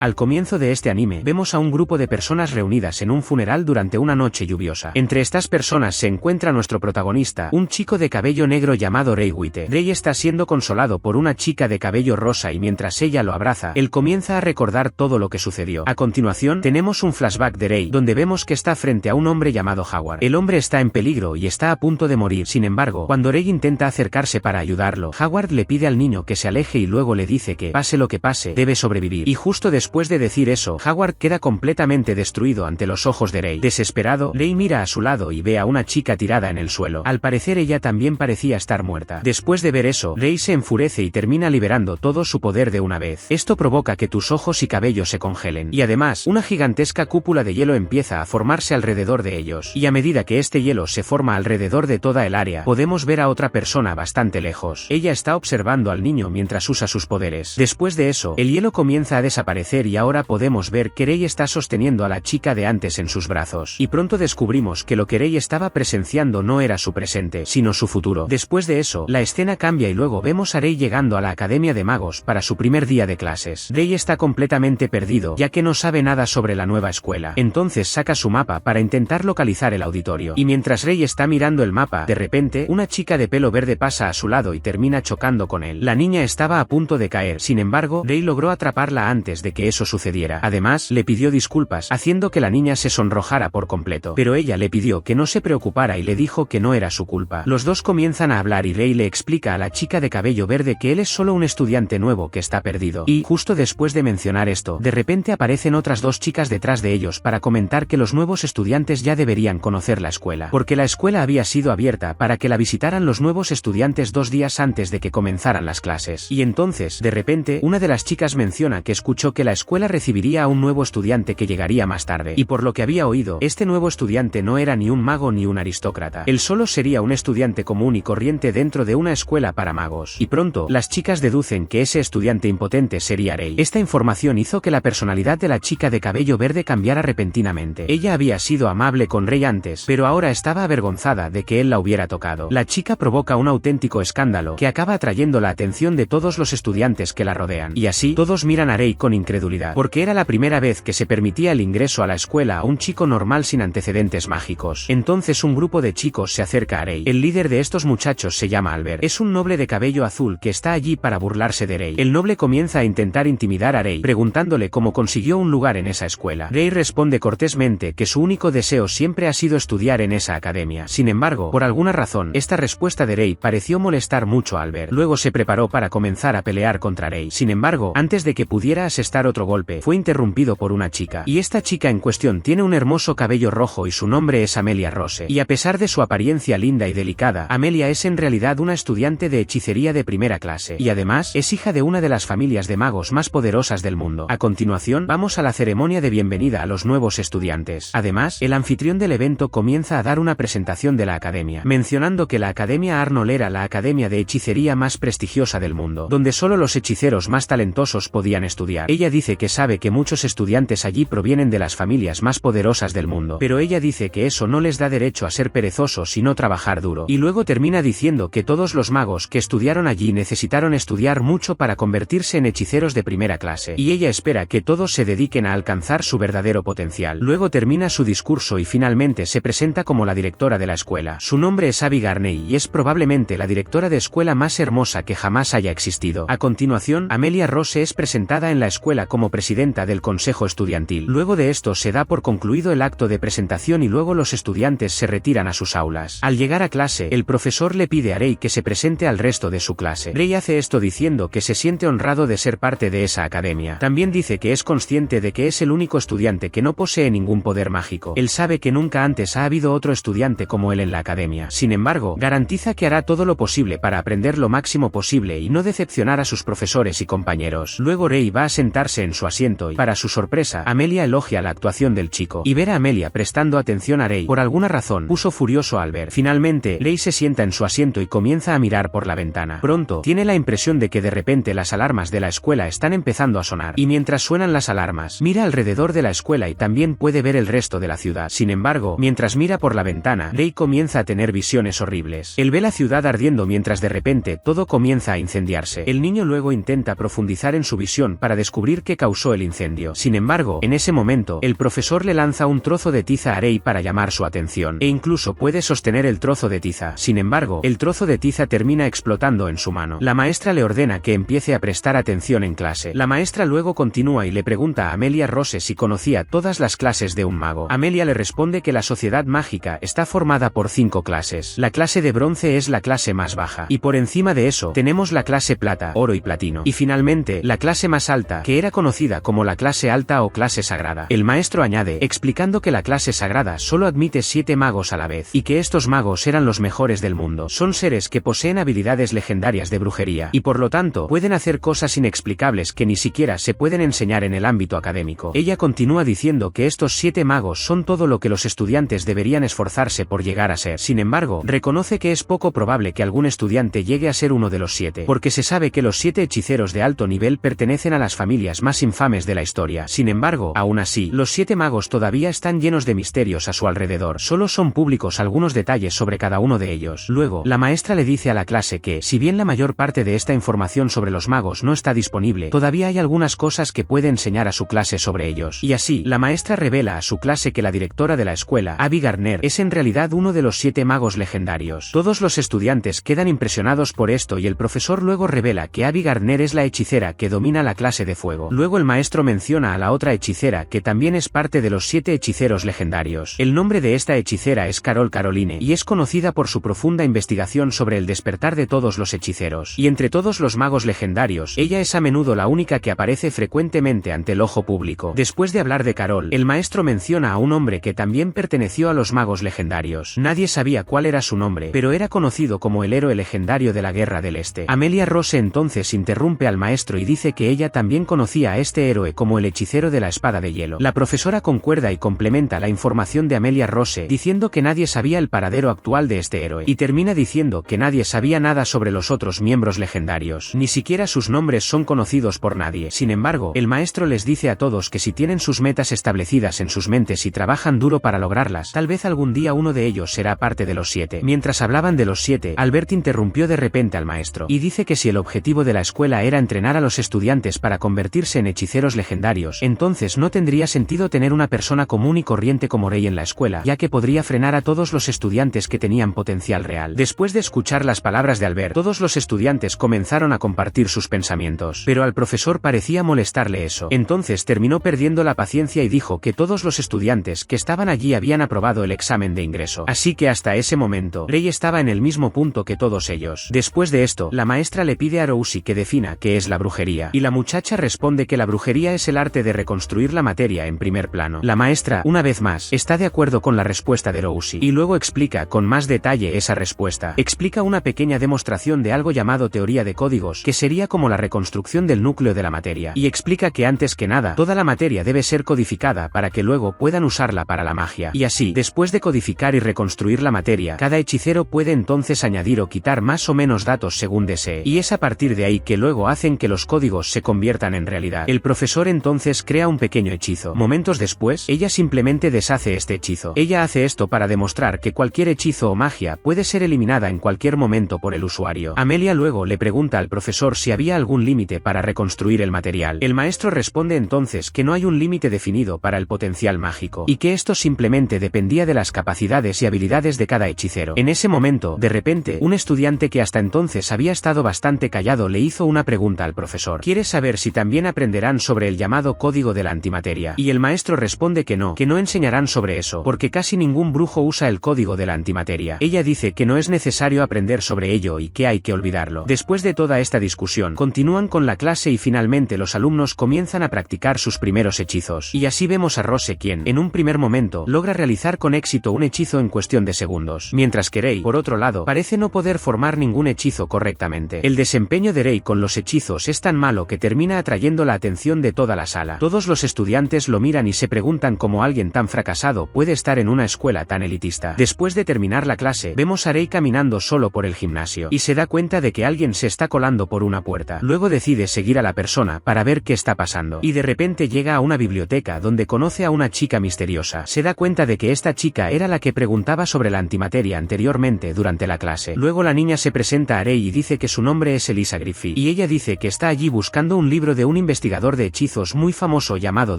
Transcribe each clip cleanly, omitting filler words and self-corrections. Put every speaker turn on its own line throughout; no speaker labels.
Al comienzo de este anime vemos a un grupo de personas reunidas en un funeral durante una noche lluviosa. Entre estas personas se encuentra nuestro protagonista, un chico de cabello negro llamado Rei Wite. Rei está siendo consolado por una chica de cabello rosa y mientras ella lo abraza, él comienza a recordar todo lo que sucedió. A continuación tenemos un flashback de Rei, donde vemos que está frente a un hombre llamado Howard. El hombre está en peligro y está a punto de morir. Sin embargo, cuando Rei intenta acercarse para ayudarlo, Howard le pide al niño que se aleje y luego le dice que, pase lo que pase, debe sobrevivir. Y justo después de decir eso, Howard queda completamente destruido ante los ojos de Rei. Desesperado, Rei mira a su lado y ve a una chica tirada en el suelo. Al parecer ella también parecía estar muerta. Después de ver eso, Rei se enfurece y termina liberando todo su poder de una vez. Esto provoca que tus ojos y cabello se congelen. Y además, una gigantesca cúpula de hielo empieza a formarse alrededor de ellos. Y a medida que este hielo se forma alrededor de toda el área, podemos ver a otra persona bastante lejos. Ella está observando al niño mientras usa sus poderes. Después de eso, el hielo comienza a desaparecer y ahora podemos ver que Rei está sosteniendo a la chica de antes en sus brazos. Y pronto descubrimos que lo que Rei estaba presenciando no era su presente, sino su futuro. Después de eso, la escena cambia y luego vemos a Rei llegando a la Academia de Magos para su primer día de clases. Rei está completamente perdido, ya que no sabe nada sobre la nueva escuela. Entonces saca su mapa para intentar localizar el auditorio. Y mientras Rei está mirando el mapa, de repente, una chica de pelo verde pasa a su lado y termina chocando con él. La niña estaba a punto de caer, sin embargo, Rei logró atraparla antes de que eso sucediera. Además, le pidió disculpas, haciendo que la niña se sonrojara por completo. Pero ella le pidió que no se preocupara y le dijo que no era su culpa. Los dos comienzan a hablar y Rei le explica a la chica de cabello verde que él es solo un estudiante nuevo que está perdido. Y, justo después de mencionar esto, de repente aparecen otras dos chicas detrás de ellos para comentar que los nuevos estudiantes ya deberían conocer la escuela. Porque la escuela había sido abierta para que la visitaran los nuevos estudiantes 2 días antes de que comenzaran las clases. Y entonces, de repente, una de las chicas menciona que escuchó que la escuela recibiría a un nuevo estudiante que llegaría más tarde. Y por lo que había oído, este nuevo estudiante no era ni un mago ni un aristócrata. Él solo sería un estudiante común y corriente dentro de una escuela para magos. Y pronto, las chicas deducen que ese estudiante impotente sería Rei. Esta información hizo que la personalidad de la chica de cabello verde cambiara repentinamente. Ella había sido amable con Rei antes, pero ahora estaba avergonzada de que él la hubiera tocado. La chica provoca un auténtico escándalo que acaba atrayendo la atención de todos los estudiantes que la rodean. Y así, todos miran a Rei con incredulidad, porque era la primera vez que se permitía el ingreso a la escuela a un chico normal sin antecedentes mágicos. Entonces un grupo de chicos se acerca a Rei. El líder de estos muchachos se llama Albert. Es un noble de cabello azul que está allí para burlarse de Rei. El noble comienza a intentar intimidar a Rei, preguntándole cómo consiguió un lugar en esa escuela. Rei responde cortésmente que su único deseo siempre ha sido estudiar en esa academia. Sin embargo, por alguna razón, esta respuesta de Rei pareció molestar mucho a Albert. Luego se preparó para comenzar a pelear contra Rei. Sin embargo, antes de que pudiera asestar otro golpe, fue interrumpido por una chica. Y esta chica en cuestión tiene un hermoso cabello rojo y su nombre es Amelia Rose. Y a pesar de su apariencia linda y delicada, Amelia es en realidad una estudiante de hechicería de primera clase. Y además, es hija de una de las familias de magos más poderosas del mundo. A continuación, vamos a la ceremonia de bienvenida a los nuevos estudiantes. Además, el anfitrión del evento comienza a dar una presentación de la academia, mencionando que la Academia Arnold era la academia de hechicería más prestigiosa del mundo, donde solo los hechiceros más talentosos podían estudiar. Ella dice que sabe que muchos estudiantes allí provienen de las familias más poderosas del mundo, pero ella dice que eso no les da derecho a ser perezosos y no trabajar duro. Y luego termina diciendo que todos los magos que estudiaron allí necesitaron estudiar mucho para convertirse en hechiceros de primera clase, y ella espera que todos se dediquen a alcanzar su verdadero potencial. Luego termina su discurso y finalmente se presenta como la directora de la escuela. Su nombre es Abby Garney y es probablemente la directora de escuela más hermosa que jamás haya existido. A continuación, Amelia Rose es presentada en la escuela como presidenta del consejo estudiantil. Luego de esto se da por concluido el acto de presentación y luego los estudiantes se retiran a sus aulas. Al llegar a clase, el profesor le pide a Rei que se presente al resto de su clase. Rei hace esto diciendo que se siente honrado de ser parte de esa academia. También dice que es consciente de que es el único estudiante que no posee ningún poder mágico. Él sabe que nunca antes ha habido otro estudiante como él en la academia. Sin embargo, garantiza que hará todo lo posible para aprender lo máximo posible y no decepcionar a sus profesores y compañeros. Luego Rei va a sentarse en su asiento y, para su sorpresa, Amelia elogia la actuación del chico. Y ver a Amelia prestando atención a Rei, por alguna razón, puso furioso a Albert. Finalmente, Rei se sienta en su asiento y comienza a mirar por la ventana. Pronto, tiene la impresión de que de repente las alarmas de la escuela están empezando a sonar. Y mientras suenan las alarmas, mira alrededor de la escuela y también puede ver el resto de la ciudad. Sin embargo, mientras mira por la ventana, Rei comienza a tener visiones horribles. Él ve la ciudad ardiendo mientras de repente todo comienza a incendiarse. El niño luego intenta profundizar en su visión para descubrir que causó el incendio. Sin embargo, en ese momento, el profesor le lanza un trozo de tiza a Rei para llamar su atención, e incluso puede sostener el trozo de tiza. Sin embargo, el trozo de tiza termina explotando en su mano. La maestra le ordena que empiece a prestar atención en clase. La maestra luego continúa y le pregunta a Amelia Rose si conocía todas las clases de un mago. Amelia le responde que la sociedad mágica está formada por 5 clases. La clase de bronce es la clase más baja, y por encima de eso, tenemos la clase plata, oro y platino, y finalmente, la clase más alta, que era conocida como la clase alta o clase sagrada. El maestro añade, explicando que la clase sagrada solo admite 7 magos a la vez, y que estos magos eran los mejores del mundo. Son seres que poseen habilidades legendarias de brujería, y por lo tanto, pueden hacer cosas inexplicables que ni siquiera se pueden enseñar en el ámbito académico. Ella continúa diciendo que estos 7 magos son todo lo que los estudiantes deberían esforzarse por llegar a ser. Sin embargo, reconoce que es poco probable que algún estudiante llegue a ser uno de los 7, porque se sabe que los 7 hechiceros de alto nivel pertenecen a las familias más infames de la historia. Sin embargo, aún así, los 7 magos todavía están llenos de misterios a su alrededor. Solo son públicos algunos detalles sobre cada uno de ellos. Luego, la maestra le dice a la clase que, si bien la mayor parte de esta información sobre los magos no está disponible, todavía hay algunas cosas que puede enseñar a su clase sobre ellos. Y así, la maestra revela a su clase que la directora de la escuela, Abby Garner, es en realidad uno de los 7 magos legendarios. Todos los estudiantes quedan impresionados por esto y el profesor luego revela que Abby Garner es la hechicera que domina la clase de fuego. Luego el maestro menciona a la otra hechicera que también es parte de los 7 hechiceros legendarios. El nombre de esta hechicera es Carol Caroline, y es conocida por su profunda investigación sobre el despertar de todos los hechiceros. Y entre todos los magos legendarios, ella es a menudo la única que aparece frecuentemente ante el ojo público. Después de hablar de Carol, el maestro menciona a un hombre que también perteneció a los magos legendarios. Nadie sabía cuál era su nombre, pero era conocido como el héroe legendario de la Guerra del Este. Amelia Rose entonces interrumpe al maestro y dice que ella también conocía a este héroe como el hechicero de la espada de hielo. La profesora concuerda y complementa la información de Amelia Rose, diciendo que nadie sabía el paradero actual de este héroe, y termina diciendo que nadie sabía nada sobre los otros miembros legendarios. Ni siquiera sus nombres son conocidos por nadie. Sin embargo, el maestro les dice a todos que si tienen sus metas establecidas en sus mentes y trabajan duro para lograrlas, tal vez algún día uno de ellos será parte de los 7. Mientras hablaban de los 7, Albert interrumpió de repente al maestro, y dice que si el objetivo de la escuela era entrenar a los estudiantes para convertirse en hechiceros legendarios, entonces no tendría sentido tener una persona común y corriente como Rei en la escuela, ya que podría frenar a todos los estudiantes que tenían potencial real. Después de escuchar las palabras de Albert, todos los estudiantes comenzaron a compartir sus pensamientos, pero al profesor parecía molestarle eso. Entonces terminó perdiendo la paciencia y dijo que todos los estudiantes que estaban allí habían aprobado el examen de ingreso. Así que hasta ese momento, Rei estaba en el mismo punto que todos ellos. Después de esto, la maestra le pide a Rosie que defina qué es la brujería, y la muchacha responde que la brujería es el arte de reconstruir la materia en primer plano. La maestra, una vez más, está de acuerdo con la respuesta de Rosie, y luego explica con más detalle esa respuesta. Explica una pequeña demostración de algo llamado teoría de códigos, que sería como la reconstrucción del núcleo de la materia, y explica que antes que nada, toda la materia debe ser codificada para que luego puedan usarla para la magia. Y así, después de codificar y reconstruir la materia, cada hechicero puede entonces añadir o quitar más o menos datos según desee, y es a partir de ahí que luego hacen que los códigos se conviertan en realidad. El profesor entonces crea un pequeño hechizo. Momentos después, ella simplemente deshace este hechizo. Ella hace esto para demostrar que cualquier hechizo o magia puede ser eliminada en cualquier momento por el usuario. Amelia luego le pregunta al profesor si había algún límite para reconstruir el material. El maestro responde entonces que no hay un límite definido para el potencial mágico, y que esto simplemente dependía de las capacidades y habilidades de cada hechicero. En ese momento, de repente, un estudiante que hasta entonces había estado bastante callado le hizo una pregunta al profesor. ¿Quieres saber si también aprenderán sobre el llamado código de la antimateria? Y el maestro responde que no enseñarán sobre eso, porque casi ningún brujo usa el código de la antimateria. Ella dice que no es necesario aprender sobre ello y que hay que olvidarlo. Después de toda esta discusión, continúan con la clase y finalmente los alumnos comienzan a practicar sus primeros hechizos. Y así vemos a Rose quien, en un primer momento, logra realizar con éxito un hechizo en cuestión de segundos, mientras que Rei, por otro lado, parece no poder formar ningún hechizo correctamente. El desempeño de Rei con los hechizos es tan malo que termina atrayendo la atención de toda la sala. Todos los estudiantes lo miran y se preguntan cómo alguien tan fracasado puede estar en una escuela tan elitista. Después de terminar la clase, vemos a Rei caminando solo por el gimnasio, y se da cuenta de que alguien se está colando por una puerta. Luego decide seguir a la persona para ver qué está pasando, y de repente llega a una biblioteca donde conoce a una chica misteriosa. Se da cuenta de que esta chica era la que preguntaba sobre la antimateria anteriormente durante la clase. Luego la niña se presenta a Rei y dice que su nombre es Elisa Griffith, y ella dice que está allí buscando un libro de un investigador investigador de hechizos muy famoso llamado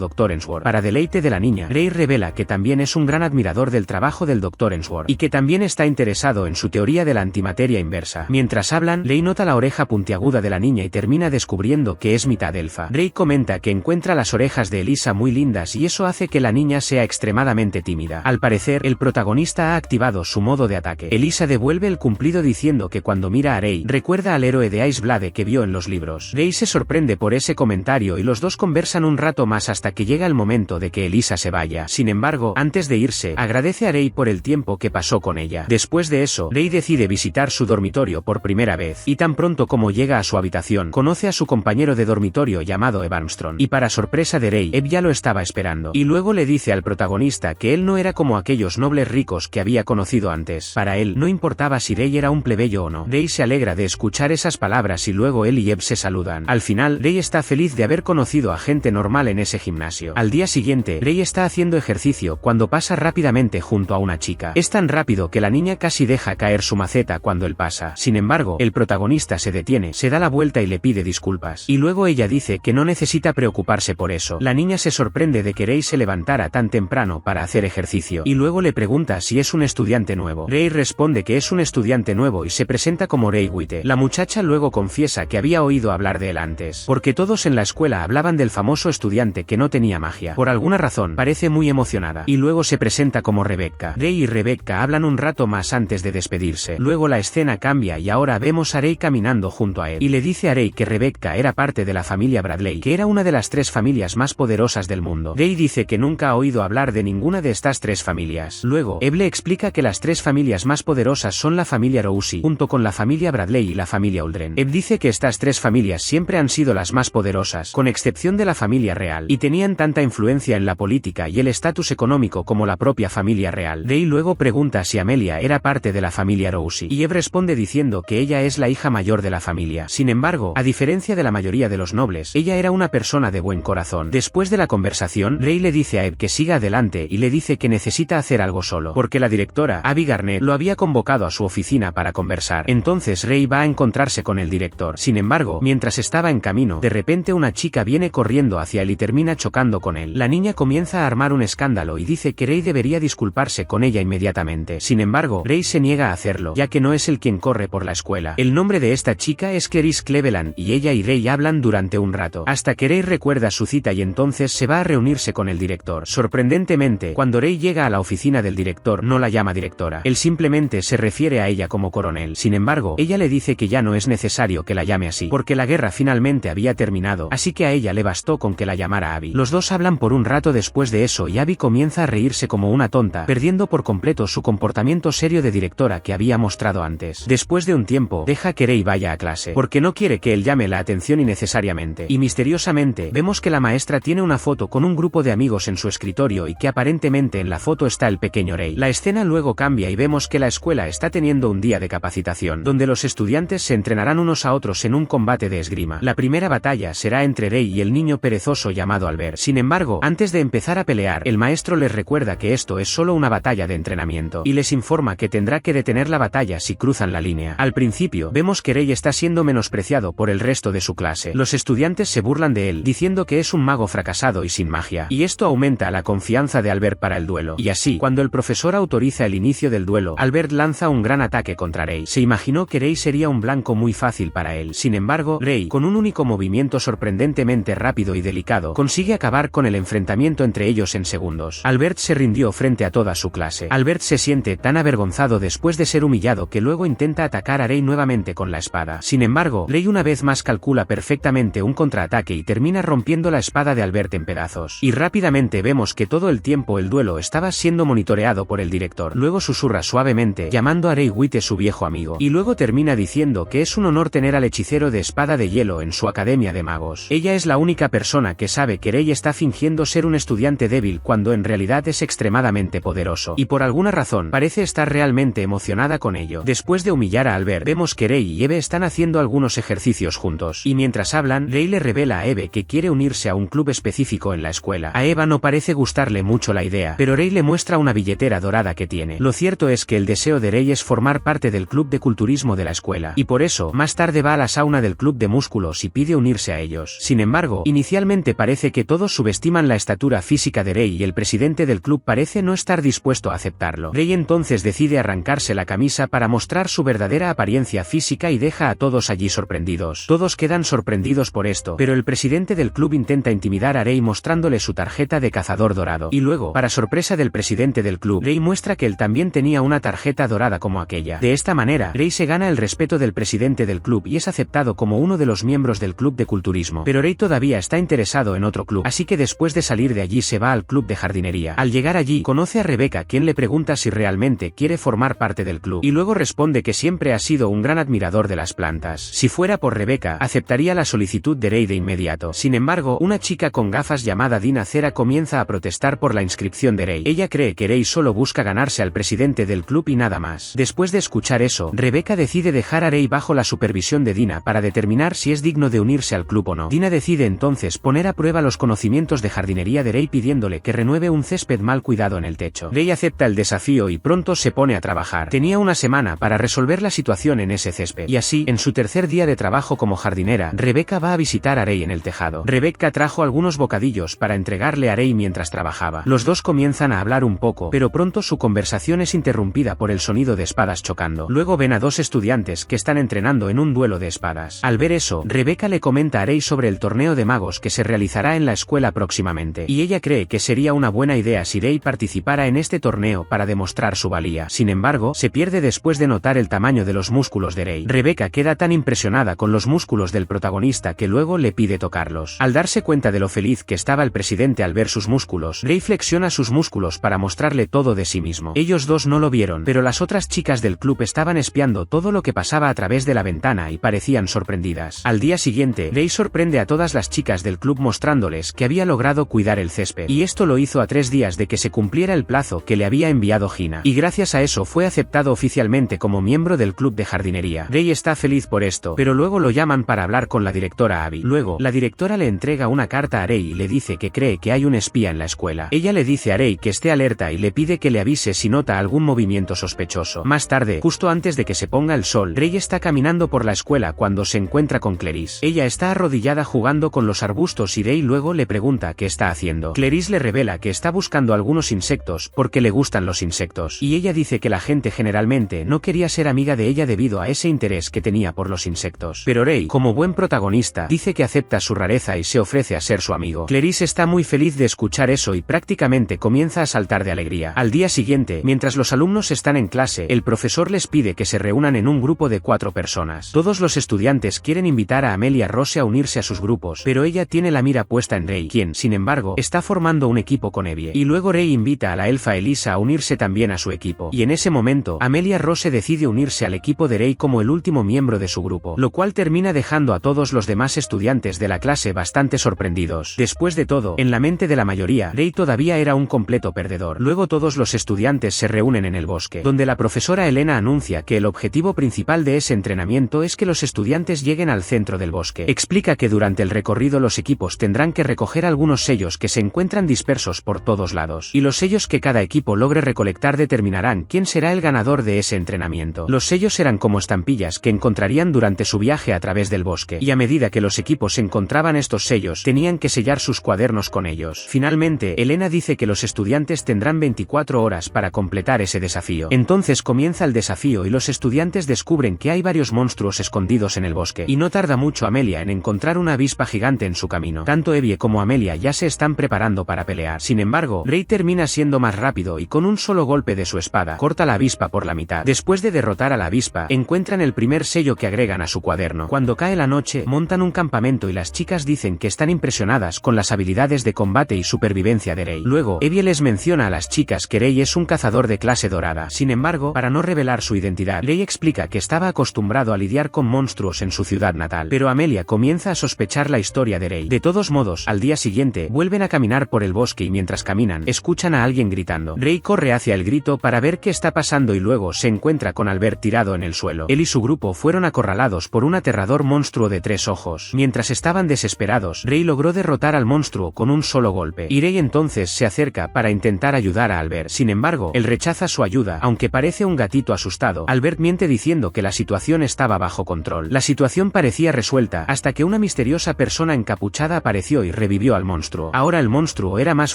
Dr. Ensworth. Para deleite de la niña, Rey revela que también es un gran admirador del trabajo del Dr. Ensworth, y que también está interesado en su teoría de la antimateria inversa. Mientras hablan, Rey nota la oreja puntiaguda de la niña y termina descubriendo que es mitad elfa. Rey comenta que encuentra las orejas de Elisa muy lindas y eso hace que la niña sea extremadamente tímida. Al parecer, el protagonista ha activado su modo de ataque. Elisa devuelve el cumplido diciendo que cuando mira a Rey, recuerda al héroe de Iceblade que vio en los libros. Rey se sorprende por ese comentario y los dos conversan un rato más hasta que llega el momento de que Elisa se vaya. Sin embargo, antes de irse, agradece a Rey por el tiempo que pasó con ella. Después de eso, Rey decide visitar su dormitorio por primera vez, y tan pronto como llega a su habitación, conoce a su compañero de dormitorio llamado Eb Armstrong, y para sorpresa de Rey, Eb ya lo estaba esperando, y luego le dice al protagonista que él no era como aquellos nobles ricos que había conocido antes. Para él, no importaba si Rey era un plebeyo o no. Rey se alegra de escuchar esas palabras y luego él y Eb se saludan. Al final, Rey está feliz de haber conocido a gente normal en ese gimnasio. Al día siguiente, Rey está haciendo ejercicio cuando pasa rápidamente junto a una chica. Es tan rápido que la niña casi deja caer su maceta cuando él pasa. Sin embargo, el protagonista se detiene, se da la vuelta y le pide disculpas. Y luego ella dice que no necesita preocuparse por eso. La niña se sorprende de que Rey se levantara tan temprano para hacer ejercicio, y luego le pregunta si es un estudiante nuevo. Rey responde que es un estudiante nuevo y se presenta como Rey White. La muchacha luego confiesa que había oído hablar de él antes, porque todos en la escuela hablaban del famoso estudiante que no tenía magia. Por alguna razón, parece muy emocionada, y luego se presenta como Rebecca. Rey y Rebecca hablan un rato más antes de despedirse. Luego la escena cambia y ahora vemos a Rey caminando junto a él, y le dice a Rey que Rebecca era parte de la familia Bradley, que era una de las 3 familias más poderosas del mundo. Rey dice que nunca ha oído hablar de ninguna de estas 3 familias. Luego, Eb le explica que las 3 familias más poderosas son la familia Rousey, junto con la familia Bradley y la familia Uldren. Eb dice que estas 3 familias siempre han sido las más poderosas, con excepción de la familia real, y tenían tanta influencia en la política y el estatus económico como la propia familia real. Rey luego pregunta si Amelia era parte de la familia Rousey, y Eb responde diciendo que ella es la hija mayor de la familia. Sin embargo, a diferencia de la mayoría de los nobles, ella era una persona de buen corazón. Después de la conversación, Rey le dice a Eb que siga adelante y le dice que necesita hacer algo solo, porque la directora, Abby Garnett, lo había convocado a su oficina para conversar. Entonces Rey va a encontrarse con el director. Sin embargo, mientras estaba en camino, de repente una chica viene corriendo hacia él y termina chocando con él. La niña comienza a armar un escándalo y dice que Rey debería disculparse con ella inmediatamente. Sin embargo, Rey se niega a hacerlo, ya que no es el quien corre por la escuela. El nombre de esta chica es Clarice Cleveland, y ella y Rey hablan durante un rato, hasta que Rey recuerda su cita y entonces se va a reunirse con el director. Sorprendentemente, cuando Rey llega a la oficina del director, no la llama directora. Él simplemente se refiere a ella como coronel. Sin embargo, ella le dice que ya no es necesario que la llame así, porque la guerra finalmente había terminado, así que a ella le bastó con que la llamara Abby. Los dos hablan por un rato después de eso y Abby comienza a reírse como una tonta, perdiendo por completo su comportamiento serio de directora que había mostrado antes. Después de un tiempo, deja que Rey vaya a clase, porque no quiere que él llame la atención innecesariamente. Y misteriosamente, vemos que la maestra tiene una foto con un grupo de amigos en su escritorio y que aparentemente en la foto está el pequeño Rey. La escena luego cambia y vemos que la escuela está teniendo un día de capacitación, donde los estudiantes se entrenarán unos a otros en un combate de esgrima. La primera batalla será entre Rey y el niño perezoso llamado Albert. Sin embargo, antes de empezar a pelear, el maestro les recuerda que esto es solo una batalla de entrenamiento, y les informa que tendrá que detener la batalla si cruzan la línea. Al principio, vemos que Rey está siendo menospreciado por el resto de su clase. Los estudiantes se burlan de él, diciendo que es un mago fracasado y sin magia, y esto aumenta la confianza de Albert para el duelo. Y así, cuando el profesor autoriza el inicio del duelo, Albert lanza un gran ataque contra Rey. Se imaginó que Rey sería un blanco muy fácil para él. Sin embargo, Rey, con un único movimiento sorprendentemente rápido y delicado, consigue acabar con el enfrentamiento entre ellos en segundos. Albert se rindió frente a toda su clase. Albert se siente tan avergonzado después de ser humillado que luego intenta atacar a Rey nuevamente con la espada. Sin embargo, Rey una vez más calcula perfectamente un contraataque y termina rompiendo la espada de Albert en pedazos. Y rápidamente vemos que todo el tiempo el duelo estaba siendo monitoreado por el director. Luego susurra suavemente, llamando a Rey White su viejo amigo. Y luego termina diciendo que es un honor tener al hechicero de espada de hielo en su academia de magos. Ella es la única persona que sabe que Rey está fingiendo ser un estudiante débil cuando en realidad es extremadamente poderoso. Y por alguna razón, parece estar realmente emocionada con ello. Después de humillar a Albert, vemos que Rey y Eve están haciendo algunos ejercicios juntos. Y mientras hablan, Rey le revela a Eve que quiere unirse a un club específico en la escuela. A Eva no parece gustarle mucho la idea, pero Rey le muestra una billetera dorada que tiene. Lo cierto es que el deseo de Rey es formar parte del club de culturismo de la escuela, y por eso, más tarde va a la sauna del club de músculos y pide unirse a ellos. ellos. Sin embargo, inicialmente parece que todos subestiman la estatura física de Rei y el presidente del club parece no estar dispuesto a aceptarlo. Rei entonces decide arrancarse la camisa para mostrar su verdadera apariencia física y deja a todos allí sorprendidos. Todos quedan sorprendidos por esto, pero el presidente del club intenta intimidar a Rei mostrándole su tarjeta de cazador dorado. Y luego, para sorpresa del presidente del club, Rei muestra que él también tenía una tarjeta dorada como aquella. De esta manera, Rei se gana el respeto del presidente del club y es aceptado como uno de los miembros del club de culturismo. Pero Rei todavía está interesado en otro club, así que después de salir de allí se va al club de jardinería. Al llegar allí, conoce a Rebecca, quien le pregunta si realmente quiere formar parte del club, y luego responde que siempre ha sido un gran admirador de las plantas. Si fuera por Rebecca, aceptaría la solicitud de Rei de inmediato. Sin embargo, una chica con gafas llamada Dina Cera comienza a protestar por la inscripción de Rei. Ella cree que Rei solo busca ganarse al presidente del club y nada más. Después de escuchar eso, Rebecca decide dejar a Rei bajo la supervisión de Dina para determinar si es digno de unirse al club o no. Dina decide entonces poner a prueba los conocimientos de jardinería de Rei pidiéndole que renueve un césped mal cuidado en el techo. Rei acepta el desafío y pronto se pone a trabajar. Tenía una semana para resolver la situación en ese césped. Y así, en su tercer día de trabajo como jardinera, Rebecca va a visitar a Rei en el tejado. Rebecca trajo algunos bocadillos para entregarle a Rei mientras trabajaba. Los dos comienzan a hablar un poco, pero pronto su conversación es interrumpida por el sonido de espadas chocando. Luego ven a dos estudiantes que están entrenando en un duelo de espadas. Al ver eso, Rebecca le comenta a Rei sobre el torneo de magos que se realizará en la escuela próximamente, y ella cree que sería una buena idea si Rei participara en este torneo para demostrar su valía. Sin embargo, se pierde después de notar el tamaño de los músculos de Rei. Rebecca queda tan impresionada con los músculos del protagonista que luego le pide tocarlos. Al darse cuenta de lo feliz que estaba el presidente al ver sus músculos, Rei flexiona sus músculos para mostrarle todo de sí mismo. Ellos dos no lo vieron, pero las otras chicas del club estaban espiando todo lo que pasaba a través de la ventana y parecían sorprendidas. Al día siguiente, Rei sorprende a todas las chicas del club mostrándoles que había logrado cuidar el césped, y esto lo hizo a 3 días de que se cumpliera el plazo que le había enviado Gina, y gracias a eso fue aceptado oficialmente como miembro del club de jardinería. Rei está feliz por esto, pero luego lo llaman para hablar con la directora Abby. Luego, la directora le entrega una carta a Rei y le dice que cree que hay un espía en la escuela. Ella le dice a Rei que esté alerta y le pide que le avise si nota algún movimiento sospechoso. Más tarde, justo antes de que se ponga el sol, Rei está caminando por la escuela cuando se encuentra con Clarice. Ella está arrodillada jugando con los arbustos y Rei luego le pregunta qué está haciendo. Clarice le revela que está buscando algunos insectos porque le gustan los insectos, y ella dice que la gente generalmente no quería ser amiga de ella debido a ese interés que tenía por los insectos. Pero Rei, como buen protagonista, dice que acepta su rareza y se ofrece a ser su amigo. Clarice está muy feliz de escuchar eso y prácticamente comienza a saltar de alegría. Al día siguiente, mientras los alumnos están en clase, el profesor les pide que se reúnan en un grupo de 4 personas. Todos los estudiantes quieren invitar a Amelia Rose a unirse a sus grupos, pero ella tiene la mira puesta en Rei, quien, sin embargo, está formando un equipo con Evie. Y luego Rei invita a la elfa Elisa a unirse también a su equipo. Y en ese momento, Amelia Rose decide unirse al equipo de Rei como el último miembro de su grupo, lo cual termina dejando a todos los demás estudiantes de la clase bastante sorprendidos. Después de todo, en la mente de la mayoría, Rei todavía era un completo perdedor. Luego todos los estudiantes se reúnen en el bosque, donde la profesora Elena anuncia que el objetivo principal de ese entrenamiento es que los estudiantes lleguen al centro del bosque. Explica que durante el recorrido los equipos tendrán que recoger algunos sellos que se encuentran dispersos por todos lados, y los sellos que cada equipo logre recolectar determinarán quién será el ganador de ese entrenamiento. Los sellos eran como estampillas que encontrarían durante su viaje a través del bosque, y a medida que los equipos encontraban estos sellos, tenían que sellar sus cuadernos con ellos. Finalmente, Elena dice que los estudiantes tendrán 24 horas para completar ese desafío. Entonces comienza el desafío y los estudiantes descubren que hay varios monstruos escondidos en el bosque, y no tarda mucho Amelia en encontrar una avispa gigante en su camino. Tanto Evie como Amelia ya se están preparando para pelear. Sin embargo, Rei termina siendo más rápido y con un solo golpe de su espada, corta la avispa por la mitad. Después de derrotar a la avispa, encuentran el primer sello que agregan a su cuaderno. Cuando cae la noche, montan un campamento y las chicas dicen que están impresionadas con las habilidades de combate y supervivencia de Rei. Luego, Evie les menciona a las chicas que Rei es un cazador de clase dorada. Sin embargo, para no revelar su identidad, Rei explica que estaba acostumbrado a lidiar con monstruos en su ciudad natal. Pero Amelia comienza a sospechar la historia de Rei. De todos modos, al día siguiente, vuelven a caminar por el bosque y mientras caminan, escuchan a alguien gritando. Rei corre hacia el grito para ver qué está pasando y luego se encuentra con Albert tirado en el suelo. Él y su grupo fueron acorralados por un aterrador monstruo de 3 ojos. Mientras estaban desesperados, Rei logró derrotar al monstruo con un solo golpe. Y Rei entonces se acerca para intentar ayudar a Albert. Sin embargo, él rechaza su ayuda, aunque parece un gatito asustado. Albert miente diciendo que la situación estaba bajo control. La situación parecía resuelta hasta que una misteriosa persona encapuchada apareció y revivió al monstruo. Ahora el monstruo era más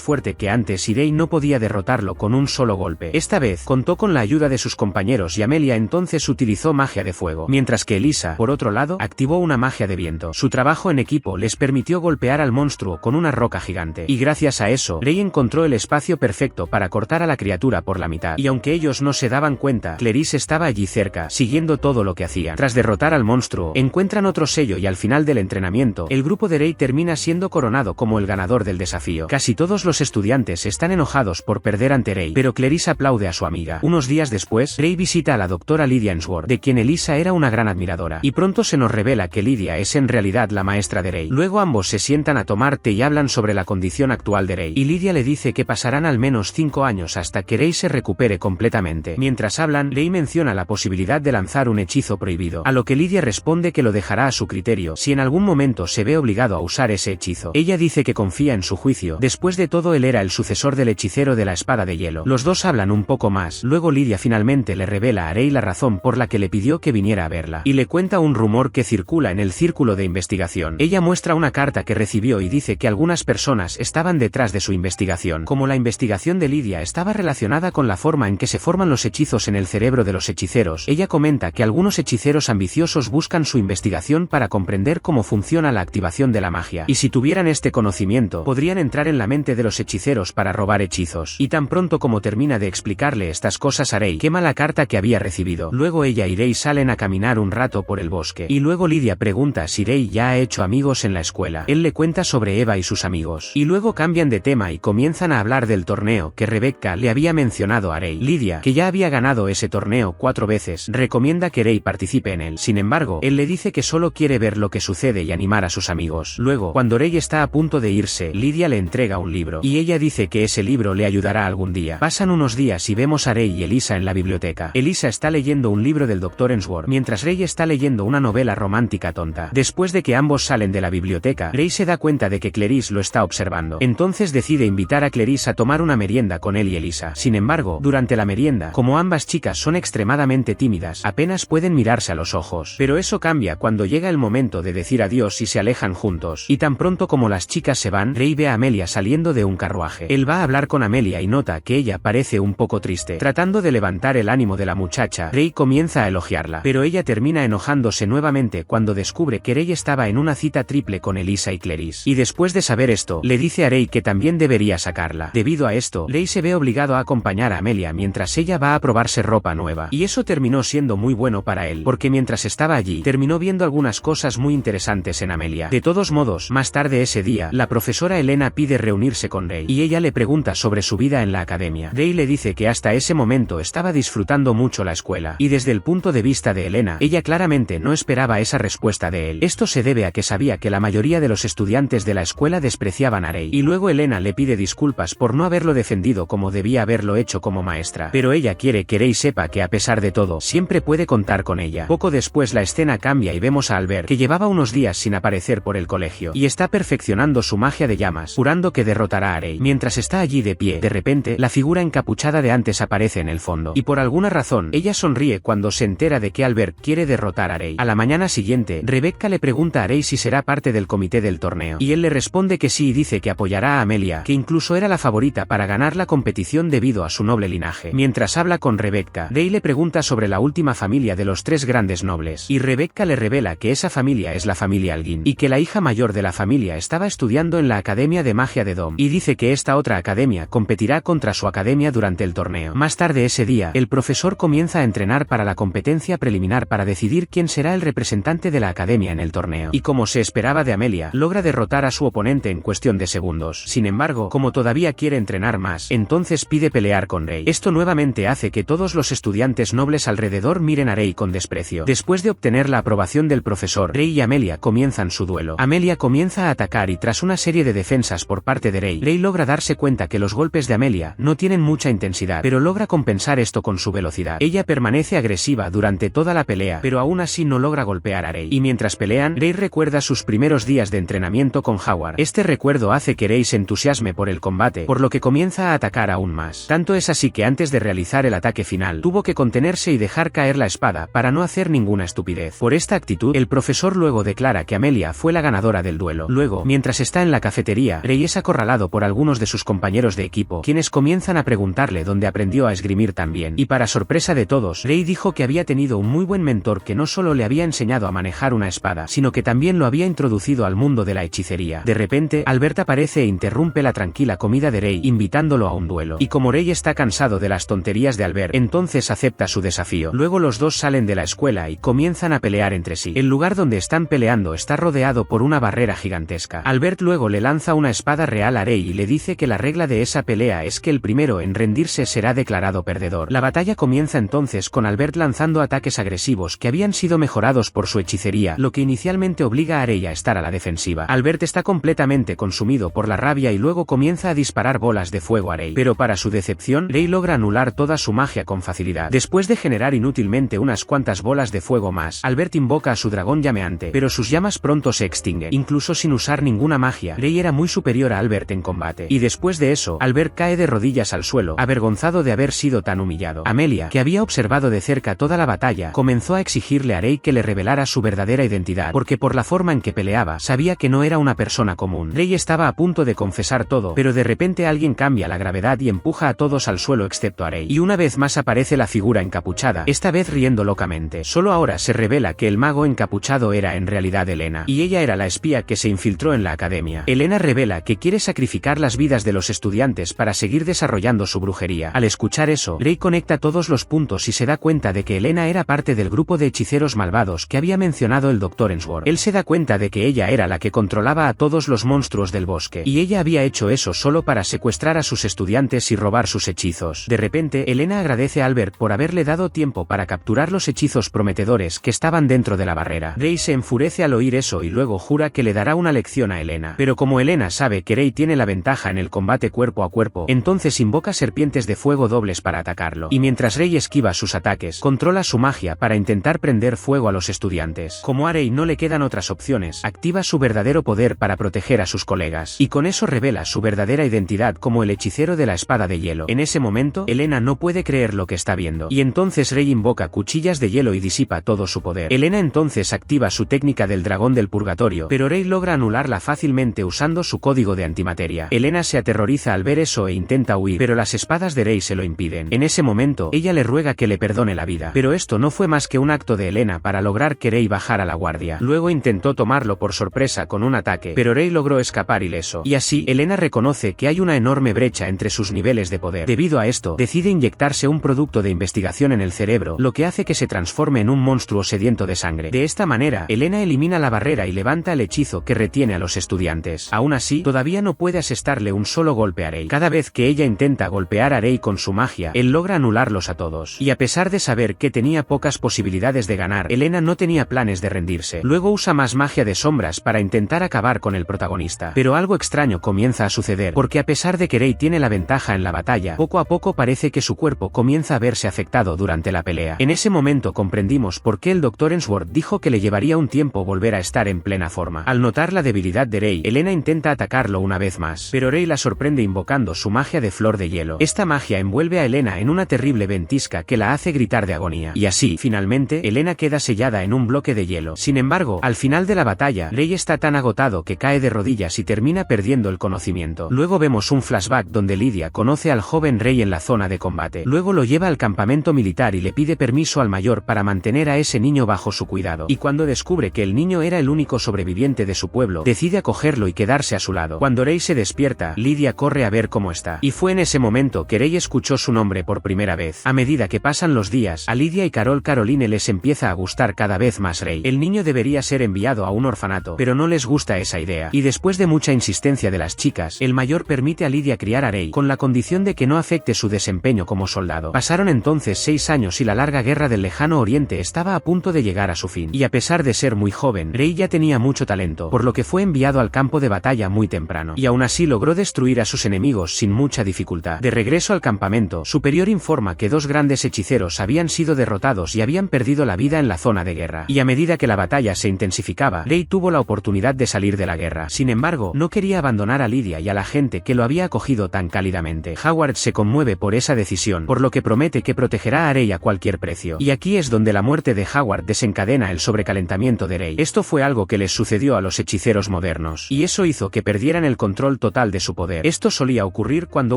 fuerte que antes y Rey no podía derrotarlo con un solo golpe. Esta vez, contó con la ayuda de sus compañeros y Amelia entonces utilizó magia de fuego. Mientras que Elisa, por otro lado, activó una magia de viento. Su trabajo en equipo les permitió golpear al monstruo con una roca gigante. Y gracias a eso, Rey encontró el espacio perfecto para cortar a la criatura por la mitad. Y aunque ellos no se daban cuenta, Clarice estaba allí cerca, siguiendo todo lo que hacían. Tras derrotar al monstruo, encuentran otro sello y al final del entrenamiento, el grupo de Rey termina siendo coronado como el ganador del desafío. Casi todos los estudiantes están enojados por perder ante Rey, pero Clarice aplaude a su amiga. Unos días después, Rey visita a la doctora Lydia Ainsworth, de quien Elisa era una gran admiradora, y pronto se nos revela que Lydia es en realidad la maestra de Rey. Luego ambos se sientan a tomar té y hablan sobre la condición actual de Rey, y Lydia le dice que pasarán al menos 5 años hasta que Rey se recupere completamente. Mientras hablan, Rey menciona la posibilidad de lanzar un hechizo prohibido, a lo que Lydia responde que lo dejará a su criterio si en algún momento se ve obligado a usar ese hechizo. Ella dice que confía en su juicio, después de todo él era el sucesor del hechicero de la espada de hielo. Los dos hablan un poco más, luego Lydia finalmente le revela a Rey la razón por la que le pidió que viniera a verla, y le cuenta un rumor que circula en el círculo de investigación. Ella muestra una carta que recibió y dice que algunas personas estaban detrás de su investigación. Como la investigación de Lydia estaba relacionada con la forma en que se forman los hechizos en el cerebro de los hechiceros, ella comenta que algunos hechiceros ambiciosos buscan su investigación para comprender cómo funciona la activación de la magia, y si tuvieran este conocimiento, podrían entrar en la mente de los hechiceros para robar hechizos. Y tan pronto como termina de explicarle estas cosas a Rey, quema la carta que había recibido. Luego ella y Rey salen a caminar un rato por el bosque, y luego Lydia pregunta si Rey ya ha hecho amigos en la escuela. Él le cuenta sobre Eva y sus amigos, y luego cambian de tema y comienzan a hablar del torneo que Rebecca le había mencionado a Rey. Lydia, que ya había ganado ese torneo 4 veces, recomienda que Rey participe en él. Sin embargo, él le dice que solo quiere ver lo que sucede y animar a sus amigos. Luego, cuando Rey está a punto de irse, Lydia le entrega un libro, y ella dice que ese libro le ayudará algún día. Pasan unos días y vemos a Rey y Elisa en la biblioteca. Elisa está leyendo un libro del Dr. Ainsworth, mientras Rey está leyendo una novela romántica tonta. Después de que ambos salen de la biblioteca, Rey se da cuenta de que Clarice lo está observando. Entonces decide invitar a Clarice a tomar una merienda con él y Elisa. Sin embargo, durante la merienda, como ambas chicas son extremadamente tímidas, apenas pueden mirarse a los ojos. Pero eso cambia cuando llega el momento de decir adiós y se alejan juntos. Y tan pronto como las chicas se van, Rey ve a Amelia saliendo de un carruaje. Él va a hablar con Amelia y nota que ella parece un poco triste. Tratando de levantar el ánimo de la muchacha, Rey comienza a elogiarla, pero ella termina enojándose nuevamente cuando descubre que Rey estaba en una cita triple con Elisa y Clarice. Y después de saber esto, le dice a Rey que también debería sacarla. Debido a esto, Rey se ve obligado a acompañar a Amelia mientras ella va a probarse ropa nueva. Y eso terminó siendo muy bueno para él, porque mientras estaba allí, terminó viendo algunas cosas muy interesantes en Amelia. De todos modos, más tarde ese día, la profesora Elena pide reunirse con Rey, y ella le pregunta sobre su vida en la academia. Rey le dice que hasta ese momento estaba disfrutando mucho la escuela, y desde el punto de vista de Elena, ella claramente no esperaba esa respuesta de él. Esto se debe a que sabía que la mayoría de los estudiantes de la escuela despreciaban a Rey, y luego Elena le pide disculpas por no haberlo defendido como debía haberlo hecho como maestra, pero ella quiere que Rey sepa que a pesar de todo, siempre puede contar con ella. Poco después la escena cambia y vemos a Albert, que llevaba unos días sin aparecer por el colegio, y está perfeccionando su magia de llamas, jurando que derrotará a Rey. Mientras está allí de pie, de repente, la figura encapuchada de antes aparece en el fondo, y por alguna razón, ella sonríe cuando se entera de que Albert quiere derrotar a Rey. A la mañana siguiente, Rebecca le pregunta a Rey si será parte del comité del torneo, y él le responde que sí y dice que apoyará a Amelia, que incluso era la favorita para ganar la competición debido a su noble linaje. Mientras habla con Rebecca, Rey le pregunta sobre la última familia de los 3 grandes nobles, y Rebecca le revela que esa familia es la familia Alguin, y que la hija mayor de la familia estaba estudiando en la Academia de Magia de Dom, y dice que esta otra academia competirá contra su academia durante el torneo. Más tarde ese día, el profesor comienza a entrenar para la competencia preliminar para decidir quién será el representante de la academia en el torneo, y como se esperaba de Amelia, logra derrotar a su oponente en cuestión de segundos. Sin embargo, como todavía quiere entrenar más, entonces pide pelear con Rey. Esto nuevamente hace que todos los estudiantes nobles alrededor miren a Rey con desprecio. Después de obtener la aprobación del profesor, Rey y Amelia comienzan su duelo. Amelia comienza a atacar y tras una serie de defensas por parte de Rey logra darse cuenta que los golpes de Amelia no tienen mucha intensidad, pero logra compensar esto con su velocidad. Ella permanece agresiva durante toda la pelea, pero aún así no logra golpear a Rey. Y mientras pelean, Rey recuerda sus primeros días de entrenamiento con Howard. Este recuerdo hace que Rey se entusiasme por el combate, por lo que comienza a atacar aún más. Tanto es así que antes de realizar el ataque final, tuvo que contenerse y dejar caer la espada para no hacer ninguna estupidez. Por esta actitud, el profesor luego declara que Amelia fue la ganadora del duelo. Luego, mientras está en la cafetería, Rey es acorralado por algunos de sus compañeros de equipo, quienes comienzan a preguntarle dónde aprendió a esgrimir tan bien. Y para sorpresa de todos, Rey dijo que había tenido un muy buen mentor que no solo le había enseñado a manejar una espada, sino que también lo había introducido al mundo de la hechicería. De repente, Albert aparece e interrumpe la tranquila comida de Rey, invitándolo a un duelo. Y como Rey está cansado de las tonterías de Albert, entonces acepta su desafío. Luego los dos salen de la escuela y comienzan a pelear entre sí. El lugar donde están peleando está rodeado por una barrera gigantesca. Albert luego le lanza una espada real a Rey y le dice que la regla de esa pelea es que el primero en rendirse será declarado perdedor. La batalla comienza entonces con Albert lanzando ataques agresivos que habían sido mejorados por su hechicería, lo que inicialmente obliga a Rey a estar a la defensiva. Albert está completamente consumido por la rabia y luego comienza a disparar bolas de fuego a Rey. Pero para su decepción, Rey logra anular toda su magia con facilidad. Después de generar inútilmente unas cuantas bolas de fuego más, Albert invoca a su dragón llameante, pero sus llamas pronto se extinguen. Incluso sin usar ninguna magia, Rey era muy superior a Albert en combate. Y después de eso, Albert cae de rodillas al suelo, avergonzado de haber sido tan humillado. Amelia, que había observado de cerca toda la batalla, comenzó a exigirle a Rey que le revelara su verdadera identidad, porque por la forma en que peleaba, sabía que no era una persona común. Rey estaba a punto de confesar todo, pero de repente alguien cambia la gravedad y empuja a todos al suelo excepto a Rey. Y una vez más aparece la figura encapuchada, esta vez riendo locamente. Solo ahora se revela que el mago encapuchado era en realidad Elena, y ella era la espía que se infiltró en la academia. Elena revela que quiere sacrificar las vidas de los estudiantes para seguir desarrollando su brujería. Al escuchar eso, Rey conecta todos los puntos y se da cuenta de que Elena era parte del grupo de hechiceros malvados que había mencionado el Dr. Ensworth. Él se da cuenta de que ella era la que controlaba a todos los monstruos del bosque, y ella había hecho eso solo para secuestrar a sus estudiantes y robar sus hechizos. De repente, Elena agradece a Albert por haberle dado tiempo para capturar los hechizos prometedores que estaban dentro de la barrera. Rey se enfurece al oír eso y luego jura que le dará una lección a Elena. Pero como Elena sabe que Rey tiene la ventaja en el combate cuerpo a cuerpo, entonces invoca serpientes de fuego dobles para atacarlo. Y mientras Rey esquiva sus ataques, controla su magia para intentar prender fuego a los estudiantes. Como a Rey no le quedan otras opciones, activa su verdadero poder para proteger a sus colegas. Y con eso revela su verdadera identidad como el hechicero de la espada de hielo. En ese momento, Elena no puede creer lo que está viendo. Y entonces Rey invoca cuchillas de hielo y disipa todo su poder. Elena entonces activa su técnica del dragón del purgatorio, pero Rey logra anularla fácilmente usando su código de antimateria. Elena se aterroriza al ver eso e intenta huir, pero las espadas de Rey se lo impiden. En ese momento, ella le ruega que le perdone la vida. Pero esto no fue más que un acto de Elena para lograr que Rey bajara la guardia. Luego intentó tomarlo por sorpresa con un ataque, pero Rey logró escapar ileso. Y así, Elena reconoce que hay una enorme brecha entre sus niveles de poder. Debido a esto, decide inyectarse un producto de investigación en el cerebro, lo que hace que se transforme en un monstruo sediento de sangre. De esta manera, Elena elimina la barrera y levanta el hechizo que retiene a los estudiantes. Aún así, todavía no puede asestarle un solo golpe a Rey. Cada vez que ella intenta golpear a Rey con su magia, él logra anularlos a todos. Y a pesar de saber que tenía pocas posibilidades de ganar, Elena no tenía planes de rendirse. Luego usa más magia de sombras para intentar acabar con el protagonista. Pero algo extraño comienza a suceder, porque a pesar de que Rey tiene la ventaja en la batalla, poco a poco parece que su cuerpo comienza a verse afectado durante la pelea. En ese momento comprendimos por qué el Dr. Ensworth dijo que le llevaría un tiempo volver a estar en plena forma. Al notar la debilidad de Rey, Elena intenta atacarlo una vez más, pero Rey la sorprende invocando su magia de flor de hielo. Esta magia envuelve a Elena en una terrible ventisca que la hace gritar de agonía. Y así, finalmente, Elena queda sellada en un bloque de hielo. Sin embargo, al final de la batalla, Rey está tan agotado que cae de rodillas y termina perdiendo el conocimiento. Luego vemos un flashback donde Lydia conoce al joven Rey en la zona de combate. Luego lo lleva al campamento militar y le pide permiso al mayor para mantener a ese niño bajo su cuidado. Y cuando descubre que el niño era el único sobreviviente de su pueblo, decide acogerlo y quedarse a su lado. Cuando Rey se despierta, Lydia corre a ver cómo está. Y fue en ese momento que Rey escuchó su nombre por primera vez. A medida que pasan los días, a Lydia y Caroline les empieza a gustar cada vez más Rey. El niño debería ser enviado a un orfanato, pero no les gusta esa idea. Y después de mucha insistencia de las chicas, el mayor permite a Lydia criar a Rey, con la condición de que no afecte su desempeño como soldado. Pasaron entonces 6 años y la larga guerra del lejano oriente estaba a punto de llegar a su fin. Y a pesar de ser muy joven, Rey ya tenía mucho talento, por lo que fue enviado al campo de batalla muy temprano. Y aún así logró destruir a sus enemigos sin mucha dificultad. De regreso al campamento, Superior informa que 2 grandes hechiceros habían sido derrotados y habían perdido la vida en la zona de guerra. Y a medida que la batalla se intensificaba, Rey tuvo la oportunidad de salir de la guerra. Sin embargo, no quería abandonar a Lydia y a la gente que lo había acogido tan cálidamente. Howard se conmueve por esa decisión, por lo que promete que protegerá a Rey a cualquier precio. Y aquí es donde la muerte de Howard desencadena el sobrecalentamiento de Rey. Esto Esto fue algo que les sucedió a los hechiceros modernos, y eso hizo que perdieran el control total de su poder. Esto solía ocurrir cuando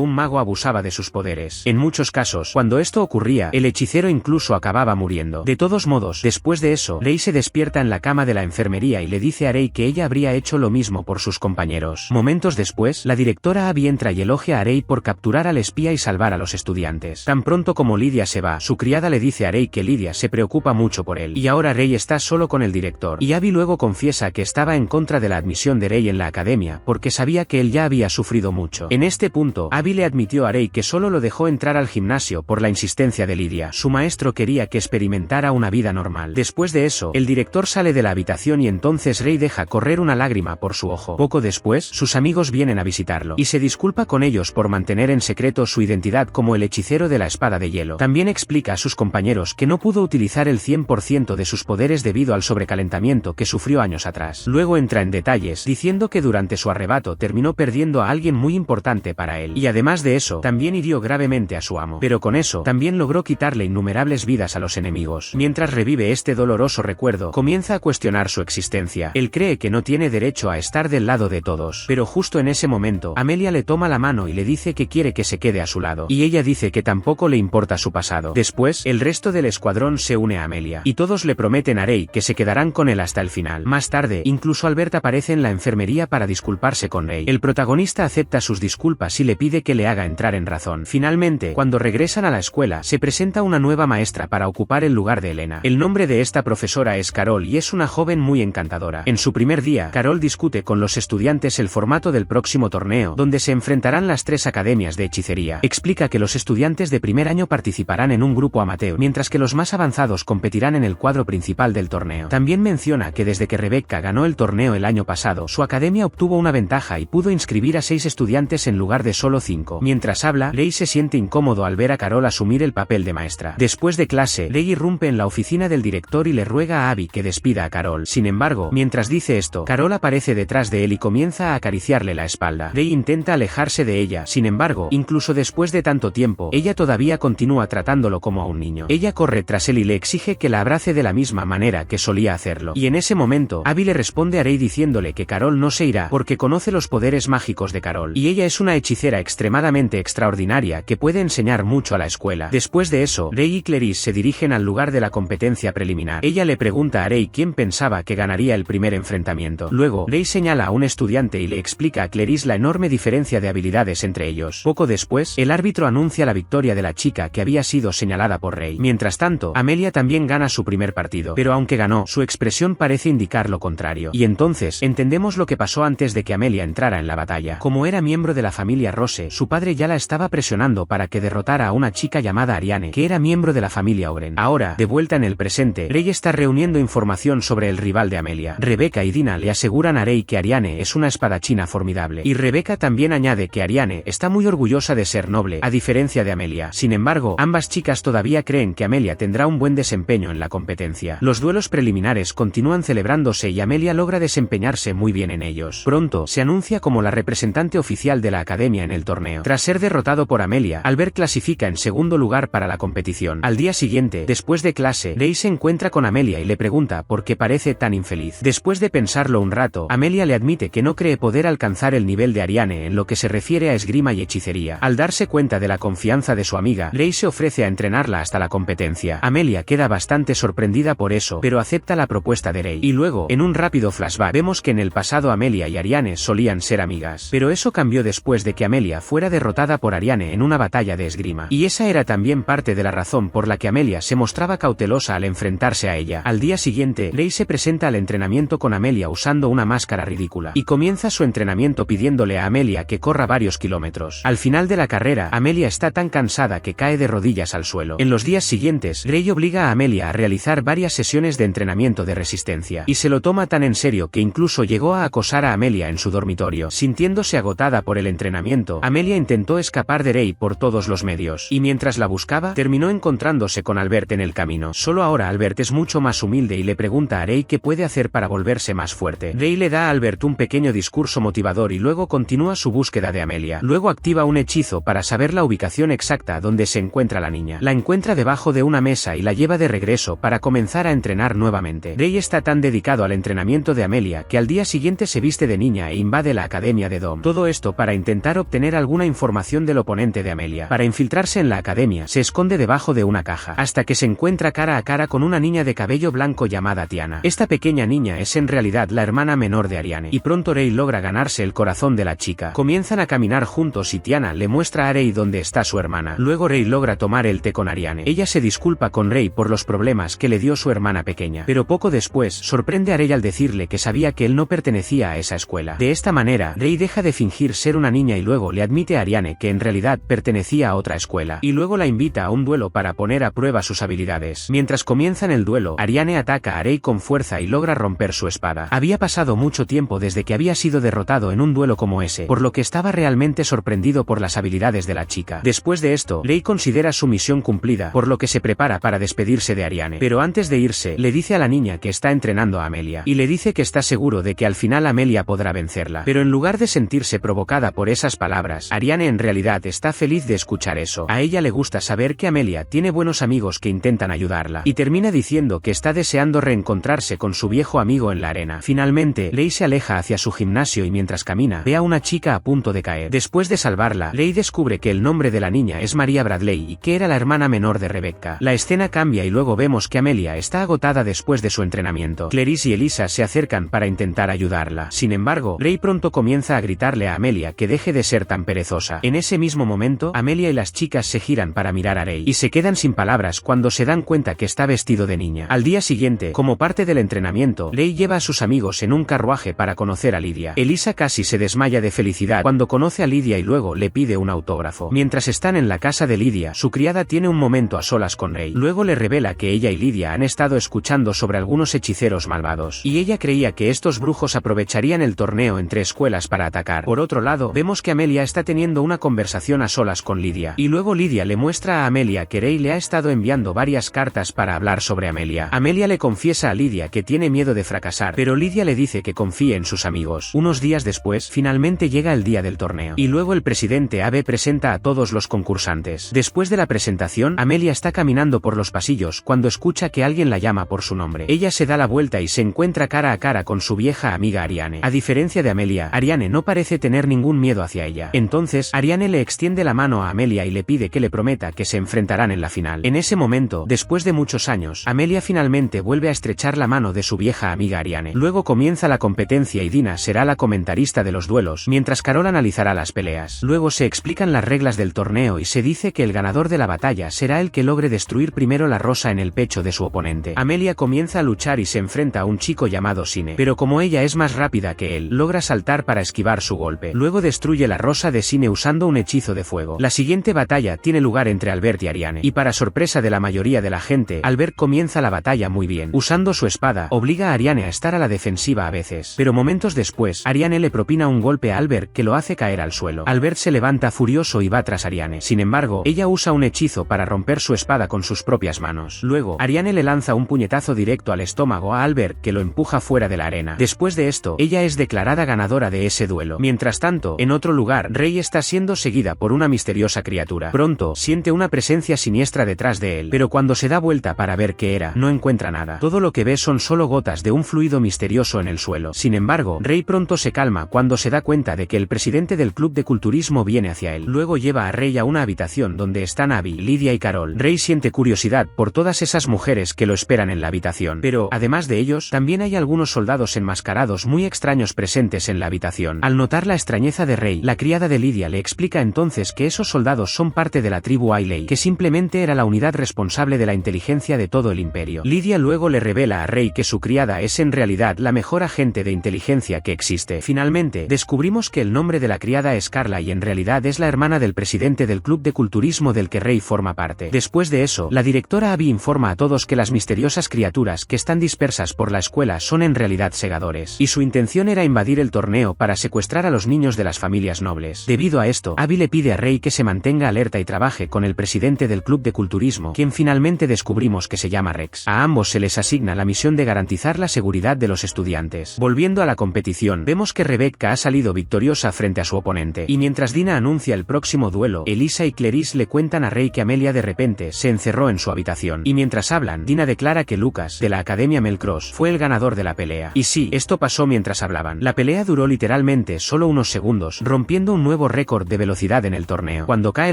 un mago abusaba de sus poderes. En muchos casos, cuando esto ocurría, el hechicero incluso acababa muriendo. De todos modos, después de eso, Rei se despierta en la cama de la enfermería y le dice a Rei que ella habría hecho lo mismo por sus compañeros. Momentos después, la directora Abby entra y elogia a Rei por capturar al espía y salvar a los estudiantes. Tan pronto como Lydia se va, su criada le dice a Rei que Lydia se preocupa mucho por él, y ahora Rei está solo con el director, y Abby luego confiesa que estaba en contra de la admisión de Rei en la academia, porque sabía que él ya había sufrido mucho. En este punto, Abby le admitió a Rei que solo lo dejó entrar al gimnasio por la insistencia de Lydia. Su maestro quería que experimentara una vida normal. Después de eso, el director sale de la habitación y entonces Rei deja correr una lágrima por su ojo. Poco después, sus amigos vienen a visitarlo, y se disculpa con ellos por mantener en secreto su identidad como el hechicero de la espada de hielo. También explica a sus compañeros que no pudo utilizar el 100% de sus poderes debido al sobrecalentamiento que sufrió años atrás. Luego entra en detalles, diciendo que durante su arrebato terminó perdiendo a alguien muy importante para él, y además de eso, también hirió gravemente a su amo. Pero con eso, también logró quitarle innumerables vidas a los enemigos. Mientras revive este doloroso recuerdo, comienza a cuestionar su existencia. Él cree que no tiene derecho a estar del lado de todos. Pero justo en ese momento, Amelia le toma la mano y le dice que quiere que se quede a su lado. Y ella dice que tampoco le importa su pasado. Después, el resto del escuadrón se une a Amelia, y todos le prometen a Rei que se quedarán con él hasta el final. Más tarde, incluso Albert aparece en la enfermería para disculparse con Rei. El protagonista acepta sus disculpas y le pide que le haga entrar en razón. Finalmente, cuando regresan a la escuela, se presenta una nueva maestra para ocupar el lugar de Elena. El nombre de esta profesora es Carol y es una joven muy encantadora. En su primer día, Carol discute con los estudiantes el formato del próximo torneo, donde se enfrentarán las 3 academias de hechicería. Explica que los estudiantes de primer año participarán en un grupo amateur, mientras que los más avanzados competirán en el cuadro principal del torneo. También menciona que desde que Rebecca ganó el torneo el año pasado, su academia obtuvo una ventaja y pudo inscribir a 6 estudiantes en lugar de solo 5. Mientras habla, Rei se siente incómodo al ver a Carol asumir el papel de maestra. Después de clase, Rei irrumpe en la oficina del director y le ruega a Abby que despida a Carol. Sin embargo, mientras dice esto, Carol aparece detrás de él y comienza a acariciarle la espalda. Rei intenta alejarse de ella, sin embargo, incluso después de tanto tiempo, ella todavía continúa tratándolo como a un niño. Ella corre tras él y le exige que la abrace de la misma manera que solía hacerlo. Y en ese momento, Abby le responde a Rei diciéndole que Carol no se irá porque conoce los poderes mágicos de Carol, y ella es una hechicera extremadamente extraordinaria que puede enseñar mucho a la escuela. Después de eso, Rei y Clarice se dirigen al lugar de la competencia preliminar. Ella le pregunta a Rei quién pensaba que ganaría el primer enfrentamiento. Luego, Rei señala a un estudiante y le explica a Clarice la enorme diferencia de habilidades entre ellos. Poco después, el árbitro anuncia la victoria de la chica que había sido señalada por Rei. Mientras tanto, Amelia también gana su primer partido, pero aunque ganó, su expresión parece indicar lo contrario. Y entonces, entendemos lo que pasó antes de que Amelia entrara en la batalla. Como era miembro de la familia Rose, su padre ya la estaba presionando para que derrotara a una chica llamada Ariane, que era miembro de la familia Oren. Ahora, de vuelta en el presente, Rei está reuniendo información sobre el rival de Amelia. Rebecca y Dina le aseguran a Rei que Ariane es una espadachina formidable, y Rebecca también añade que Ariane está muy orgullosa de ser noble, a diferencia de Amelia. Sin embargo, ambas chicas todavía creen que Amelia tendrá un buen desempeño en la competencia. Los duelos preliminares continúan celebrándose y Amelia logra desempeñarse muy bien en ellos. Pronto, se anuncia como la representante oficial de la academia en el torneo. Tras ser derrotado por Amelia, Albert clasifica en segundo lugar para la competición. Al día siguiente, después de clase, Rei se encuentra con Amelia y le pregunta por qué parece tan infeliz. Después de pensarlo un rato, Amelia le admite que no cree poder alcanzar el nivel de Ariane en lo que se refiere a esgrima y hechicería. Al darse cuenta de la confianza de su amiga, Rei se ofrece a entrenarla hasta la competencia. Amelia queda bastante sorprendida por eso, pero acepta la propuesta de Rei. Y luego, en un rápido flashback, vemos que en el pasado Amelia y Ariane solían ser amigas. Pero eso cambió después de que Amelia fuera derrotada por Ariane en una batalla de esgrima. Y esa era también parte de la razón por la que Amelia se mostraba cautelosa al enfrentarse a ella. Al día siguiente, Rei se presenta al entrenamiento con Amelia usando una máscara ridícula, y comienza su entrenamiento pidiéndole a Amelia que corra varios kilómetros. Al final de la carrera, Amelia está tan cansada que cae de rodillas al suelo. En los días siguientes, Rei obliga a Amelia a realizar varias sesiones de entrenamiento de resistencia, y se lo toma tan en serio que incluso llegó a acosar a Amelia en su dormitorio. Sintiéndose agotada por el entrenamiento, Amelia intentó escapar de Rei por todos los medios, y mientras la buscaba, terminó encontrándose con Albert en el camino. Solo ahora Albert es mucho más humilde y le pregunta a Rei qué puede hacer para volverse más fuerte. Rei le da a Albert un pequeño discurso motivador y luego continúa su búsqueda de Amelia. Luego activa un hechizo para saber la ubicación exacta donde se encuentra la niña. La encuentra debajo de una mesa y la lleva de regreso para comenzar a entrenar nuevamente. Rei está tan tan dedicado al entrenamiento de Amelia que al día siguiente se viste de niña e invade la academia de Dom. Todo esto para intentar obtener alguna información del oponente de Amelia. Para infiltrarse en la academia, se esconde debajo de una caja, hasta que se encuentra cara a cara con una niña de cabello blanco llamada Tiana. Esta pequeña niña es en realidad la hermana menor de Ariane, y pronto Rei logra ganarse el corazón de la chica. Comienzan a caminar juntos y Tiana le muestra a Rei dónde está su hermana. Luego Rei logra tomar el té con Ariane. Ella se disculpa con Rei por los problemas que le dio su hermana pequeña, pero poco después sorprende a Rei al decirle que sabía que él no pertenecía a esa escuela. De esta manera, Rei deja de fingir ser una niña y luego le admite a Ariane que en realidad pertenecía a otra escuela, y luego la invita a un duelo para poner a prueba sus habilidades. Mientras comienzan el duelo, Ariane ataca a Rei con fuerza y logra romper su espada. Había pasado mucho tiempo desde que había sido derrotado en un duelo como ese, por lo que estaba realmente sorprendido por las habilidades de la chica. Después de esto, Rei considera su misión cumplida, por lo que se prepara para despedirse de Ariane. Pero antes de irse, le dice a la niña que está entrenando a Amelia, y le dice que está seguro de que al final Amelia podrá vencerla. Pero en lugar de sentirse provocada por esas palabras, Ariane en realidad está feliz de escuchar eso. A ella le gusta saber que Amelia tiene buenos amigos que intentan ayudarla, y termina diciendo que está deseando reencontrarse con su viejo amigo en la arena. Finalmente, Rei se aleja hacia su gimnasio y mientras camina, ve a una chica a punto de caer. Después de salvarla, Rei descubre que el nombre de la niña es María Bradley y que era la hermana menor de Rebecca. La escena cambia y luego vemos que Amelia está agotada después de su entrenamiento. Clarice y Elisa se acercan para intentar ayudarla. Sin embargo, Rei pronto comienza a gritarle a Amelia que deje de ser tan perezosa. En ese mismo momento, Amelia y las chicas se giran para mirar a Rei, y se quedan sin palabras cuando se dan cuenta que está vestido de niña. Al día siguiente, como parte del entrenamiento, Rei lleva a sus amigos en un carruaje para conocer a Lydia. Elisa casi se desmaya de felicidad cuando conoce a Lydia y luego le pide un autógrafo. Mientras están en la casa de Lydia, su criada tiene un momento a solas con Rei. Luego le revela que ella y Lydia han estado escuchando sobre algunos hechiceros malvados, y ella creía que estos brujos aprovecharían el torneo entre escuelas para atacar. Por otro lado, vemos que Amelia está teniendo una conversación a solas con Lydia, y luego Lydia le muestra a Amelia que Rei le ha estado enviando varias cartas para hablar sobre Amelia. Amelia le confiesa a Lydia que tiene miedo de fracasar, pero Lydia le dice que confíe en sus amigos. Unos días después, finalmente llega el día del torneo, y luego el presidente Abe presenta a todos los concursantes. Después de la presentación, Amelia está caminando por los pasillos cuando escucha que alguien la llama por su nombre. Ella se da la vuelta y se encuentra cara a cara con su vieja amiga Ariane. A diferencia de Amelia, Ariane no parece tener ningún miedo hacia ella. Entonces, Ariane le extiende la mano a Amelia y le pide que le prometa que se enfrentarán en la final. En ese momento, después de muchos años, Amelia finalmente vuelve a estrechar la mano de su vieja amiga Ariane. Luego comienza la competencia y Dina será la comentarista de los duelos, mientras Carol analizará las peleas. Luego se explican las reglas del torneo y se dice que el ganador de la batalla será el que logre destruir primero la rosa en el pecho de su oponente. Amelia comienza a luchar y se enfrenta a un chico llamado Sine, pero como ella es más rápida que él, logra saltar para esquivar su golpe. Luego destruye la rosa de Sine usando un hechizo de fuego. La siguiente batalla tiene lugar entre Albert y Ariane, y para sorpresa de la mayoría de la gente, Albert comienza la batalla muy bien. Usando su espada, obliga a Ariane a estar a la defensiva a veces, pero momentos después, Ariane le propina un golpe a Albert que lo hace caer al suelo. Albert se levanta furioso y va tras Ariane. Sin embargo, ella usa un hechizo para romper su espada con sus propias manos. Luego, Ariane le lanza un puñetazo directo al estómago a Albert que lo empuja fuera de la arena. Después de esto, ella es declarada ganadora de ese duelo. Mientras tanto, en otro lugar, Rei está siendo seguida por una misteriosa criatura. Pronto, siente una presencia siniestra detrás de él, pero cuando se da vuelta para ver qué era, no encuentra nada. Todo lo que ve son solo gotas de un fluido misterioso en el suelo. Sin embargo, Rei pronto se calma cuando se da cuenta de que el presidente del club de culturismo viene hacia él. Luego lleva a Rei a una habitación donde están Abby, Lydia y Carol. Rei siente curiosidad por todas esas mujeres que lo esperan en la habitación, pero, además de ellos, también hay algunos soldados enmascarados muy extraños presentes en la habitación. Al notar la extrañeza de Rei, la criada de Lydia le explica entonces que esos soldados son parte de la tribu Ailey, que simplemente era la unidad responsable de la inteligencia de todo el imperio. Lydia luego le revela a Rei que su criada es en realidad la mejor agente de inteligencia que existe. Finalmente, descubrimos que el nombre de la criada es Carla y en realidad es la hermana del presidente del club de culturismo del que Rei forma parte. Después de eso, la directora Abby informa a todos que las misteriosas criaturas que están dispersas por la escuela son en realidad segadores, y su intención era invadir el torneo para secuestrar a los niños de las familias nobles. Debido a esto, Abby le pide a Rei que se mantenga alerta y trabaje con el presidente del club de culturismo, quien finalmente descubrimos que se llama Rex. A ambos se les asigna la misión de garantizar la seguridad de los estudiantes. Volviendo a la competición, vemos que Rebecca ha salido victoriosa frente a su oponente, y mientras Dina anuncia el próximo duelo, Elisa y Clarice le cuentan a Rei que Amelia de repente se encerró en su habitación, y mientras hablan, Dina declara que Lucas, de la Academia Melkor Cross fue el ganador de la pelea. Y sí, esto pasó mientras hablaban. La pelea duró literalmente solo unos segundos, rompiendo un nuevo récord de velocidad en el torneo. Cuando cae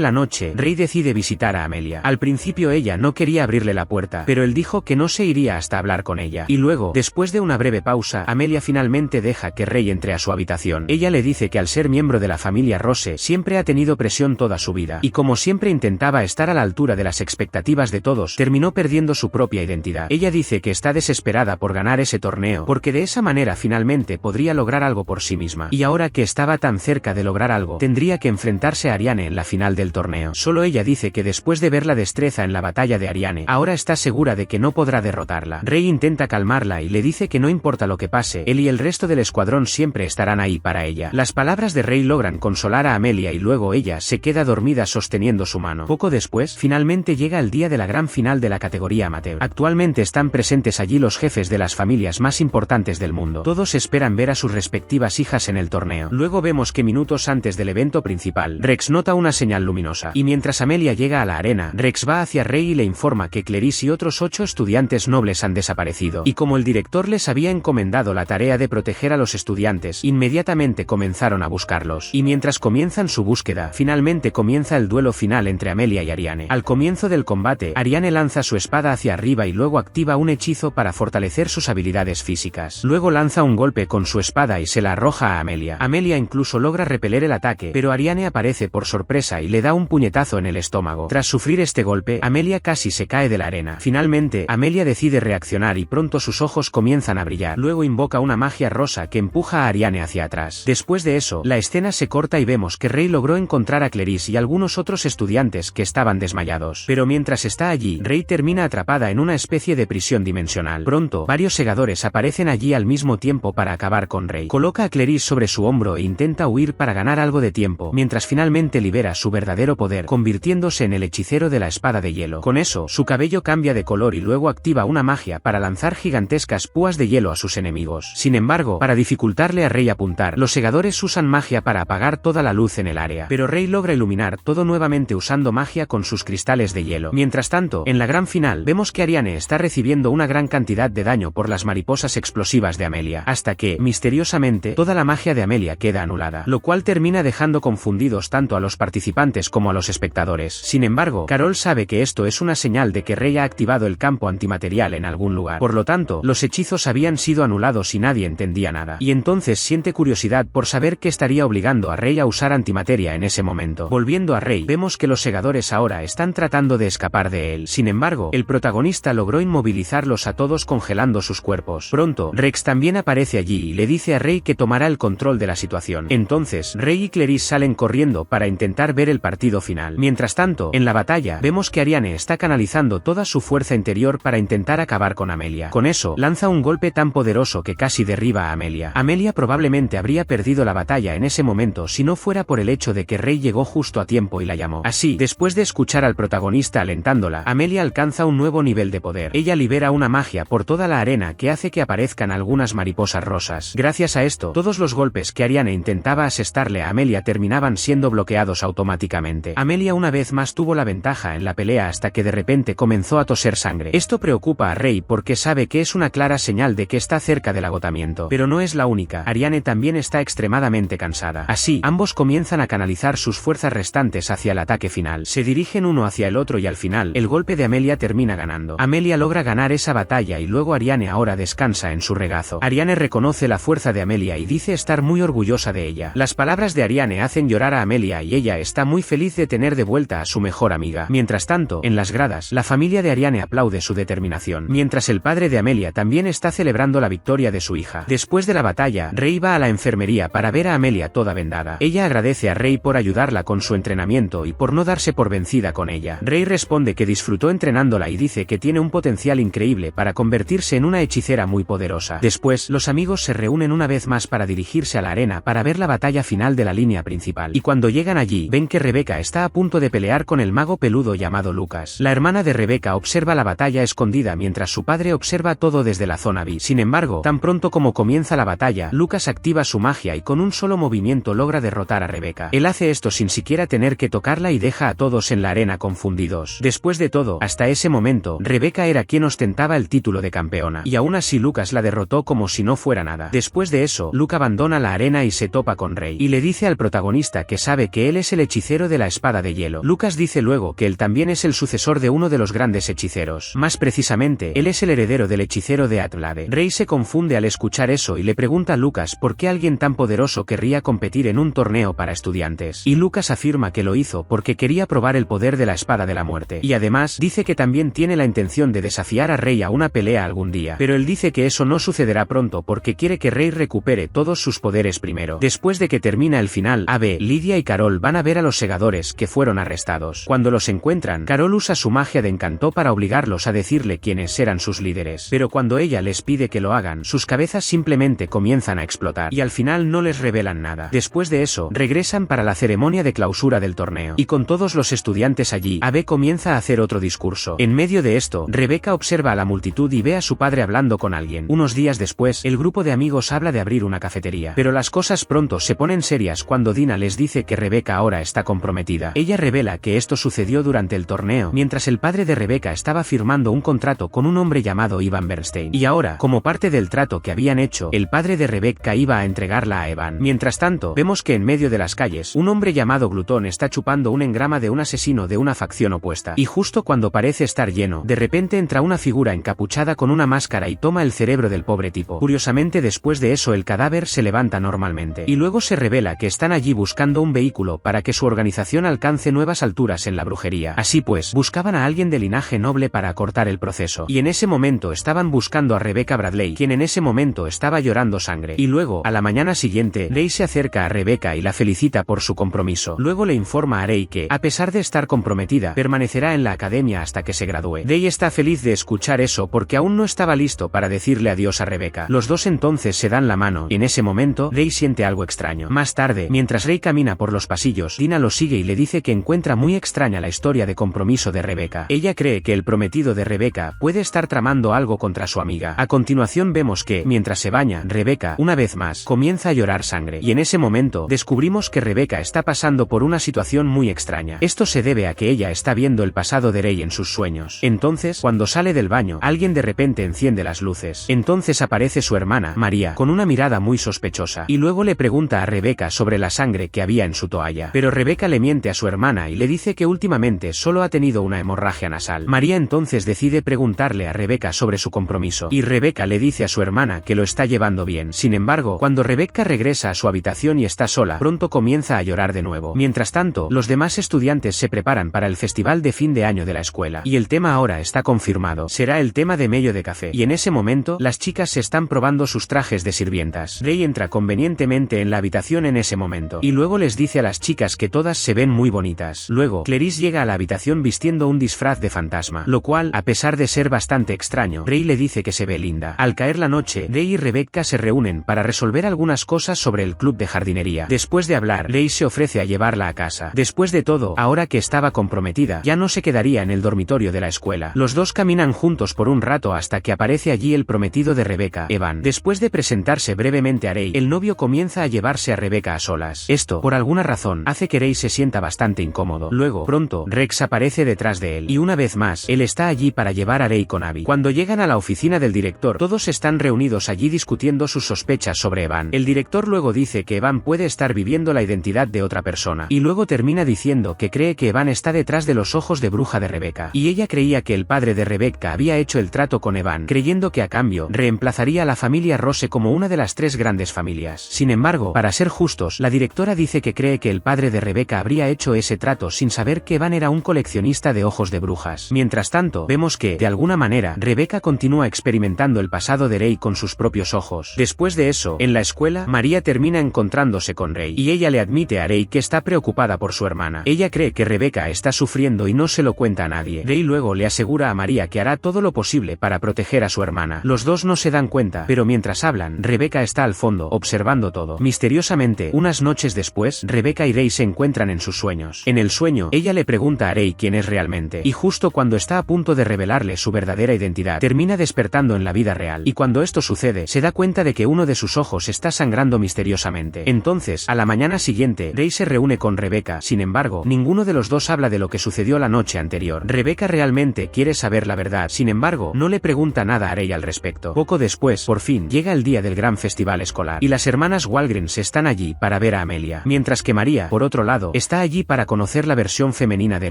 la noche, Rey decide visitar a Amelia. Al principio ella no quería abrirle la puerta, pero él dijo que no se iría hasta hablar con ella. Y luego, después de una breve pausa, Amelia finalmente deja que Rey entre a su habitación. Ella le dice que al ser miembro de la familia Rose siempre ha tenido presión toda su vida, y como siempre intentaba estar a la altura de las expectativas de todos, terminó perdiendo su propia identidad. Ella dice que está desesperada por ganar ese torneo, porque de esa manera finalmente podría lograr algo por sí misma. Y ahora que estaba tan cerca de lograr algo, tendría que enfrentarse a Ariane en la final del torneo. Solo ella dice que después de ver la destreza en la batalla de Ariane, ahora está segura de que no podrá derrotarla. Rey intenta calmarla y le dice que no importa lo que pase, él y el resto del escuadrón siempre estarán ahí para ella. Las palabras de Rey logran consolar a Amelia y luego ella se queda dormida sosteniendo su mano. Poco después, finalmente llega el día de la gran final de la categoría amateur. Actualmente están presentes allí los jefes de las familias más importantes del mundo. Todos esperan ver a sus respectivas hijas en el torneo. Luego vemos que minutos antes del evento principal, Rex nota una señal luminosa, y mientras Amelia llega a la arena, Rex va hacia Rey y le informa que Clerys y otros 8 estudiantes nobles han desaparecido, y como el director les había encomendado la tarea de proteger a los estudiantes, inmediatamente comenzaron a buscarlos. Y mientras comienzan su búsqueda, finalmente comienza el duelo final entre Amelia y Ariane. Al comienzo del combate, Ariane lanza su espada hacia arriba y luego activa un hechizo para fortalecer sus habilidades físicas. Luego lanza un golpe con su espada y se la arroja a Amelia. Amelia incluso logra repeler el ataque, pero Ariane aparece por sorpresa y le da un puñetazo en el estómago. Tras sufrir este golpe, Amelia casi se cae de la arena. Finalmente, Amelia decide reaccionar y pronto sus ojos comienzan a brillar. Luego invoca una magia rosa que empuja a Ariane hacia atrás. Después de eso, la escena se corta y vemos que Rey logró encontrar a Clerys y algunos otros estudiantes que estaban desmayados. Pero mientras está allí, Rey termina atrapada en una especie de prisión dimensional. Pronto, varios segadores aparecen allí al mismo tiempo para acabar con Rey. Coloca a Clerys sobre su hombro e intenta huir para ganar algo de tiempo, mientras finalmente libera su verdadero poder, convirtiéndose en el hechicero de la espada de hielo. Con eso, su cabello cambia de color y luego activa una magia para lanzar gigantescas púas de hielo a sus enemigos. Sin embargo, para dificultarle a Rey apuntar, los segadores usan magia para apagar toda la luz en el área. Pero Rey logra iluminar todo nuevamente usando magia con sus cristales de hielo. Mientras tanto, en la gran final, vemos que Ariane está recibiendo una gran cantidad de daño por las mariposas explosivas de Amelia, hasta que, misteriosamente, toda la magia de Amelia queda anulada, lo cual termina dejando confundidos tanto a los participantes como a los espectadores. Sin embargo, Carol sabe que esto es una señal de que Rey ha activado el campo antimaterial en algún lugar. Por lo tanto, los hechizos habían sido anulados y nadie entendía nada. Y entonces siente curiosidad por saber qué estaría obligando a Rey a usar antimateria en ese momento. Volviendo a Rey, vemos que los segadores ahora están tratando de escapar de él. Sin embargo, el protagonista logró inmovilizarlos a todos congelando sus cuerpos. Pronto, Rex también aparece allí y le dice a Rey que tomará el control de la situación. Entonces, Rey y Clerys salen corriendo para intentar ver el partido final. Mientras tanto, en la batalla, vemos que Ariane está canalizando toda su fuerza interior para intentar acabar con Amelia. Con eso, lanza un golpe tan poderoso que casi derriba a Amelia. Amelia probablemente habría perdido la batalla en ese momento si no fuera por el hecho de que Rey llegó justo a tiempo y la llamó. Así, después de escuchar al protagonista alentándola, Amelia alcanza un nuevo nivel de poder. Ella libera una magia por toda la arena que hace que aparezcan algunas mariposas rosas. Gracias a esto, todos los golpes que Ariane intentaba asestarle a Amelia terminaban siendo bloqueados automáticamente. Amelia una vez más tuvo la ventaja en la pelea hasta que de repente comenzó a toser sangre. Esto preocupa a Rey porque sabe que es una clara señal de que está cerca del agotamiento. Pero no es la única. Ariane también está extremadamente cansada. Así, ambos comienzan a canalizar sus fuerzas restantes hacia el ataque final. Se dirigen uno hacia el otro y al final, el golpe de Amelia termina ganando. Amelia logra ganar esa batalla y luego Ariane ahora descansa en su regazo. Ariane reconoce la fuerza de Amelia y dice estar muy orgullosa de ella. Las palabras de Ariane hacen llorar a Amelia y ella está muy feliz de tener de vuelta a su mejor amiga. Mientras tanto, en las gradas, la familia de Ariane aplaude su determinación, mientras el padre de Amelia también está celebrando la victoria de su hija. Después de la batalla, Rey va a la enfermería para ver a Amelia toda vendada. Ella agradece a Rey por ayudarla con su entrenamiento y por no darse por vencida con ella. Rey responde que disfrutó entrenándola y dice que tiene un potencial increíble para convertirse en una hechicera muy poderosa. Después, los amigos se reúnen una vez más para dirigirse a la arena para ver la batalla final de la línea principal. Y cuando llegan allí, ven que Rebecca está a punto de pelear con el mago peludo llamado Lucas. La hermana de Rebecca observa la batalla escondida mientras su padre observa todo desde la zona VIP. Sin embargo, tan pronto como comienza la batalla, Lucas activa su magia y con un solo movimiento logra derrotar a Rebecca. Él hace esto sin siquiera tener que tocarla y deja a todos en la arena confundidos. Después de todo, hasta ese momento, Rebecca era quien ostentaba el título de de campeona. Y aún así Lucas la derrotó como si no fuera nada. Después de eso, Luke abandona la arena y se topa con Rey. Y le dice al protagonista que sabe que él es el hechicero de la espada de hielo. Lucas dice luego que él también es el sucesor de uno de los grandes hechiceros. Más precisamente, él es el heredero del hechicero de Atblade. Rey se confunde al escuchar eso y le pregunta a Lucas por qué alguien tan poderoso querría competir en un torneo para estudiantes. Y Lucas afirma que lo hizo porque quería probar el poder de la espada de la muerte. Y además, dice que también tiene la intención de desafiar a Rey a una pelea algún día. Pero él dice que eso no sucederá pronto porque quiere que Rey recupere todos sus poderes primero. Después de que termina el final, Abe, Lidia y Carol van a ver a los segadores que fueron arrestados. Cuando los encuentran, Carol usa su magia de encanto para obligarlos a decirle quiénes eran sus líderes. Pero cuando ella les pide que lo hagan, sus cabezas simplemente comienzan a explotar. Y al final no les revelan nada. Después de eso, regresan para la ceremonia de clausura del torneo. Y con todos los estudiantes allí, Abe comienza a hacer otro discurso. En medio de esto, Rebecca observa a la multitud y ve a su padre hablando con alguien. Unos días después, el grupo de amigos habla de abrir una cafetería. Pero las cosas pronto se ponen serias cuando Dina les dice que Rebecca ahora está comprometida. Ella revela que esto sucedió durante el torneo, mientras el padre de Rebecca estaba firmando un contrato con un hombre llamado Ivan Bernstein. Y ahora, como parte del trato que habían hecho, el padre de Rebecca iba a entregarla a Evan. Mientras tanto, vemos que en medio de las calles, un hombre llamado Glutón está chupando un engrama de un asesino de una facción opuesta. Y justo cuando parece estar lleno, de repente entra una figura encapuchada con una máscara y toma el cerebro del pobre tipo. Curiosamente, después de eso el cadáver se levanta normalmente. Y luego se revela que están allí buscando un vehículo para que su organización alcance nuevas alturas en la brujería. Así pues, buscaban a alguien de linaje noble para acortar el proceso. Y en ese momento estaban buscando a Rebecca Bradley, quien en ese momento estaba llorando sangre. Y luego, a la mañana siguiente, Rey se acerca a Rebecca y la felicita por su compromiso. Luego le informa a Rey que, a pesar de estar comprometida, permanecerá en la academia hasta que se gradúe. Rey está feliz de escuchar eso porque aún no estaba listo para decirle adiós a Rebecca. Los dos entonces se dan la mano, y en ese momento, Rey siente algo extraño. Más tarde, mientras Rey camina por los pasillos, Dina lo sigue y le dice que encuentra muy extraña la historia de compromiso de Rebecca. Ella cree que el prometido de Rebecca puede estar tramando algo contra su amiga. A continuación vemos que, mientras se baña, Rebecca, una vez más, comienza a llorar sangre. Y en ese momento, descubrimos que Rebecca está pasando por una situación muy extraña. Esto se debe a que ella está viendo el pasado de Rey en sus sueños. Entonces, cuando sale del baño, alguien de repente enciende las luces. Entonces aparece su hermana, María, con una mirada muy sospechosa. Y luego le pregunta a Rebecca sobre la sangre que había en su toalla. Pero Rebecca le miente a su hermana y le dice que últimamente solo ha tenido una hemorragia nasal. María entonces decide preguntarle a Rebecca sobre su compromiso. Y Rebecca le dice a su hermana que lo está llevando bien. Sin embargo, cuando Rebecca regresa a su habitación y está sola, pronto comienza a llorar de nuevo. Mientras tanto, los demás estudiantes se preparan para el festival de fin de año de la escuela. Y el tema ahora está confirmado. Será el tema de Mello de Café. Y en ese momento, las chicas se están probando sus trajes de sirvientas. Rey entra convenientemente en la habitación en ese momento. Y luego les dice a las chicas que todas se ven muy bonitas. Luego, Clarice llega a la habitación vistiendo un disfraz de fantasma. Lo cual, a pesar de ser bastante extraño, Rey le dice que se ve linda. Al caer la noche, Rey y Rebecca se reúnen para resolver algunas cosas sobre el club de jardinería. Después de hablar, Rey se ofrece a llevarla a casa. Después de todo, ahora que estaba comprometida, ya no se quedaría en el dormitorio de la escuela. Los dos caminan juntos por un rato hasta que aparece allí el prometido de Rebecca, Evan. Después de presentarse brevemente a Rey, el novio comienza a llevarse a Rebecca a solas. Esto, por alguna razón, hace que Rey se sienta bastante incómodo. Luego, pronto, Rex aparece detrás de él. Y una vez más, él está allí para llevar a Rey con Abby. Cuando llegan a la oficina del director, todos están reunidos allí discutiendo sus sospechas sobre Evan. El director luego dice que Evan puede estar viviendo la identidad de otra persona. Y luego termina diciendo que cree que Evan está detrás de los ojos de bruja de Rebecca. Y ella creía que el padre de Rebecca había hecho el trato con Evan, creyendo que a cambio, reemplazaría a la familia Rose como una de las tres grandes familias. Sin embargo, para ser justos, la directora dice que cree que el padre de Rebecca habría hecho ese trato sin saber que Evan era un coleccionista de ojos de brujas. Mientras tanto, vemos que, de alguna manera, Rebecca continúa experimentando el pasado de Rey con sus propios ojos. Después de eso, en la escuela, María termina encontrándose con Rey, y ella le admite a Rey que está preocupada por su hermana. Ella cree que Rebecca está sufriendo y no se lo cuenta a nadie. Rey luego le asegura a María que hará todo lo posible para proteger a su hermana. Los dos no se dan cuenta, pero mientras hablan, Rebecca está al fondo, observando todo. Misteriosamente, unas noches después, Rebecca y Rey se encuentran en sus sueños. En el sueño, ella le pregunta a Rey quién es realmente, y justo cuando está a punto de revelarle su verdadera identidad, termina despertando en la vida real. Y cuando esto sucede, se da cuenta de que uno de sus ojos está sangrando misteriosamente. Entonces, a la mañana siguiente, Rey se reúne con Rebecca. Sin embargo, ninguno de los dos habla de lo que sucedió la noche anterior. Rebecca realmente quiere saber la verdad, sin embargo, no le le pregunta nada a Rey al respecto. Poco después, por fin, llega el día del gran festival escolar, y las hermanas Walgreens están allí para ver a Amelia, mientras que María, por otro lado, está allí para conocer la versión femenina de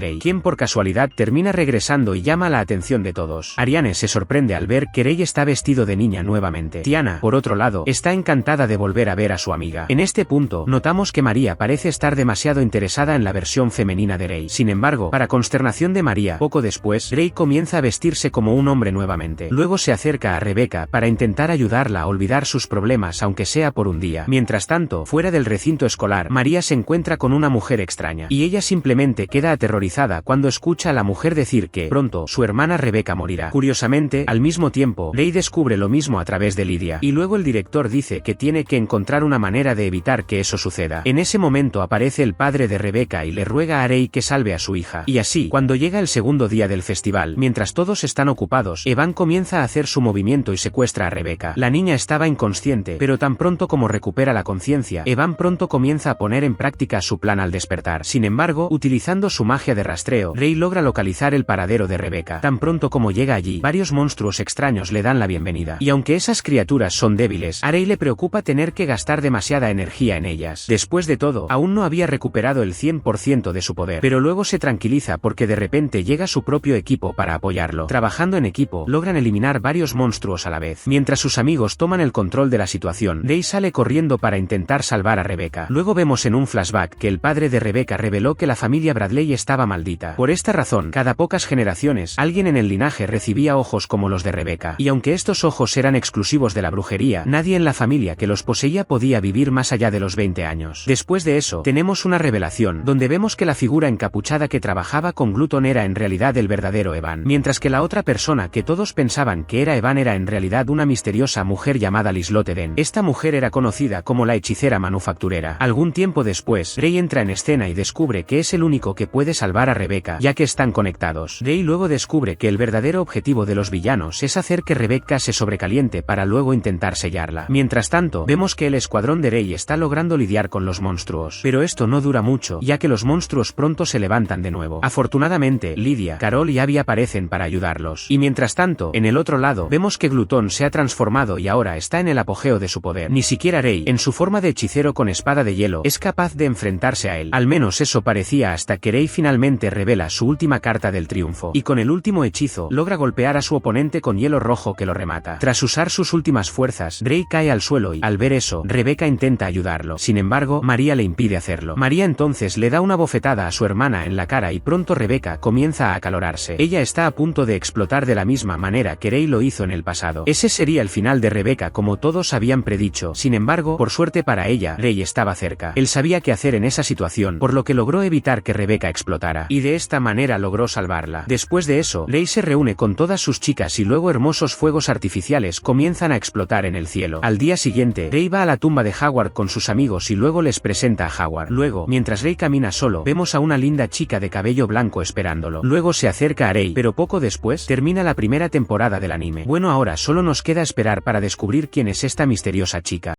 Rey, quien por casualidad termina regresando y llama la atención de todos. Ariane se sorprende al ver que Rey está vestido de niña nuevamente. Tiana, por otro lado, está encantada de volver a ver a su amiga. En este punto, notamos que María parece estar demasiado interesada en la versión femenina de Rey. Sin embargo, para consternación de María, poco después, Rey comienza a vestirse como un hombre nuevamente. Luego se acerca a Rebecca para intentar ayudarla a olvidar sus problemas aunque sea por un día. Mientras tanto, fuera del recinto escolar, María se encuentra con una mujer extraña, y ella simplemente queda aterrorizada cuando escucha a la mujer decir que, pronto, su hermana Rebecca morirá. Curiosamente, al mismo tiempo, Rey descubre lo mismo a través de Lydia, y luego el director dice que tiene que encontrar una manera de evitar que eso suceda. En ese momento aparece el padre de Rebecca y le ruega a Rey que salve a su hija. Y así, cuando llega el segundo día del festival, mientras todos están ocupados, Evan comienza a hacer su movimiento y secuestra a Rebecca. La niña estaba inconsciente, pero tan pronto como recupera la conciencia, Evan pronto comienza a poner en práctica su plan al despertar. Sin embargo, utilizando su magia de rastreo, Rey logra localizar el paradero de Rebecca. Tan pronto como llega allí, varios monstruos extraños le dan la bienvenida. Y aunque esas criaturas son débiles, a Rey le preocupa tener que gastar demasiada energía en ellas. Después de todo, aún no había recuperado el 100% de su poder, pero luego se tranquiliza porque de repente llega su propio equipo para apoyarlo. Trabajando en equipo, logran eliminar varios monstruos a la vez. Mientras sus amigos toman el control de la situación, Rey sale corriendo para intentar salvar a Rebecca. Luego vemos en un flashback que el padre de Rebecca reveló que la familia Bradley estaba maldita. Por esta razón, cada pocas generaciones, alguien en el linaje recibía ojos como los de Rebecca. Y aunque estos ojos eran exclusivos de la brujería, nadie en la familia que los poseía podía vivir más allá de los 20 años. Después de eso, tenemos una revelación, donde vemos que la figura encapuchada que trabajaba con Gluton era en realidad el verdadero Evan, mientras que la otra persona que todos pensaban que era Evan era en realidad una misteriosa mujer llamada Lislot Eden. Esta mujer era conocida como la hechicera manufacturera. Algún tiempo después, Rey entra en escena y descubre que es el único que puede salvar a Rebecca, ya que están conectados. Rey luego descubre que el verdadero objetivo de los villanos es hacer que Rebecca se sobrecaliente para luego intentar sellarla. Mientras tanto, vemos que el escuadrón de Rey está logrando lidiar con los monstruos. Pero esto no dura mucho, ya que los monstruos pronto se levantan de nuevo. Afortunadamente, Lydia, Carol y Abby aparecen para ayudarlos. Y mientras tanto, en el otro lado, vemos que Glutón se ha transformado y ahora está en el apogeo de su poder. Ni siquiera Rey, en su forma de hechicero con espada de hielo, es capaz de enfrentarse a él. Al menos eso parecía hasta que Rey finalmente revela su última carta del triunfo. Y con el último hechizo, logra golpear a su oponente con hielo rojo que lo remata. Tras usar sus últimas fuerzas, Rey cae al suelo y, al ver eso, Rebecca intenta ayudarlo. Sin embargo, María le impide hacerlo. María entonces le da una bofetada a su hermana en la cara y pronto Rebecca comienza a acalorarse. Ella está a punto de explotar de la misma manera que Rey lo hizo en el pasado. Ese sería el final de Rebecca como todos habían predicho. Sin embargo, por suerte para ella, Rey estaba cerca. Él sabía qué hacer en esa situación, por lo que logró evitar que Rebecca explotara. Y de esta manera logró salvarla. Después de eso, Rey se reúne con todas sus chicas y luego hermosos fuegos artificiales comienzan a explotar en el cielo. Al día siguiente, Rey va a la tumba de Howard con sus amigos y luego les presenta a Howard. Luego, mientras Rey camina solo, vemos a una linda chica de cabello blanco esperándolo. Luego se acerca a Rey, pero poco después, termina la primera temporada del anime. Bueno, ahora solo nos queda esperar para descubrir quién es esta misteriosa chica.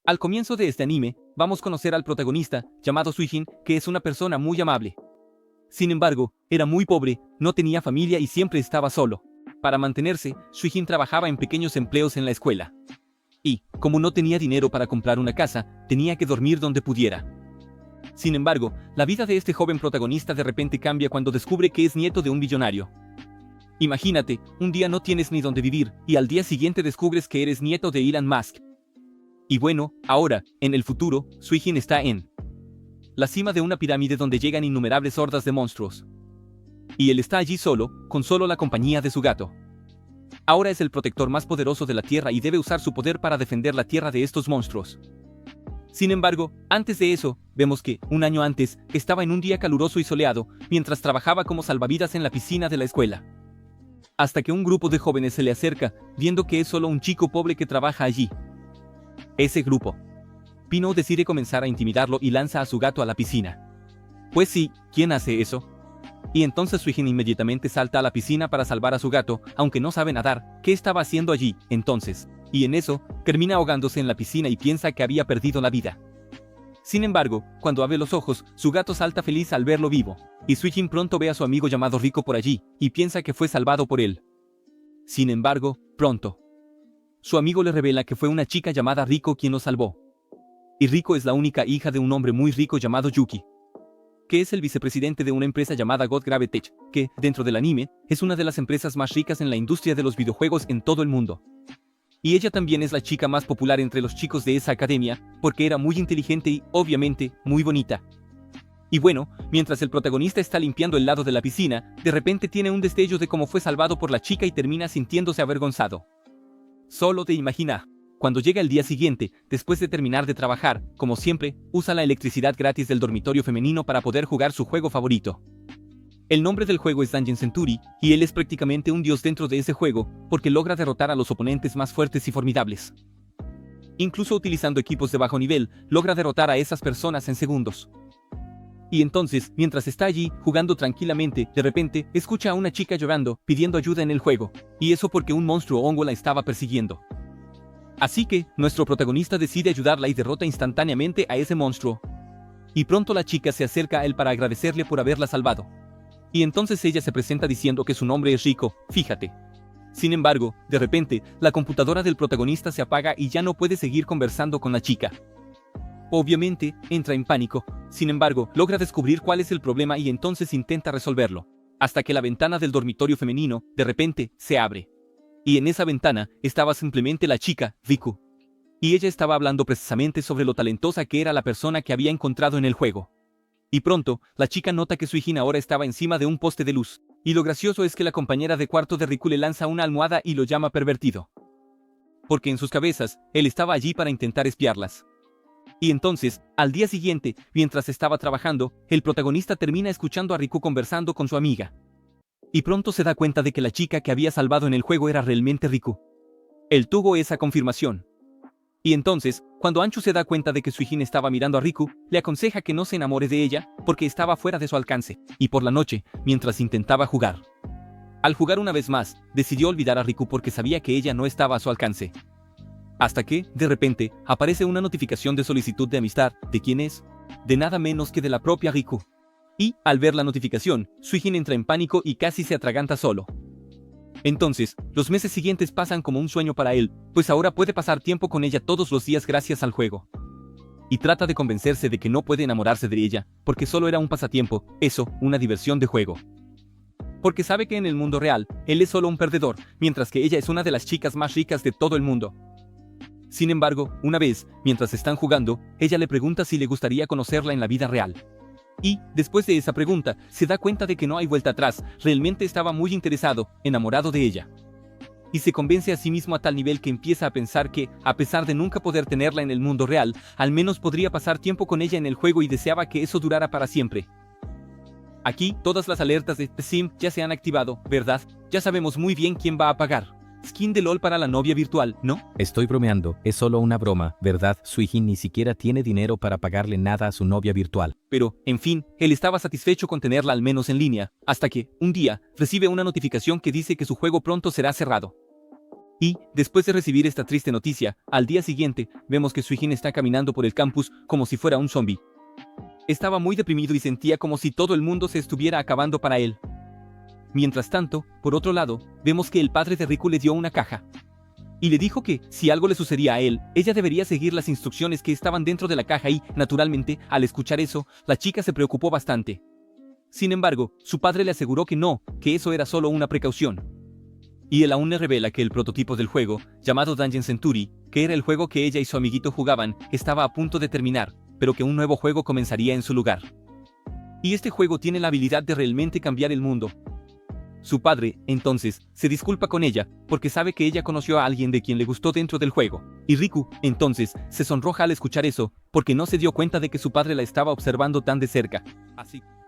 Al comienzo de este anime, vamos a conocer al protagonista, llamado Suijin, que es una persona muy amable. Sin embargo, era muy pobre, no tenía familia y siempre estaba solo. Para mantenerse, Suijin trabajaba en pequeños empleos en la escuela. Y, como no tenía dinero para comprar una casa, tenía que dormir donde pudiera. Sin embargo, la vida de este joven protagonista de repente cambia cuando descubre que es nieto de un millonario. Imagínate, un día no tienes ni dónde vivir, y al día siguiente descubres que eres nieto de Elon Musk. Y bueno, ahora, en el futuro, Suijin está en la cima de una pirámide donde llegan innumerables hordas de monstruos. Y él está allí solo, con solo la compañía de su gato. Ahora es el protector más poderoso de la Tierra y debe usar su poder para defender la Tierra de estos monstruos. Sin embargo, antes de eso, vemos que, un año antes, estaba en un día caluroso y soleado, mientras trabajaba como salvavidas en la piscina de la escuela. Hasta que un grupo de jóvenes se le acerca, viendo que es solo un chico pobre que trabaja allí. Ese grupo. Pino decide comenzar a intimidarlo y lanza a su gato a la piscina. Pues sí, ¿quién hace eso? Y entonces Suijin inmediatamente salta a la piscina para salvar a su gato, aunque no sabe nadar. ¿Qué estaba haciendo allí, entonces? Y en eso, termina ahogándose en la piscina y piensa que había perdido la vida. Sin embargo, cuando abre los ojos, su gato salta feliz al verlo vivo, y Suijin pronto ve a su amigo llamado Rico por allí, y piensa que fue salvado por él. Sin embargo, pronto, su amigo le revela que fue una chica llamada Rico quien lo salvó. Y Rico es la única hija de un hombre muy rico llamado Yuki, que es el vicepresidente de una empresa llamada God Grave Tech, que, dentro del anime, es una de las empresas más ricas en la industria de los videojuegos en todo el mundo. Y ella también es la chica más popular entre los chicos de esa academia, porque era muy inteligente y, obviamente, muy bonita. Y bueno, mientras el protagonista está limpiando el lado de la piscina, de repente tiene un destello de cómo fue salvado por la chica y termina sintiéndose avergonzado. Solo te imagina. Cuando llega el día siguiente, después de terminar de trabajar, como siempre, usa la electricidad gratis del dormitorio femenino para poder jugar su juego favorito. El nombre del juego es Dungeon Century, y él es prácticamente un dios dentro de ese juego, porque logra derrotar a los oponentes más fuertes y formidables. Incluso utilizando equipos de bajo nivel, logra derrotar a esas personas en segundos. Y entonces, mientras está allí, jugando tranquilamente, de repente, escucha a una chica llorando, pidiendo ayuda en el juego, y eso porque un monstruo hongo la estaba persiguiendo. Así que, nuestro protagonista decide ayudarla y derrota instantáneamente a ese monstruo. Y pronto la chica se acerca a él para agradecerle por haberla salvado. Y entonces ella se presenta diciendo que su nombre es Rico, fíjate. Sin embargo, de repente, la computadora del protagonista se apaga y ya no puede seguir conversando con la chica. Obviamente, entra en pánico, sin embargo, logra descubrir cuál es el problema y entonces intenta resolverlo. Hasta que la ventana del dormitorio femenino, de repente, se abre. Y en esa ventana estaba simplemente la chica, Riku. Y ella estaba hablando precisamente sobre lo talentosa que era la persona que había encontrado en el juego. Y pronto, la chica nota que Suijin ahora estaba encima de un poste de luz. Y lo gracioso es que la compañera de cuarto de Riku le lanza una almohada y lo llama pervertido. Porque en sus cabezas, él estaba allí para intentar espiarlas. Y entonces, al día siguiente, mientras estaba trabajando, el protagonista termina escuchando a Riku conversando con su amiga. Y pronto se da cuenta de que la chica que había salvado en el juego era realmente Riku. Él tuvo esa confirmación. Y entonces, cuando Anchu se da cuenta de que Suijin estaba mirando a Riku, le aconseja que no se enamore de ella, porque estaba fuera de su alcance. Y por la noche, mientras intentaba jugar. Al jugar una vez más, decidió olvidar a Riku porque sabía que ella no estaba a su alcance. Hasta que, de repente, aparece una notificación de solicitud de amistad. ¿De quién es? De nada menos que de la propia Riku. Y, al ver la notificación, Suijin entra en pánico y casi se atraganta solo. Entonces, los meses siguientes pasan como un sueño para él, pues ahora puede pasar tiempo con ella todos los días gracias al juego. Y trata de convencerse de que no puede enamorarse de ella, porque solo era un pasatiempo, eso, una diversión de juego. Porque sabe que en el mundo real, él es solo un perdedor, mientras que ella es una de las chicas más ricas de todo el mundo. Sin embargo, una vez, mientras están jugando, ella le pregunta si le gustaría conocerla en la vida real. Y, después de esa pregunta, se da cuenta de que no hay vuelta atrás, realmente estaba muy interesado, enamorado de ella. Y se convence a sí mismo a tal nivel que empieza a pensar que, a pesar de nunca poder tenerla en el mundo real, al menos podría pasar tiempo con ella en el juego y deseaba que eso durara para siempre. Aquí, todas las alertas de The Sim ya se han activado, ¿verdad? Ya sabemos muy bien quién va a pagar. Skin de LOL para la novia virtual, ¿no?
Estoy bromeando, es solo una broma, ¿verdad? Suijin ni siquiera tiene dinero para pagarle nada a su novia virtual.
Pero, en fin, él estaba satisfecho con tenerla al menos en línea, hasta que, un día, recibe una notificación que dice que su juego pronto será cerrado. Y, después de recibir esta triste noticia, al día siguiente, vemos que Suijin está caminando por el campus como si fuera un zombie. Estaba muy deprimido y sentía como si todo el mundo se estuviera acabando para él. Mientras tanto, por otro lado, vemos que el padre de Riku le dio una caja. Y le dijo que, si algo le sucedía a él, ella debería seguir las instrucciones que estaban dentro de la caja y, naturalmente, al escuchar eso, la chica se preocupó bastante. Sin embargo, su padre le aseguró que no, que eso era solo una precaución. Y él aún le revela que el prototipo del juego, llamado Dungeon Century, que era el juego que ella y su amiguito jugaban, estaba a punto de terminar, pero que un nuevo juego comenzaría en su lugar. Y este juego tiene la habilidad de realmente cambiar el mundo. Su padre, entonces, se disculpa con ella, porque sabe que ella conoció a alguien de quien le gustó dentro del juego. Y Riku, entonces, se sonroja al escuchar eso, porque no se dio cuenta de que su padre la estaba observando tan de cerca.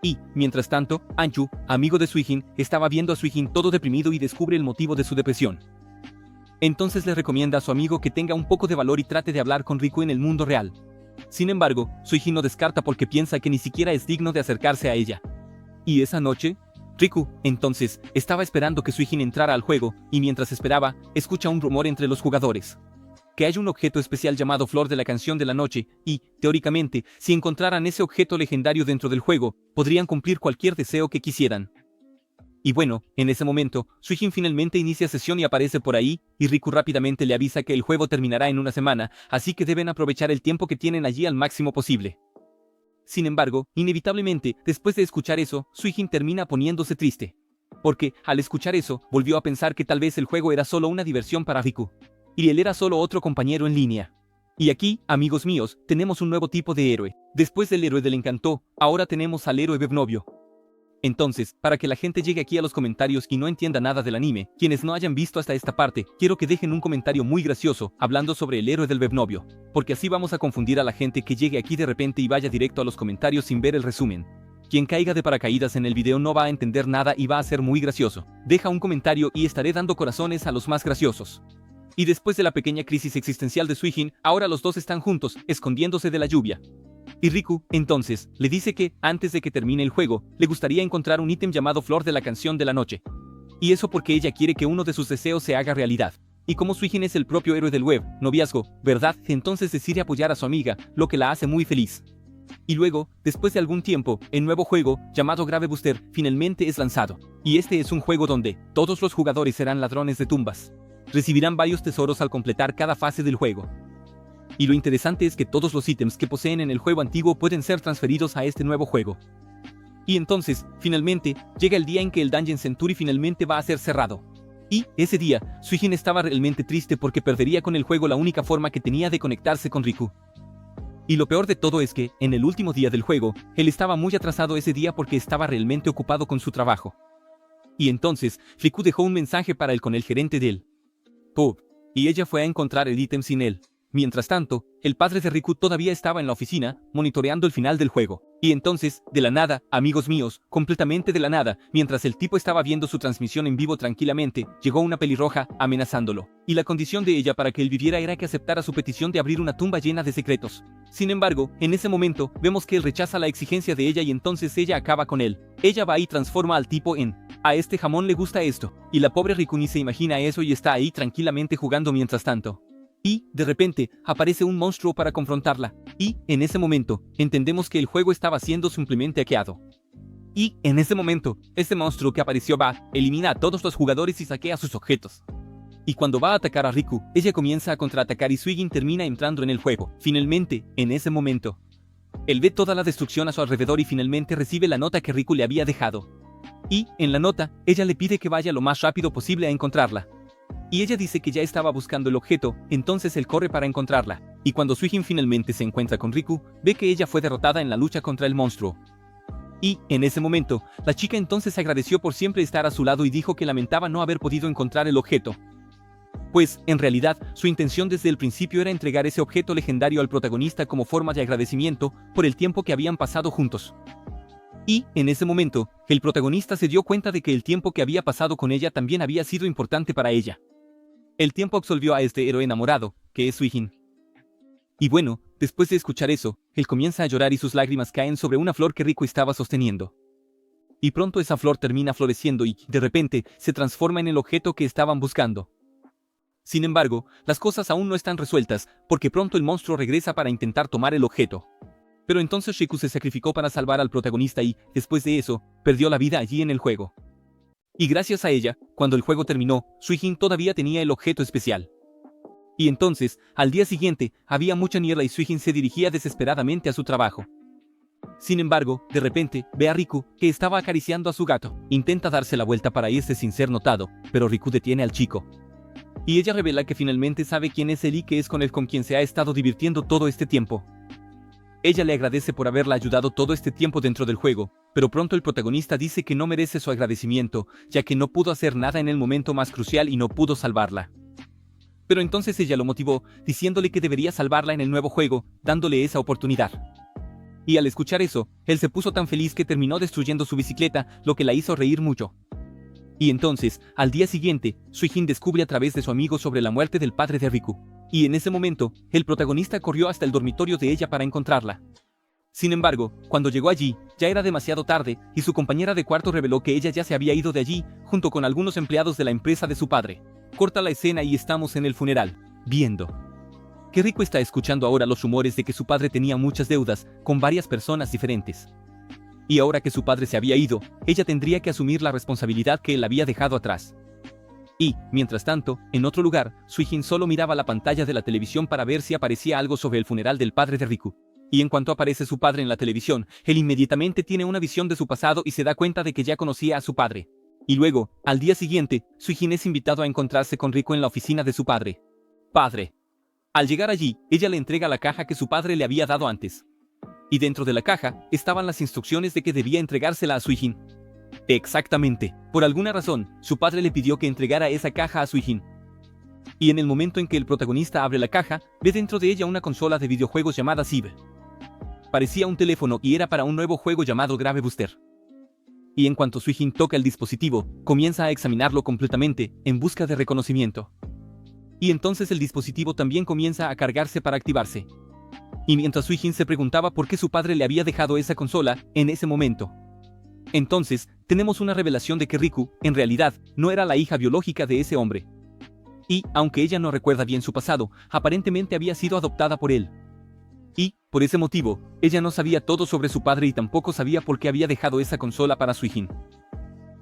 Y, mientras tanto, Anchu, amigo de Suijin, estaba viendo a Suijin todo deprimido y descubre el motivo de su depresión. Entonces le recomienda a su amigo que tenga un poco de valor y trate de hablar con Riku en el mundo real. Sin embargo, Suijin lo descarta porque piensa que ni siquiera es digno de acercarse a ella. Y esa noche, Riku, entonces, estaba esperando que Suijin entrara al juego, y mientras esperaba, escucha un rumor entre los jugadores. que hay un objeto especial llamado Flor de la Canción de la Noche, y, teóricamente, si encontraran ese objeto legendario dentro del juego, podrían cumplir cualquier deseo que quisieran. Y bueno, en ese momento, Suijin finalmente inicia sesión y aparece por ahí, y Riku rápidamente le avisa que el juego terminará en una semana, así que deben aprovechar el tiempo que tienen allí al máximo posible. Sin embargo, inevitablemente, después de escuchar eso, Suijin termina poniéndose triste. Porque, al escuchar eso, volvió a pensar que tal vez el juego era solo una diversión para Riku. Y él era solo otro compañero en línea. Y aquí, amigos míos, tenemos un nuevo tipo de héroe. Después del héroe del encanto, ahora tenemos al héroe webnovio. Entonces, para que la gente llegue aquí a los comentarios y no entienda nada del anime, quienes no hayan visto hasta esta parte, quiero que dejen un comentario muy gracioso, hablando sobre el héroe del webnovio. Porque así vamos a confundir a la gente que llegue aquí de repente y vaya directo a los comentarios sin ver el resumen. Quien caiga de paracaídas en el video no va a entender nada y va a ser muy gracioso. Deja un comentario y estaré dando corazones a los más graciosos. Y después de la pequeña crisis existencial de Suijin, ahora los dos están juntos, escondiéndose de la lluvia. Y Riku, entonces, le dice que, antes de que termine el juego, le gustaría encontrar un ítem llamado Flor de la Canción de la Noche. Y eso porque ella quiere que uno de sus deseos se haga realidad. Y como Suijin es el propio héroe del web, noviazgo, ¿verdad? Entonces decide apoyar a su amiga, lo que la hace muy feliz. Y luego, después de algún tiempo, el nuevo juego, llamado Grave Booster, finalmente es lanzado. Y este es un juego donde todos los jugadores serán ladrones de tumbas. Recibirán varios tesoros al completar cada fase del juego. Y lo interesante es que todos los ítems que poseen en el juego antiguo pueden ser transferidos a este nuevo juego. Y entonces, finalmente, llega el día en que el Dungeon Century finalmente va a ser cerrado. Y, ese día, Suijin estaba realmente triste porque perdería con el juego la única forma que tenía de conectarse con Riku. Y lo peor de todo es que, en el último día del juego, él estaba muy atrasado ese día porque estaba realmente ocupado con su trabajo. Y entonces, Riku dejó un mensaje para él con el gerente de él. Pub. Y ella fue a encontrar el ítem sin él. Mientras tanto, el padre de Riku todavía estaba en la oficina, monitoreando el final del juego. Y entonces, de la nada, amigos míos, completamente de la nada, mientras el tipo estaba viendo su transmisión en vivo tranquilamente, llegó una pelirroja, amenazándolo. Y la condición de ella para que él viviera era que aceptara su petición de abrir una tumba llena de secretos. Sin embargo, en ese momento, vemos que él rechaza la exigencia de ella y entonces ella acaba con él. Ella va y transforma al tipo en: a este jamón le gusta esto. Y la pobre Riku ni se imagina eso y está ahí tranquilamente jugando mientras tanto. Y, de repente, aparece un monstruo para confrontarla. Y, en ese momento, entendemos que el juego estaba siendo simplemente hackeado. Y, en ese momento, ese monstruo que apareció va, elimina a todos los jugadores y saquea sus objetos. Y cuando va a atacar a Riku, ella comienza a contraatacar y Suijin termina entrando en el juego. Finalmente, en ese momento, él ve toda la destrucción a su alrededor y finalmente recibe la nota que Riku le había dejado. Y, en la nota, ella le pide que vaya lo más rápido posible a encontrarla. Y ella dice que ya estaba buscando el objeto, entonces él corre para encontrarla. Y cuando Suijin finalmente se encuentra con Riku, ve que ella fue derrotada en la lucha contra el monstruo. Y, en ese momento, la chica entonces agradeció por siempre estar a su lado y dijo que lamentaba no haber podido encontrar el objeto. Pues, en realidad, su intención desde el principio era entregar ese objeto legendario al protagonista como forma de agradecimiento por el tiempo que habían pasado juntos. Y, en ese momento, el protagonista se dio cuenta de que el tiempo que había pasado con ella también había sido importante para ella. El tiempo absolvió a este héroe enamorado, que es Suijin. Y bueno, después de escuchar eso, él comienza a llorar y sus lágrimas caen sobre una flor que Riku estaba sosteniendo. Y pronto esa flor termina floreciendo y, de repente, se transforma en el objeto que estaban buscando. Sin embargo, las cosas aún no están resueltas, porque pronto el monstruo regresa para intentar tomar el objeto. Pero entonces Riku se sacrificó para salvar al protagonista y, después de eso, perdió la vida allí en el juego. Y gracias a ella, cuando el juego terminó, Suijin todavía tenía el objeto especial. Y entonces, al día siguiente, había mucha niebla y Suijin se dirigía desesperadamente a su trabajo. Sin embargo, de repente, ve a Riku, que estaba acariciando a su gato. Intenta darse la vuelta para irse sin ser notado, pero Riku detiene al chico. Y ella revela que finalmente sabe quién es él y que es con él con quien se ha estado divirtiendo todo este tiempo. Ella le agradece por haberla ayudado todo este tiempo dentro del juego, pero pronto el protagonista dice que no merece su agradecimiento, ya que no pudo hacer nada en el momento más crucial y no pudo salvarla. Pero entonces ella lo motivó, diciéndole que debería salvarla en el nuevo juego, dándole esa oportunidad. Y al escuchar eso, él se puso tan feliz que terminó destruyendo su bicicleta, lo que la hizo reír mucho. Y entonces, al día siguiente, Suijin descubre a través de su amigo sobre la muerte del padre de Riku. Y en ese momento, el protagonista corrió hasta el dormitorio de ella para encontrarla. Sin embargo, cuando llegó allí, ya era demasiado tarde, y su compañera de cuarto reveló que ella ya se había ido de allí, junto con algunos empleados de la empresa de su padre. Corta la escena y estamos en el funeral, viendo que Riku está escuchando ahora los rumores de que su padre tenía muchas deudas con varias personas diferentes. Y ahora que su padre se había ido, ella tendría que asumir la responsabilidad que él había dejado atrás. Y, mientras tanto, en otro lugar, Suijin solo miraba la pantalla de la televisión para ver si aparecía algo sobre el funeral del padre de Riku. Y en cuanto aparece su padre en la televisión, él inmediatamente tiene una visión de su pasado y se da cuenta de que ya conocía a su padre. Y luego, al día siguiente, Suijin es invitado a encontrarse con Riku en la oficina de su padre. Padre. Al llegar allí, ella le entrega la caja que su padre le había dado antes. Y dentro de la caja, estaban las instrucciones de que debía entregársela a Suijin. Exactamente. Por alguna razón, su padre le pidió que entregara esa caja a Suijin. Y en el momento en que el protagonista abre la caja, ve dentro de ella una consola de videojuegos llamada Civ. Parecía un teléfono y era para un nuevo juego llamado Grave Booster. Y en cuanto Suijin toca el dispositivo, comienza a examinarlo completamente, en busca de reconocimiento. Y entonces el dispositivo también comienza a cargarse para activarse. Y mientras Suijin se preguntaba por qué su padre le había dejado esa consola, en ese momento. Entonces, tenemos una revelación de que Riku, en realidad, no era la hija biológica de ese hombre. Y, aunque ella no recuerda bien su pasado, aparentemente había sido adoptada por él. Y, por ese motivo, ella no sabía todo sobre su padre y tampoco sabía por qué había dejado esa consola para Suijin.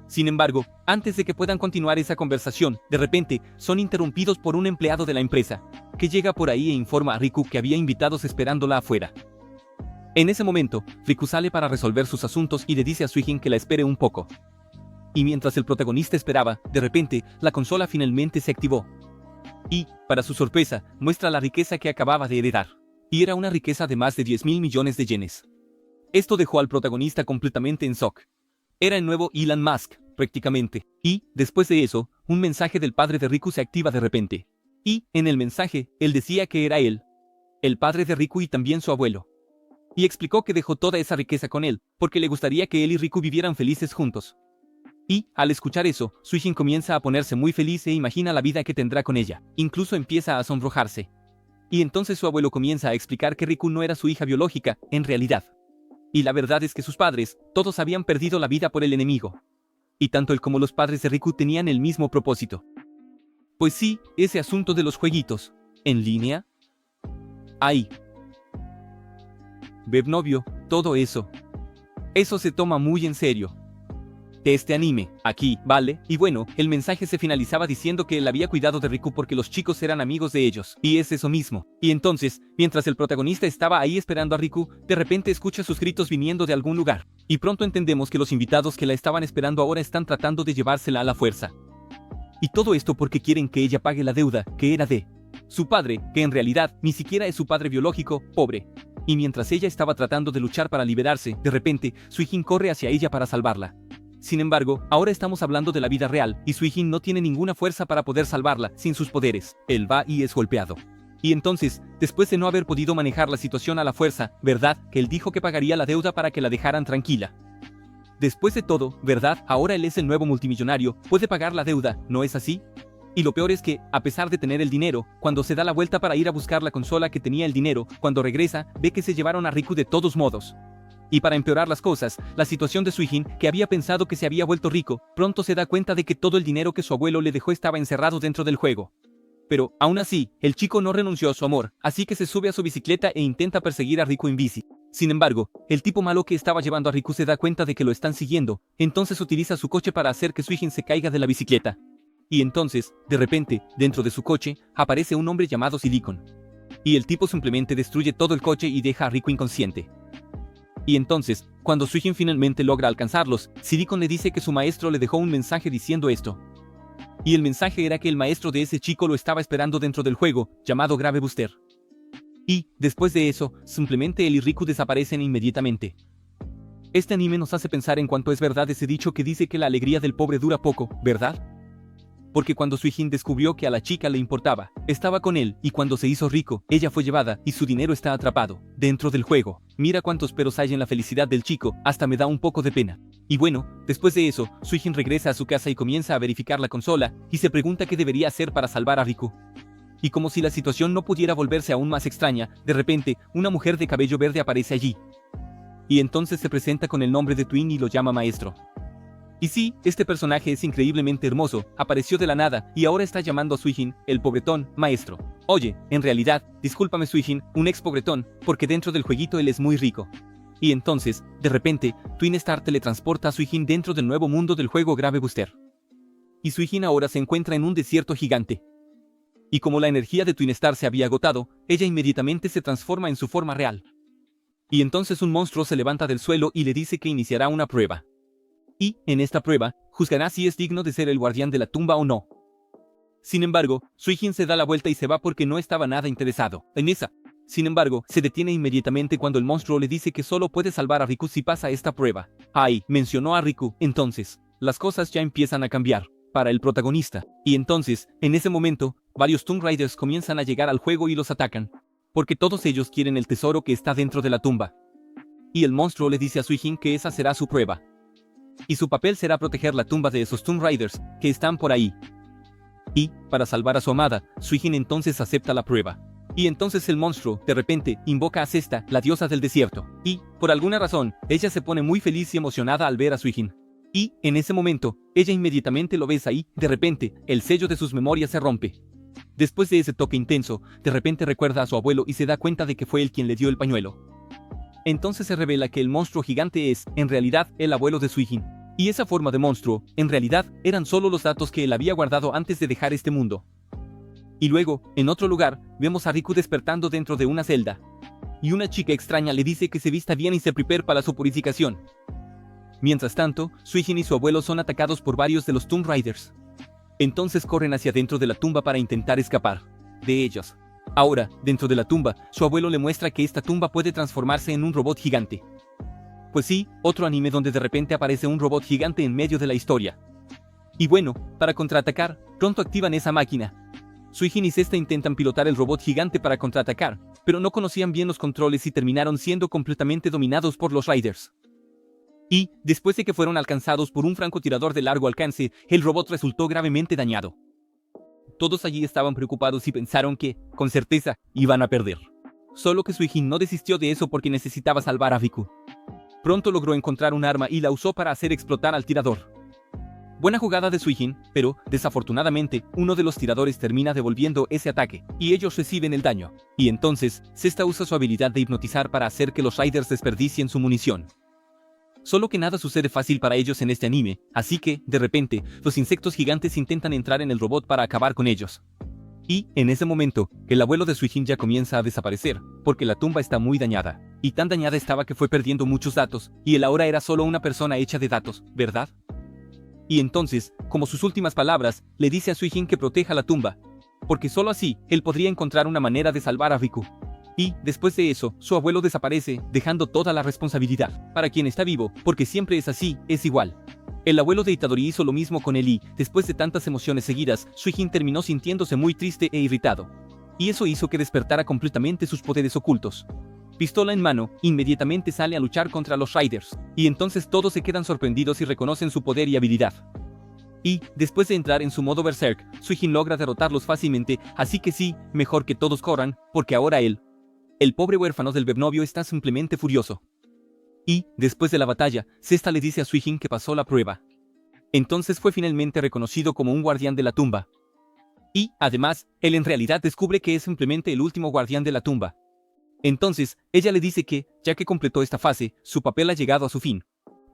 Sin embargo, antes de que puedan continuar esa conversación, de repente, son interrumpidos por un empleado de la empresa, que llega por ahí e informa a Riku que había invitados esperándola afuera. En ese momento, Riku sale para resolver sus asuntos y le dice a Suijin que la espere un poco. Y mientras el protagonista esperaba, de repente, la consola finalmente se activó. Y, para su sorpresa, muestra la riqueza que acababa de heredar. Y era una riqueza de más de 10.000 millones de yenes. Esto dejó al protagonista completamente en shock. Era el nuevo Elon Musk, prácticamente. Y, después de eso, un mensaje del padre de Riku se activa de repente. Y, en el mensaje, él decía que era él, el padre de Riku y también su abuelo. Y explicó que dejó toda esa riqueza con él, porque le gustaría que él y Riku vivieran felices juntos. Y, al escuchar eso, Suijin comienza a ponerse muy feliz e imagina la vida que tendrá con ella. Incluso empieza a sonrojarse. Y entonces su abuelo comienza a explicar que Riku no era su hija biológica, en realidad. Y la verdad es que sus padres, todos habían perdido la vida por el enemigo. Y tanto él como los padres de Riku tenían el mismo propósito. Pues sí, ese asunto de los jueguitos. ¿En línea? Ahí. Webnovio, todo eso. Eso se toma muy en serio. De este anime, aquí, ¿vale? Y bueno, el mensaje se finalizaba diciendo que él había cuidado de Riku porque los chicos eran amigos de ellos. Y es eso mismo. Y entonces, mientras el protagonista estaba ahí esperando a Riku, de repente escucha sus gritos viniendo de algún lugar. Y pronto entendemos que los invitados que la estaban esperando ahora están tratando de llevársela a la fuerza. Y todo esto porque quieren que ella pague la deuda que era de su padre, que en realidad ni siquiera es su padre biológico, pobre. Y mientras ella estaba tratando de luchar para liberarse, de repente, Suijin corre hacia ella para salvarla. Sin embargo, ahora estamos hablando de la vida real, y Suijin no tiene ninguna fuerza para poder salvarla sin sus poderes. Él va y es golpeado. Y entonces, después de no haber podido manejar la situación a la fuerza, ¿verdad? Que él dijo que pagaría la deuda para que la dejaran tranquila. Después de todo, ¿verdad? Ahora él es el nuevo multimillonario, puede pagar la deuda, ¿no es así? Y lo peor es que, a pesar de tener el dinero, cuando se da la vuelta para ir a buscar la consola que tenía el dinero, cuando regresa, ve que se llevaron a Riku de todos modos. Y para empeorar las cosas, la situación de Suijin, que había pensado que se había vuelto rico, pronto se da cuenta de que todo el dinero que su abuelo le dejó estaba encerrado dentro del juego. Pero, aún así, el chico no renunció a su amor, así que se sube a su bicicleta e intenta perseguir a Riku en bici. Sin embargo, el tipo malo que estaba llevando a Riku se da cuenta de que lo están siguiendo, entonces utiliza su coche para hacer que Suijin se caiga de la bicicleta. Y entonces, de repente, dentro de su coche, aparece un hombre llamado Silicon. Y el tipo simplemente destruye todo el coche y deja a Riku inconsciente. Y entonces, cuando Suijin finalmente logra alcanzarlos, Silicon le dice que su maestro le dejó un mensaje diciendo esto. Y el mensaje era que el maestro de ese chico lo estaba esperando dentro del juego, llamado Grave Booster. Y, después de eso, simplemente él y Riku desaparecen inmediatamente. Este anime nos hace pensar en cuánto es verdad ese dicho que dice que la alegría del pobre dura poco, ¿verdad? Porque cuando Suijin descubrió que a la chica le importaba, estaba con él, y cuando se hizo rico, ella fue llevada, y su dinero está atrapado, dentro del juego. Mira cuántos peros hay en la felicidad del chico, hasta me da un poco de pena. Y bueno, después de eso, Suijin regresa a su casa y comienza a verificar la consola, y se pregunta qué debería hacer para salvar a Riku. Y como si la situación no pudiera volverse aún más extraña, de repente, una mujer de cabello verde aparece allí. Y entonces se presenta con el nombre de Twin y lo llama maestro. Y sí, este personaje es increíblemente hermoso, apareció de la nada, y ahora está llamando a Suijin, el pobretón, maestro. Oye, en realidad, discúlpame Suijin, un ex pobretón, porque dentro del jueguito él es muy rico. Y entonces, de repente, Twinstar teletransporta a Suijin dentro del nuevo mundo del juego Grave Booster. Y Suijin ahora se encuentra en un desierto gigante. Y como la energía de Twinstar se había agotado, ella inmediatamente se transforma en su forma real. Y entonces un monstruo se levanta del suelo y le dice que iniciará una prueba. Y, en esta prueba, juzgará si es digno de ser el guardián de la tumba o no. Sin embargo, Suijin se da la vuelta y se va porque no estaba nada interesado en esa. Sin embargo, se detiene inmediatamente cuando el monstruo le dice que solo puede salvar a Riku si pasa esta prueba. Ai, mencionó a Riku. Entonces, las cosas ya empiezan a cambiar para el protagonista. Y entonces, en ese momento, varios Tomb Raiders comienzan a llegar al juego y los atacan. Porque todos ellos quieren el tesoro que está dentro de la tumba. Y el monstruo le dice a Suijin que esa será su prueba. Y su papel será proteger la tumba de esos Tomb Raiders que están por ahí. Y, para salvar a su amada, Suijin entonces acepta la prueba. Y entonces el monstruo, de repente, invoca a Cesta, la diosa del desierto. Y, por alguna razón, ella se pone muy feliz y emocionada al ver a Suijin. Y, en ese momento, ella inmediatamente lo besa y, de repente, el sello de sus memorias se rompe. Después de ese toque intenso, de repente recuerda a su abuelo y se da cuenta de que fue él quien le dio el pañuelo. Entonces se revela que el monstruo gigante es, en realidad, el abuelo de Suijin. Y esa forma de monstruo, en realidad, eran solo los datos que él había guardado antes de dejar este mundo. Y luego, en otro lugar, vemos a Riku despertando dentro de una celda. Y una chica extraña le dice que se vista bien y se prepare para su purificación. Mientras tanto, Suijin y su abuelo son atacados por varios de los Tomb Raiders. Entonces corren hacia dentro de la tumba para intentar escapar de ellos. Ahora, dentro de la tumba, su abuelo le muestra que esta tumba puede transformarse en un robot gigante. Pues sí, otro anime donde de repente aparece un robot gigante en medio de la historia. Y bueno, para contraatacar, pronto activan esa máquina. Suijin y Cesta intentan pilotar el robot gigante para contraatacar, pero no conocían bien los controles y terminaron siendo completamente dominados por los Raiders. Y, después de que fueron alcanzados por un francotirador de largo alcance, el robot resultó gravemente dañado. Todos allí estaban preocupados y pensaron que, con certeza, iban a perder. Solo que Suijin no desistió de eso porque necesitaba salvar a Riku. Pronto logró encontrar un arma y la usó para hacer explotar al tirador. Buena jugada de Suijin, pero, desafortunadamente, uno de los tiradores termina devolviendo ese ataque, y ellos reciben el daño. Y entonces, Cesta usa su habilidad de hipnotizar para hacer que los Raiders desperdicien su munición. Solo que nada sucede fácil para ellos en este anime, así que, de repente, los insectos gigantes intentan entrar en el robot para acabar con ellos. Y, en ese momento, el abuelo de Suijin ya comienza a desaparecer, porque la tumba está muy dañada. Y tan dañada estaba que fue perdiendo muchos datos, y él ahora era solo una persona hecha de datos, ¿verdad? Y entonces, como sus últimas palabras, le dice a Suijin que proteja la tumba, porque solo así, él podría encontrar una manera de salvar a Riku. Y, después de eso, su abuelo desaparece, dejando toda la responsabilidad para quien está vivo, porque siempre es así, es igual. El abuelo de Itadori hizo lo mismo con él y, después de tantas emociones seguidas, Suijin terminó sintiéndose muy triste e irritado. Y eso hizo que despertara completamente sus poderes ocultos. Pistola en mano, inmediatamente sale a luchar contra los Raiders. Y entonces todos se quedan sorprendidos y reconocen su poder y habilidad. Y, después de entrar en su modo Berserk, Suijin logra derrotarlos fácilmente, así que sí, mejor que todos corran, porque ahora él, el pobre huérfano del Bebnovio, está simplemente furioso. Y, después de la batalla, Cesta le dice a Suijin que pasó la prueba. Entonces fue finalmente reconocido como un guardián de la tumba. Y, además, él en realidad descubre que es simplemente el último guardián de la tumba. Entonces, ella le dice que, ya que completó esta fase, su papel ha llegado a su fin.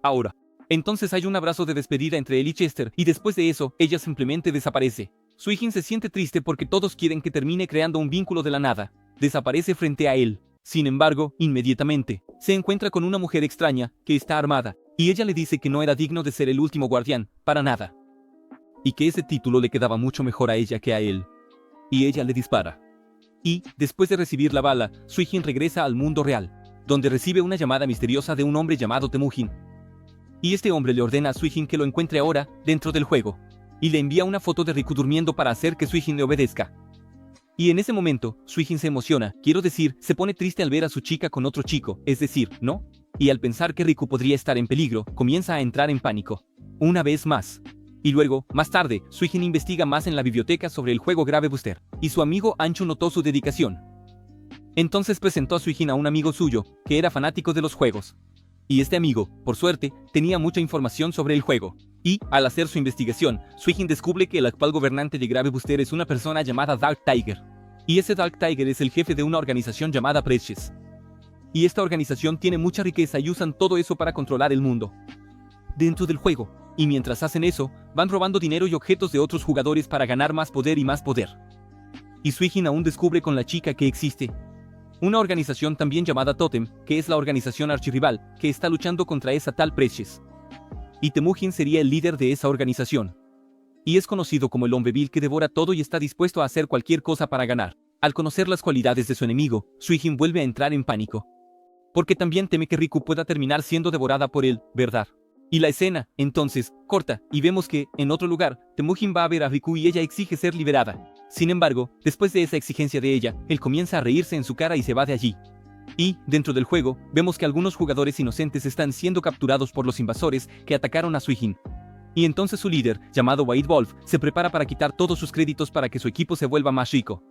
Ahora. Entonces hay un abrazo de despedida entre él y Chester, y después de eso, ella simplemente desaparece. Suijin se siente triste porque todos quieren que termine creando un vínculo de la nada. Desaparece frente a él. Sin embargo, inmediatamente, se encuentra con una mujer extraña, que está armada, y ella le dice que no era digno de ser el último guardián, para nada. Y que ese título le quedaba mucho mejor a ella que a él. Y ella le dispara. Y, después de recibir la bala, Suijin regresa al mundo real, donde recibe una llamada misteriosa de un hombre llamado Temujin. Y este hombre le ordena a Suijin que lo encuentre ahora, dentro del juego, y le envía una foto de Riku durmiendo para hacer que Suijin le obedezca. Y en ese momento, Suijin se emociona, quiero decir, se pone triste al ver a su chica con otro chico, es decir, ¿no? Y al pensar que Riku podría estar en peligro, comienza a entrar en pánico. Una vez más. Y luego, más tarde, Suijin investiga más en la biblioteca sobre el juego Grave Booster, y su amigo Anchu notó su dedicación. Entonces presentó a Suijin a un amigo suyo, que era fanático de los juegos. Y este amigo, por suerte, tenía mucha información sobre el juego. Y, al hacer su investigación, Suijin descubre que el actual gobernante de Grave Booster es una persona llamada Dark Tiger. Y ese Dark Tiger es el jefe de una organización llamada Precious. Y esta organización tiene mucha riqueza y usan todo eso para controlar el mundo dentro del juego. Y mientras hacen eso, van robando dinero y objetos de otros jugadores para ganar más poder y más poder. Y Suijin aún descubre con la chica que existe una organización también llamada Totem, que es la organización archirrival, que está luchando contra esa tal Precious. Y Temujin sería el líder de esa organización. Y es conocido como el hombre vil que devora todo y está dispuesto a hacer cualquier cosa para ganar. Al conocer las cualidades de su enemigo, Suijin vuelve a entrar en pánico. Porque también teme que Riku pueda terminar siendo devorada por él, ¿verdad? Y la escena, entonces, corta, y vemos que, en otro lugar, Temujin va a ver a Riku y ella exige ser liberada. Sin embargo, después de esa exigencia de ella, él comienza a reírse en su cara y se va de allí. Y, dentro del juego, vemos que algunos jugadores inocentes están siendo capturados por los invasores que atacaron a Suijin. Y entonces su líder, llamado White Wolf, se prepara para quitar todos sus créditos para que su equipo se vuelva más rico.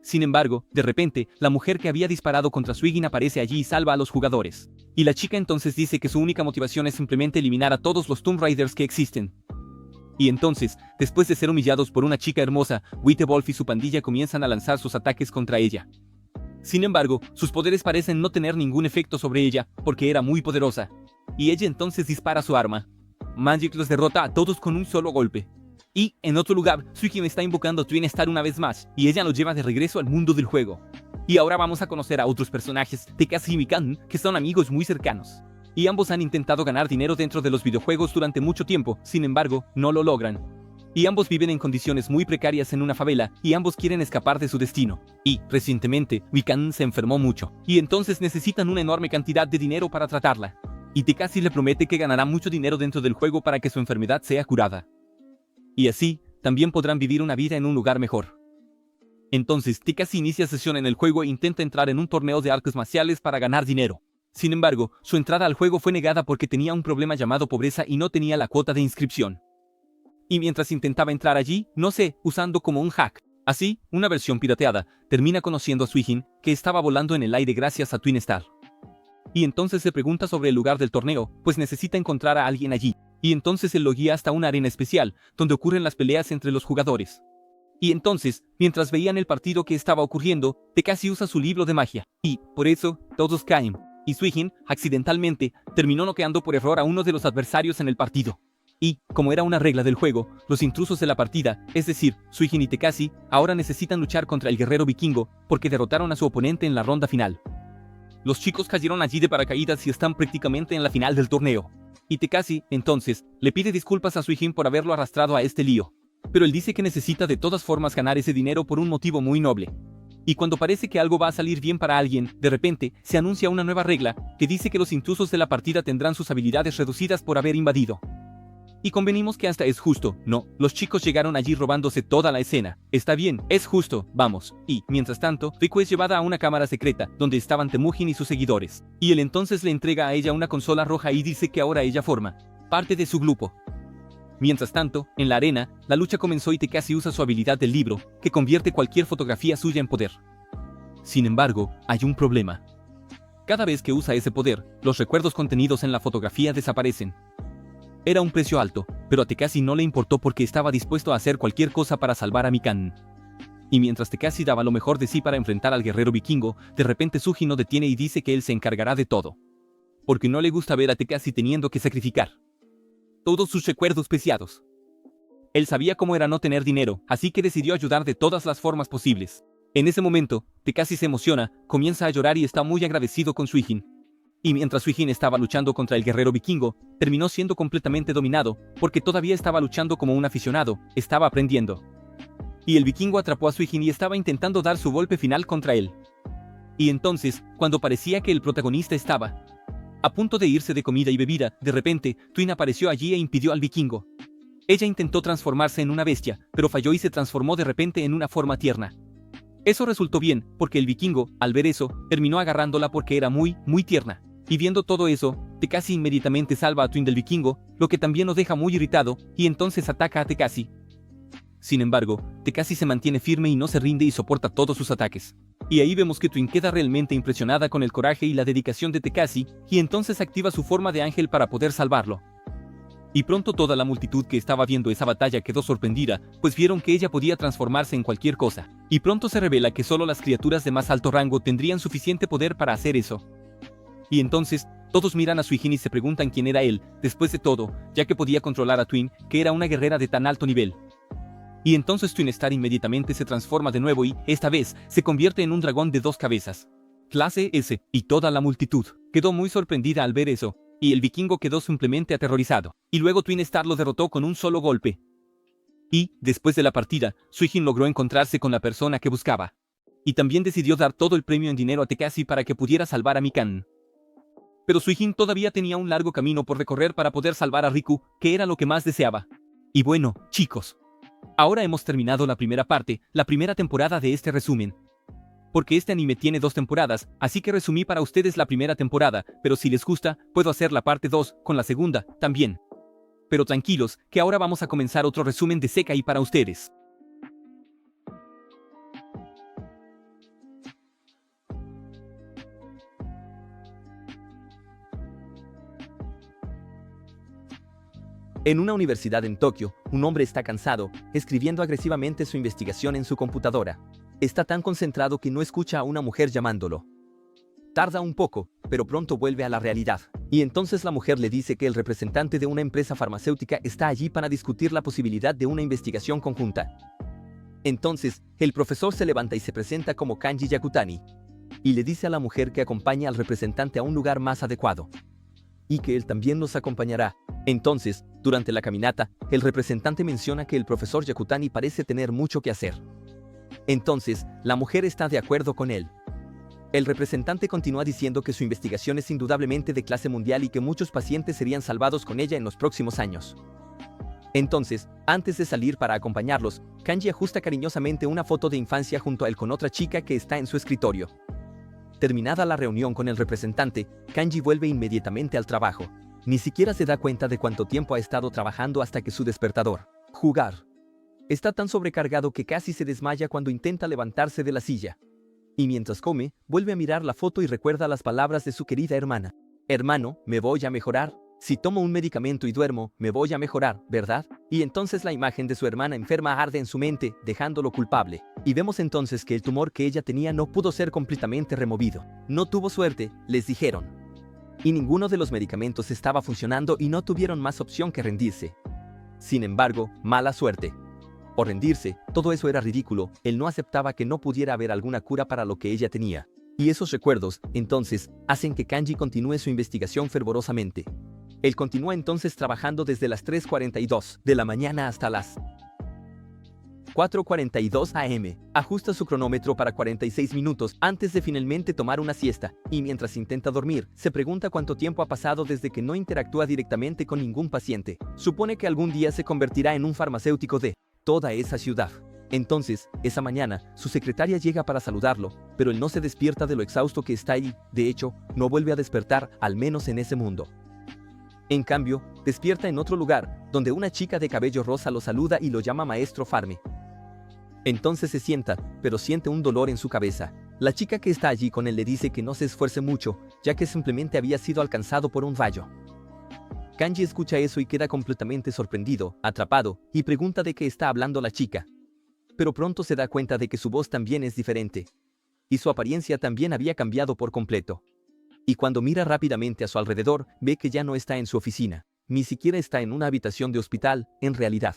Sin embargo, de repente, la mujer que había disparado contra Suijin aparece allí y salva a los jugadores. Y la chica entonces dice que su única motivación es simplemente eliminar a todos los Tomb Raiders que existen. Y entonces, después de ser humillados por una chica hermosa, White Wolf y su pandilla comienzan a lanzar sus ataques contra ella. Sin embargo, sus poderes parecen no tener ningún efecto sobre ella, porque era muy poderosa. Y ella entonces dispara su arma. Magic los derrota a todos con un solo golpe. Y, en otro lugar, Suijin está invocando a Twin Star una vez más, y ella lo lleva de regreso al mundo del juego. Y ahora vamos a conocer a otros personajes, Tekashi y Mikan, que son amigos muy cercanos. Y ambos han intentado ganar dinero dentro de los videojuegos durante mucho tiempo, sin embargo, no lo logran. Y ambos viven en condiciones muy precarias en una favela, y ambos quieren escapar de su destino. Y, recientemente, Mikan se enfermó mucho, y entonces necesitan una enorme cantidad de dinero para tratarla. Y Tekashi le promete que ganará mucho dinero dentro del juego para que su enfermedad sea curada. Y así, también podrán vivir una vida en un lugar mejor. Entonces, Tekashi inicia sesión en el juego e intenta entrar en un torneo de artes marciales para ganar dinero. Sin embargo, su entrada al juego fue negada porque tenía un problema llamado pobreza y no tenía la cuota de inscripción. Y mientras intentaba entrar allí, usando como un hack. Así, una versión pirateada, termina conociendo a Suijin, que estaba volando en el aire gracias a Twin Star. Y entonces se pregunta sobre el lugar del torneo, pues necesita encontrar a alguien allí. Y entonces él lo guía hasta una arena especial, donde ocurren las peleas entre los jugadores. Y entonces, mientras veían el partido que estaba ocurriendo, Tekashi usa su libro de magia. Y, por eso, todos caen. Y Suijin, accidentalmente, terminó noqueando por error a uno de los adversarios en el partido. Y, como era una regla del juego, los intrusos de la partida, es decir, Suijin y Tekashi, ahora necesitan luchar contra el guerrero vikingo, porque derrotaron a su oponente en la ronda final. Los chicos cayeron allí de paracaídas y están prácticamente en la final del torneo. Y Tekashi, entonces, le pide disculpas a Suijin por haberlo arrastrado a este lío. Pero él dice que necesita de todas formas ganar ese dinero por un motivo muy noble. Y cuando parece que algo va a salir bien para alguien, de repente, se anuncia una nueva regla, que dice que los intrusos de la partida tendrán sus habilidades reducidas por haber invadido. Y convenimos que hasta es justo, ¿no? Los chicos llegaron allí robándose toda la escena. Está bien, es justo, vamos. Y, mientras tanto, Riku es llevada a una cámara secreta, donde estaban Temujin y sus seguidores. Y él entonces le entrega a ella una consola roja y dice que ahora ella forma parte de su grupo. Mientras tanto, en la arena, la lucha comenzó y Tekashi usa su habilidad del libro, que convierte cualquier fotografía suya en poder. Sin embargo, hay un problema. Cada vez que usa ese poder, los recuerdos contenidos en la fotografía desaparecen. Era un precio alto, pero a Tekashi no le importó porque estaba dispuesto a hacer cualquier cosa para salvar a Mikan. Y mientras Tekashi daba lo mejor de sí para enfrentar al guerrero vikingo, de repente Suji lo detiene y dice que él se encargará de todo. Porque no le gusta ver a Tekashi teniendo que sacrificar todos sus recuerdos preciados. Él sabía cómo era no tener dinero, así que decidió ayudar de todas las formas posibles. En ese momento, Tekashi se emociona, comienza a llorar y está muy agradecido con Suijin. Y mientras Suijin estaba luchando contra el guerrero vikingo, terminó siendo completamente dominado, porque todavía estaba luchando como un aficionado, estaba aprendiendo. Y el vikingo atrapó a Suijin y estaba intentando dar su golpe final contra él. Y entonces, cuando parecía que el protagonista estaba a punto de irse de comida y bebida, de repente, Twin apareció allí e impidió al vikingo. Ella intentó transformarse en una bestia, pero falló y se transformó de repente en una forma tierna. Eso resultó bien, porque el vikingo, al ver eso, terminó agarrándola porque era muy tierna. Y viendo todo eso, Tekashi inmediatamente salva a Twin del vikingo, lo que también lo deja muy irritado, y entonces ataca a Tekashi. Sin embargo, Tekashi se mantiene firme y no se rinde y soporta todos sus ataques. Y ahí vemos que Twin queda realmente impresionada con el coraje y la dedicación de Tekashi, y entonces activa su forma de ángel para poder salvarlo. Y pronto toda la multitud que estaba viendo esa batalla quedó sorprendida, pues vieron que ella podía transformarse en cualquier cosa. Y pronto se revela que solo las criaturas de más alto rango tendrían suficiente poder para hacer eso. Y entonces, todos miran a Suijin y se preguntan quién era él, después de todo, ya que podía controlar a Twin, que era una guerrera de tan alto nivel. Y entonces Twin Star inmediatamente se transforma de nuevo y, esta vez, se convierte en un dragón de 2 cabezas. Clase S, y toda la multitud quedó muy sorprendida al ver eso, y el vikingo quedó simplemente aterrorizado. Y luego Twin Star lo derrotó con un solo golpe. Y, después de la partida, Suijin logró encontrarse con la persona que buscaba. Y también decidió dar todo el premio en dinero a Tekashi para que pudiera salvar a Mikan. Pero Suijin todavía tenía un largo camino por recorrer para poder salvar a Riku, que era lo que más deseaba. Y bueno, chicos, ahora hemos terminado la primera parte, la primera temporada de este resumen. Porque este anime tiene 2 temporadas, así que resumí para ustedes la primera temporada, pero si les gusta, puedo hacer la parte 2, con la segunda, también. Pero tranquilos, que ahora vamos a comenzar otro resumen de Sekai para ustedes. En una universidad en Tokio, un hombre está cansado, escribiendo agresivamente su investigación en su computadora. Está tan concentrado que no escucha a una mujer llamándolo. Tarda un poco, pero pronto vuelve a la realidad. Y entonces la mujer le dice que el representante de una empresa farmacéutica está allí para discutir la posibilidad de una investigación conjunta. Entonces, el profesor se levanta y se presenta como Kanji Yakutani. Y le dice a la mujer que acompañe al representante a un lugar más adecuado. Y que él también los acompañará. Entonces, durante la caminata, el representante menciona que el profesor Yakutani parece tener mucho que hacer. Entonces, la mujer está de acuerdo con él. El representante continúa diciendo que su investigación es indudablemente de clase mundial y que muchos pacientes serían salvados con ella en los próximos años. Entonces, antes de salir para acompañarlos, Kanji ajusta cariñosamente una foto de infancia junto a él con otra chica que está en su escritorio. Terminada la reunión con el representante, Kanji vuelve inmediatamente al trabajo. Ni siquiera se da cuenta de cuánto tiempo ha estado trabajando hasta que su despertador, jugar, está tan sobrecargado que casi se desmaya cuando intenta levantarse de la silla. Y mientras come, vuelve a mirar la foto y recuerda las palabras de su querida hermana. Hermano, me voy a mejorar. Si tomo un medicamento y duermo, me voy a mejorar, ¿verdad? Y entonces la imagen de su hermana enferma arde en su mente, dejándolo culpable. Y vemos entonces que el tumor que ella tenía no pudo ser completamente removido. No tuvo suerte, les dijeron. Y ninguno de los medicamentos estaba funcionando y no tuvieron más opción que rendirse. Sin embargo, mala suerte. O rendirse, todo eso era ridículo, él no aceptaba que no pudiera haber alguna cura para lo que ella tenía. Y esos recuerdos, entonces, hacen que Kanji continúe su investigación fervorosamente. Él continúa entonces trabajando desde las 3:42 de la mañana hasta las 4:42 am. Ajusta su cronómetro para 46 minutos antes de finalmente tomar una siesta, y mientras intenta dormir, se pregunta cuánto tiempo ha pasado desde que no interactúa directamente con ningún paciente. Supone que algún día se convertirá en un farmacéutico de toda esa ciudad. Entonces, esa mañana, su secretaria llega para saludarlo, pero él no se despierta de lo exhausto que está ahí. De hecho, no vuelve a despertar, al menos en ese mundo. En cambio, despierta en otro lugar, donde una chica de cabello rosa lo saluda y lo llama Maestro Farme. Entonces se sienta, pero siente un dolor en su cabeza. La chica que está allí con él le dice que no se esfuerce mucho, ya que simplemente había sido alcanzado por un rayo. Kanji escucha eso y queda completamente sorprendido, atrapado, y pregunta de qué está hablando la chica. Pero pronto se da cuenta de que su voz también es diferente. Y su apariencia también había cambiado por completo. Y cuando mira rápidamente a su alrededor, ve que ya no está en su oficina. Ni siquiera está en una habitación de hospital, en realidad.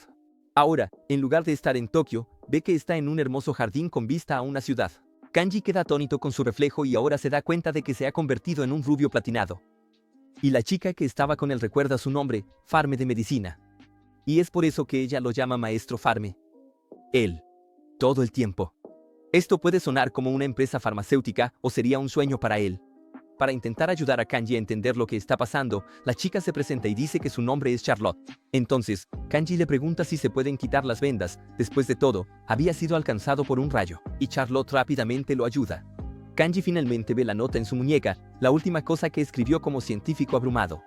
Ahora, en lugar de estar en Tokio, ve que está en un hermoso jardín con vista a una ciudad. Kanji queda atónito con su reflejo y ahora se da cuenta de que se ha convertido en un rubio platinado. Y la chica que estaba con él recuerda su nombre, Farme de Medicina. Y es por eso que ella lo llama Maestro Farme. Él. Todo el tiempo. Esto puede sonar como una empresa farmacéutica o sería un sueño para él. Para intentar ayudar a Kanji a entender lo que está pasando, la chica se presenta y dice que su nombre es Charlotte. Entonces, Kanji le pregunta si se pueden quitar las vendas. Después de todo, había sido alcanzado por un rayo, y Charlotte rápidamente lo ayuda. Kanji finalmente ve la nota en su muñeca, la última cosa que escribió como científico abrumado.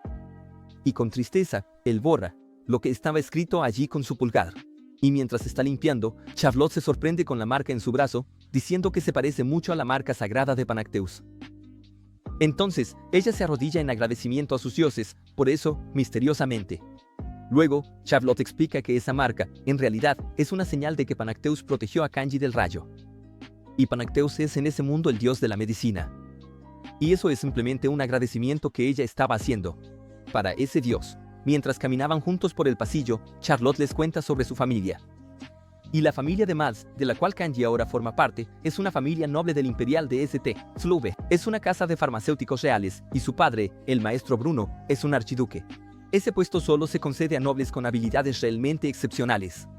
Y con tristeza, él borra lo que estaba escrito allí con su pulgar. Y mientras está limpiando, Charlotte se sorprende con la marca en su brazo, diciendo que se parece mucho a la marca sagrada de Panacteus. Entonces, ella se arrodilla en agradecimiento a sus dioses, por eso, misteriosamente. Luego, Charlotte explica que esa marca, en realidad, es una señal de que Panacteus protegió a Kanji del rayo. Y Panacteus es en ese mundo el dios de la medicina. Y eso es simplemente un agradecimiento que ella estaba haciendo para ese dios. Mientras caminaban juntos por el pasillo, Charlotte les cuenta sobre su familia. Y la familia de Mads, de la cual Kanji ahora forma parte, es una familia noble del Imperial de St. Slove. Es una casa de farmacéuticos reales, y su padre, el maestro Bruno, es un archiduque. Ese puesto solo se concede a nobles con habilidades realmente excepcionales.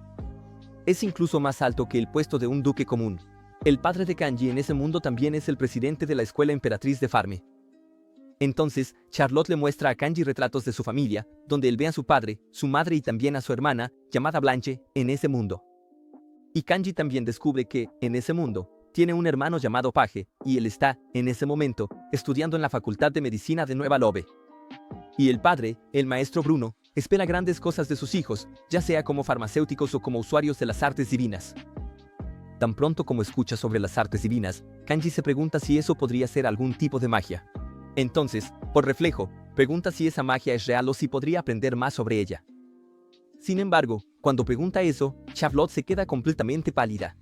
Es incluso más alto que el puesto de un duque común. El padre de Kanji en ese mundo también es el presidente de la Escuela Emperatriz de Farme. Entonces, Charlotte le muestra a Kanji retratos de su familia, donde él ve a su padre, su madre y también a su hermana, llamada Blanche, en ese mundo. Y Kanji también descubre que, en ese mundo, tiene un hermano llamado Page, y él está, en ese momento, estudiando en la Facultad de Medicina de Nueva Lobe. Y el padre, el maestro Bruno, espera grandes cosas de sus hijos, ya sea como farmacéuticos o como usuarios de las artes divinas. Tan pronto como escucha sobre las artes divinas, Kanji se pregunta si eso podría ser algún tipo de magia. Entonces, por reflejo, pregunta si esa magia es real o si podría aprender más sobre ella. Sin embargo, cuando pregunta eso, Charlotte se queda completamente pálida.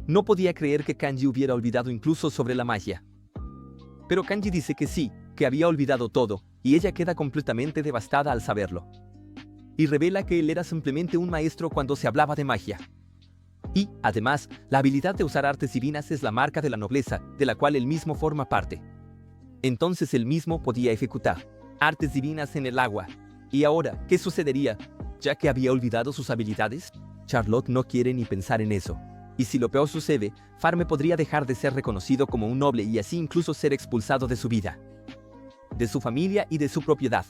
No podía creer que Kanji hubiera olvidado incluso sobre la magia. Pero Kanji dice que sí, que había olvidado todo, y ella queda completamente devastada al saberlo. Y revela que él era simplemente un maestro cuando se hablaba de magia. Y, además, la habilidad de usar artes divinas es la marca de la nobleza, de la cual él mismo forma parte. Entonces él mismo podía ejecutar artes divinas en el agua. ¿Y ahora qué sucedería, ya que había olvidado sus habilidades? Charlotte no quiere ni pensar en eso. Y si lo peor sucede, Farme podría dejar de ser reconocido como un noble y así incluso ser expulsado de su vida, de su familia y de su propiedad.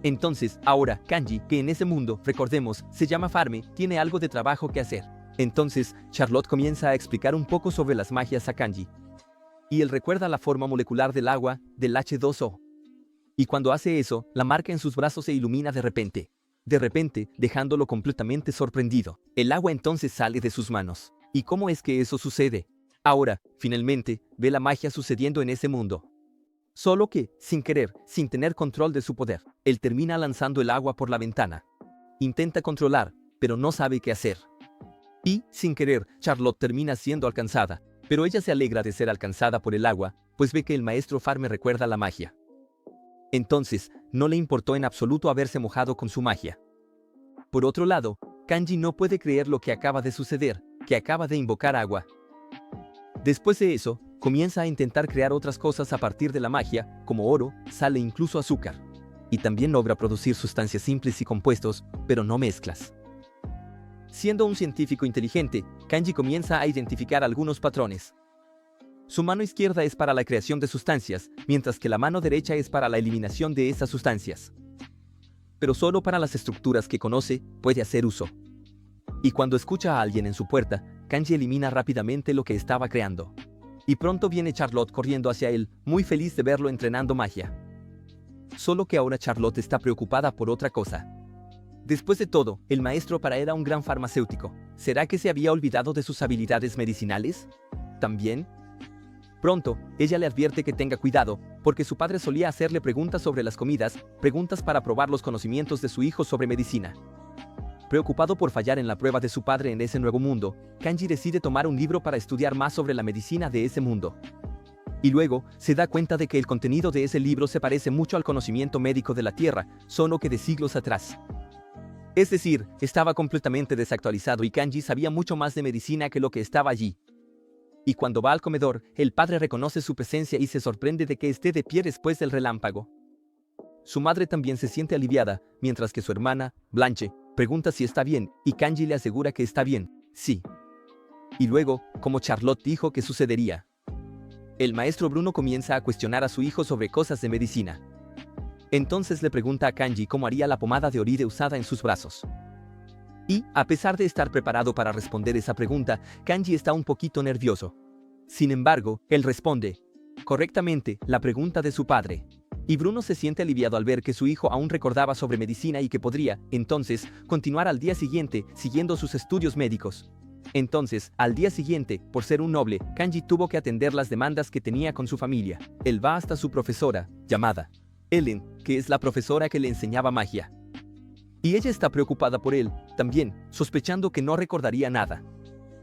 Entonces, ahora, Kanji, que en ese mundo, recordemos, se llama Farme, tiene algo de trabajo que hacer. Entonces, Charlotte comienza a explicar un poco sobre las magias a Kanji. Y él recuerda la forma molecular del agua, del H2O. Y cuando hace eso, la marca en sus brazos se ilumina de repente. De repente, dejándolo completamente sorprendido. El agua entonces sale de sus manos. ¿Y cómo es que eso sucede? Ahora, finalmente, ve la magia sucediendo en ese mundo. Solo que, sin querer, sin tener control de su poder, él termina lanzando el agua por la ventana. Intenta controlar, pero no sabe qué hacer. Y, sin querer, Charlotte termina siendo alcanzada, pero ella se alegra de ser alcanzada por el agua, pues ve que el maestro Farme recuerda la magia. Entonces, no le importó en absoluto haberse mojado con su magia. Por otro lado, Kanji no puede creer lo que acaba de suceder, que acaba de invocar agua. Después de eso, comienza a intentar crear otras cosas a partir de la magia, como oro, sal e incluso azúcar. Y también logra producir sustancias simples y compuestos, pero no mezclas. Siendo un científico inteligente, Kanji comienza a identificar algunos patrones. Su mano izquierda es para la creación de sustancias, mientras que la mano derecha es para la eliminación de esas sustancias. Pero solo para las estructuras que conoce, puede hacer uso. Y cuando escucha a alguien en su puerta, Kanji elimina rápidamente lo que estaba creando. Y pronto viene Charlotte corriendo hacia él, muy feliz de verlo entrenando magia. Solo que ahora Charlotte está preocupada por otra cosa. Después de todo, el maestro para era un gran farmacéutico. ¿Será que se había olvidado de sus habilidades medicinales? ¿También? Pronto, ella le advierte que tenga cuidado, porque su padre solía hacerle preguntas sobre las comidas, preguntas para probar los conocimientos de su hijo sobre medicina. Preocupado por fallar en la prueba de su padre en ese nuevo mundo, Kanji decide tomar un libro para estudiar más sobre la medicina de ese mundo. Y luego, se da cuenta de que el contenido de ese libro se parece mucho al conocimiento médico de la Tierra, solo que de siglos atrás. Es decir, estaba completamente desactualizado y Kanji sabía mucho más de medicina que lo que estaba allí. Y cuando va al comedor, el padre reconoce su presencia y se sorprende de que esté de pie después del relámpago. Su madre también se siente aliviada, mientras que su hermana, Blanche, pregunta si está bien, y Kanji le asegura que está bien, sí. Y luego, como Charlotte dijo que sucedería, el maestro Bruno comienza a cuestionar a su hijo sobre cosas de medicina. Entonces le pregunta a Kanji cómo haría la pomada de oride usada en sus brazos. Y, a pesar de estar preparado para responder esa pregunta, Kanji está un poquito nervioso. Sin embargo, él responde correctamente la pregunta de su padre. Y Bruno se siente aliviado al ver que su hijo aún recordaba sobre medicina y que podría, entonces, continuar al día siguiente, siguiendo sus estudios médicos. Entonces, al día siguiente, por ser un noble, Kanji tuvo que atender las demandas que tenía con su familia. Él va hasta su profesora, llamada Ellen, que es la profesora que le enseñaba magia. Y ella está preocupada por él, también, sospechando que no recordaría nada.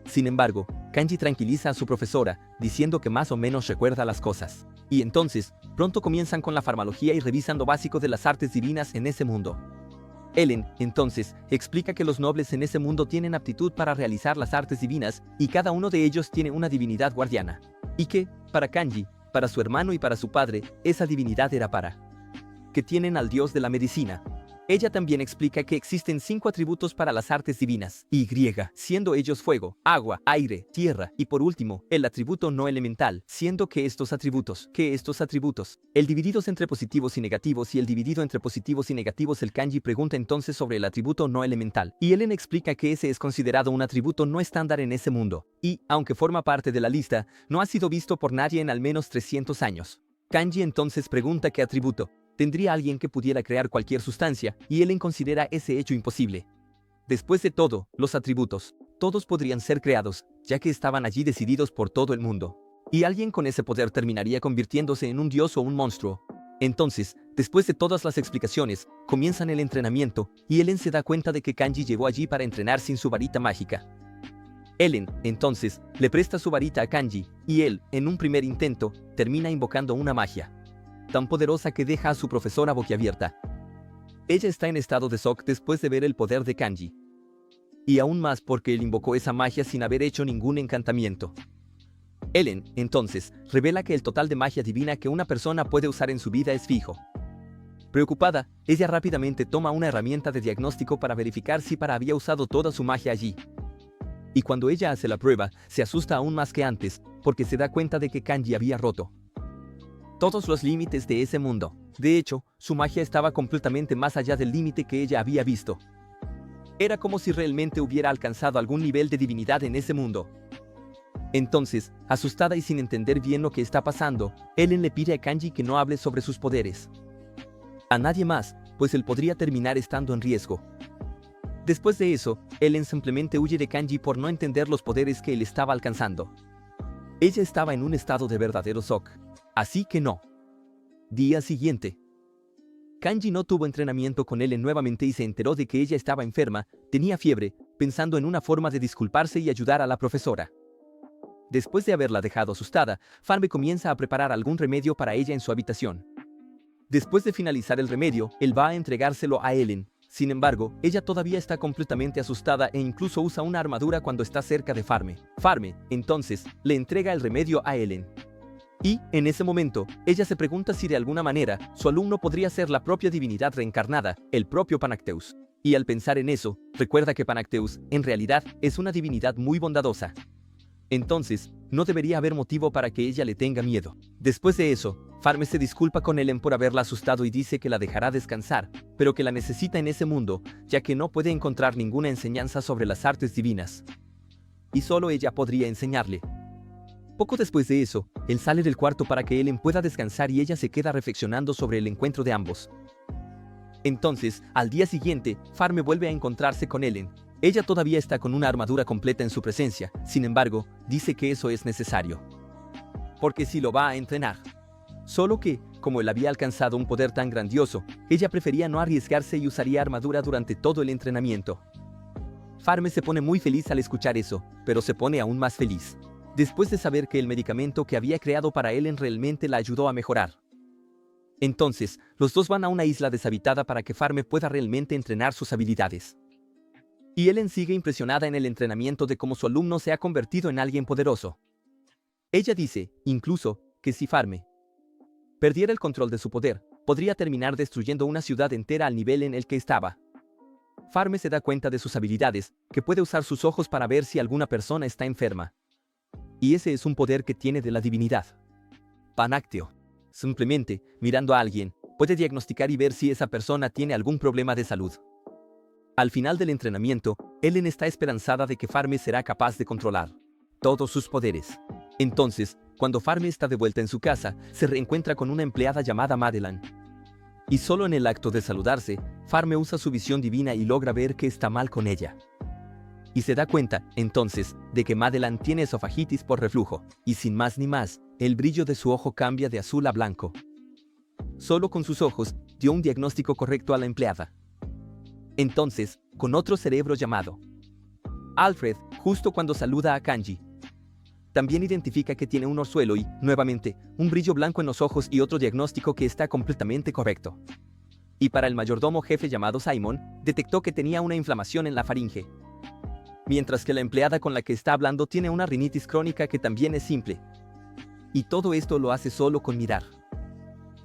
Sin embargo, Kanji tranquiliza a su profesora, diciendo que más o menos recuerda las cosas. Y entonces, pronto comienzan con la farmacología y revisan lo básico de las artes divinas en ese mundo. Ellen, entonces, explica que los nobles en ese mundo tienen aptitud para realizar las artes divinas y cada uno de ellos tiene una divinidad guardiana. Y que, para Kanji, para su hermano y para su padre, esa divinidad era para que tienen al dios de la medicina. Ella también explica que existen 5 atributos para las artes divinas, Y, siendo ellos fuego, agua, aire, tierra, y por último, el atributo no elemental, siendo que estos atributos, el divididos entre positivos y negativos y el dividido entre positivos y negativos. El Kanji pregunta entonces sobre el atributo no elemental, y Ellen explica que ese es considerado un atributo no estándar en ese mundo, y, aunque forma parte de la lista, no ha sido visto por nadie en al menos 300 años. Kanji entonces pregunta qué atributo tendría alguien que pudiera crear cualquier sustancia, y Ellen considera ese hecho imposible. Después de todo, los atributos, todos podrían ser creados, ya que estaban allí decididos por todo el mundo. Y alguien con ese poder terminaría convirtiéndose en un dios o un monstruo. Entonces, después de todas las explicaciones, comienzan el entrenamiento, y Ellen se da cuenta de que Kanji llegó allí para entrenar sin su varita mágica. Ellen, entonces, le presta su varita a Kanji, y él, en un primer intento, termina invocando una magia tan poderosa que deja a su profesora boquiabierta. Ella está en estado de shock después de ver el poder de Kanji. Y aún más porque él invocó esa magia sin haber hecho ningún encantamiento. Ellen, entonces, revela que el total de magia divina que una persona puede usar en su vida es fijo. Preocupada, ella rápidamente toma una herramienta de diagnóstico para verificar si había usado toda su magia allí. Y cuando ella hace la prueba, se asusta aún más que antes, porque se da cuenta de que Kanji había roto todos los límites de ese mundo. De hecho, su magia estaba completamente más allá del límite que ella había visto. Era como si realmente hubiera alcanzado algún nivel de divinidad en ese mundo. Entonces, asustada y sin entender bien lo que está pasando, Ellen le pide a Kanji que no hable sobre sus poderes a nadie más, pues él podría terminar estando en riesgo. Después de eso, Ellen simplemente huye de Kanji por no entender los poderes que él estaba alcanzando. Ella estaba en un estado de verdadero shock. Así que no. Día siguiente. Kanji no tuvo entrenamiento con Ellen nuevamente y se enteró de que ella estaba enferma, tenía fiebre, pensando en una forma de disculparse y ayudar a la profesora. Después de haberla dejado asustada, Farme comienza a preparar algún remedio para ella en su habitación. Después de finalizar el remedio, él va a entregárselo a Ellen. Sin embargo, ella todavía está completamente asustada e incluso usa una armadura cuando está cerca de Farme. Farme, entonces, le entrega el remedio a Ellen. Y, en ese momento, ella se pregunta si de alguna manera, su alumno podría ser la propia divinidad reencarnada, el propio Panacteus. Y al pensar en eso, recuerda que Panacteus, en realidad, es una divinidad muy bondadosa. Entonces, no debería haber motivo para que ella le tenga miedo. Después de eso, Farme se disculpa con Ellen por haberla asustado y dice que la dejará descansar, pero que la necesita en ese mundo, ya que no puede encontrar ninguna enseñanza sobre las artes divinas. Y solo ella podría enseñarle. Poco después de eso, él sale del cuarto para que Ellen pueda descansar y ella se queda reflexionando sobre el encuentro de ambos. Entonces, al día siguiente, Farme vuelve a encontrarse con Ellen. Ella todavía está con una armadura completa en su presencia, sin embargo, dice que eso es necesario. Porque sí lo va a entrenar. Solo que, como él había alcanzado un poder tan grandioso, ella prefería no arriesgarse y usaría armadura durante todo el entrenamiento. Farme se pone muy feliz al escuchar eso, pero se pone aún más feliz después de saber que el medicamento que había creado para Ellen realmente la ayudó a mejorar. Entonces, los dos van a una isla deshabitada para que Farme pueda realmente entrenar sus habilidades. Y Ellen sigue impresionada en el entrenamiento de cómo su alumno se ha convertido en alguien poderoso. Ella dice, incluso, que si Farme perdiera el control de su poder, podría terminar destruyendo una ciudad entera al nivel en el que estaba. Farme se da cuenta de sus habilidades, que puede usar sus ojos para ver si alguna persona está enferma. Y ese es un poder que tiene de la divinidad. Panacteo. Simplemente, mirando a alguien, puede diagnosticar y ver si esa persona tiene algún problema de salud. Al final del entrenamiento, Ellen está esperanzada de que Farme será capaz de controlar todos sus poderes. Entonces, cuando Farme está de vuelta en su casa, se reencuentra con una empleada llamada Madeline. Y solo en el acto de saludarse, Farme usa su visión divina y logra ver que está mal con ella. Y se da cuenta, entonces, de que Madeline tiene esofagitis por reflujo, y sin más ni más, el brillo de su ojo cambia de azul a blanco. Solo con sus ojos, dio un diagnóstico correcto a la empleada. Entonces, con otro cerebro llamado Alfred, justo cuando saluda a Kanji, también identifica que tiene un orzuelo y, nuevamente, un brillo blanco en los ojos y otro diagnóstico que está completamente correcto. Y para el mayordomo jefe llamado Simon, detectó que tenía una inflamación en la faringe. Mientras que la empleada con la que está hablando tiene una rinitis crónica que también es simple. Y todo esto lo hace solo con mirar.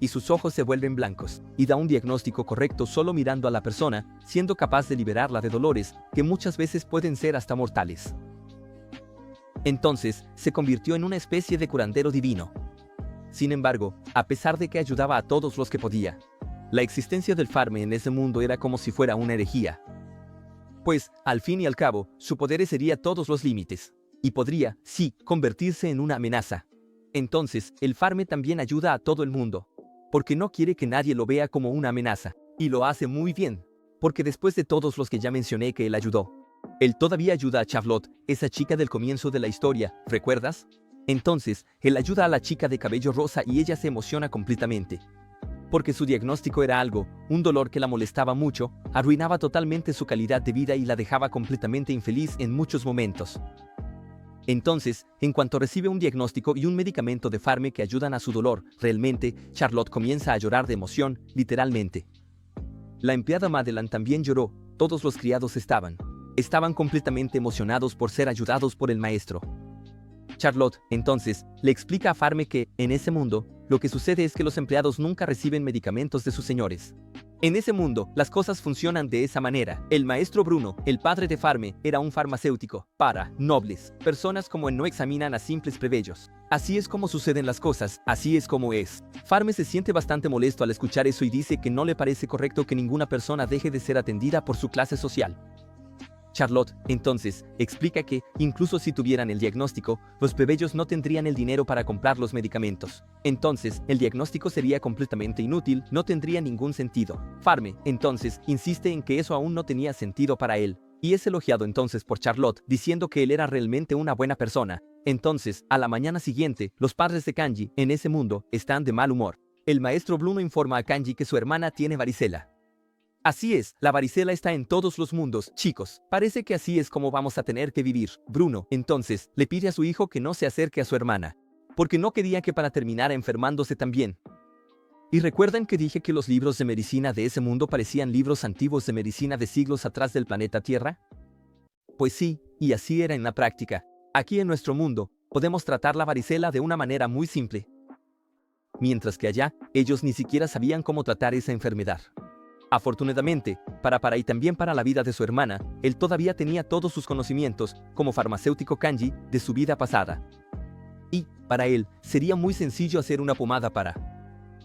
Y sus ojos se vuelven blancos, y da un diagnóstico correcto solo mirando a la persona, siendo capaz de liberarla de dolores, que muchas veces pueden ser hasta mortales. Entonces, se convirtió en una especie de curandero divino. Sin embargo, a pesar de que ayudaba a todos los que podía, la existencia del Farme en ese mundo era como si fuera una herejía. Pues, al fin y al cabo, su poder excedía todos los límites, y podría, sí, convertirse en una amenaza. Entonces, el Farme también ayuda a todo el mundo, porque no quiere que nadie lo vea como una amenaza, y lo hace muy bien, porque después de todos los que ya mencioné que él ayudó, él todavía ayuda a Charlotte, esa chica del comienzo de la historia, ¿recuerdas? Entonces, él ayuda a la chica de cabello rosa y ella se emociona completamente. Porque su diagnóstico era algo, un dolor que la molestaba mucho, arruinaba totalmente su calidad de vida y la dejaba completamente infeliz en muchos momentos. Entonces, en cuanto recibe un diagnóstico y un medicamento de Farme que ayudan a su dolor, realmente, Charlotte comienza a llorar de emoción, literalmente. La empleada Madeline también lloró, todos los criados estaban completamente emocionados por ser ayudados por el maestro. Charlotte, entonces, le explica a Farme que, en ese mundo, lo que sucede es que los empleados nunca reciben medicamentos de sus señores. En ese mundo, las cosas funcionan de esa manera. El maestro Bruno, el padre de Farme, era un farmacéutico para nobles, personas como él no examinan a simples plebeyos. Así es como suceden las cosas, así es como es. Farme se siente bastante molesto al escuchar eso y dice que no le parece correcto que ninguna persona deje de ser atendida por su clase social. Charlotte, entonces, explica que, incluso si tuvieran el diagnóstico, los plebeyos no tendrían el dinero para comprar los medicamentos. Entonces, el diagnóstico sería completamente inútil, no tendría ningún sentido. Farme, entonces, insiste en que eso aún no tenía sentido para él. Y es elogiado entonces por Charlotte, diciendo que él era realmente una buena persona. Entonces, a la mañana siguiente, los padres de Kanji, en ese mundo, están de mal humor. El maestro Bruno informa a Kanji que su hermana tiene varicela. Así es, la varicela está en todos los mundos, chicos. Parece que así es como vamos a tener que vivir. Bruno, entonces, le pide a su hijo que no se acerque a su hermana, porque no quería que para terminar enfermándose también. ¿Y recuerdan que dije que los libros de medicina de ese mundo parecían libros antiguos de medicina de siglos atrás del planeta Tierra? Pues sí, y así era en la práctica. Aquí en nuestro mundo, podemos tratar la varicela de una manera muy simple. Mientras que allá, ellos ni siquiera sabían cómo tratar esa enfermedad. Afortunadamente, para y también para la vida de su hermana, él todavía tenía todos sus conocimientos, como farmacéutico Kanji, de su vida pasada. Y, para él, sería muy sencillo hacer una pomada para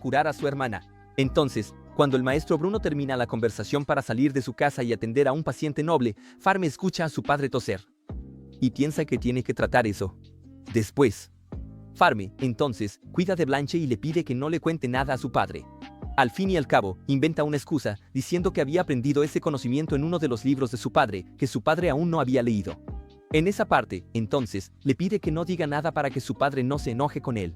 curar a su hermana. Entonces, cuando el maestro Bruno termina la conversación para salir de su casa y atender a un paciente noble, Farme escucha a su padre toser. Y piensa que tiene que tratar eso. Después, Farme, entonces, cuida de Blanche y le pide que no le cuente nada a su padre. Al fin y al cabo, inventa una excusa, diciendo que había aprendido ese conocimiento en uno de los libros de su padre, que su padre aún no había leído. En esa parte, entonces, le pide que no diga nada para que su padre no se enoje con él.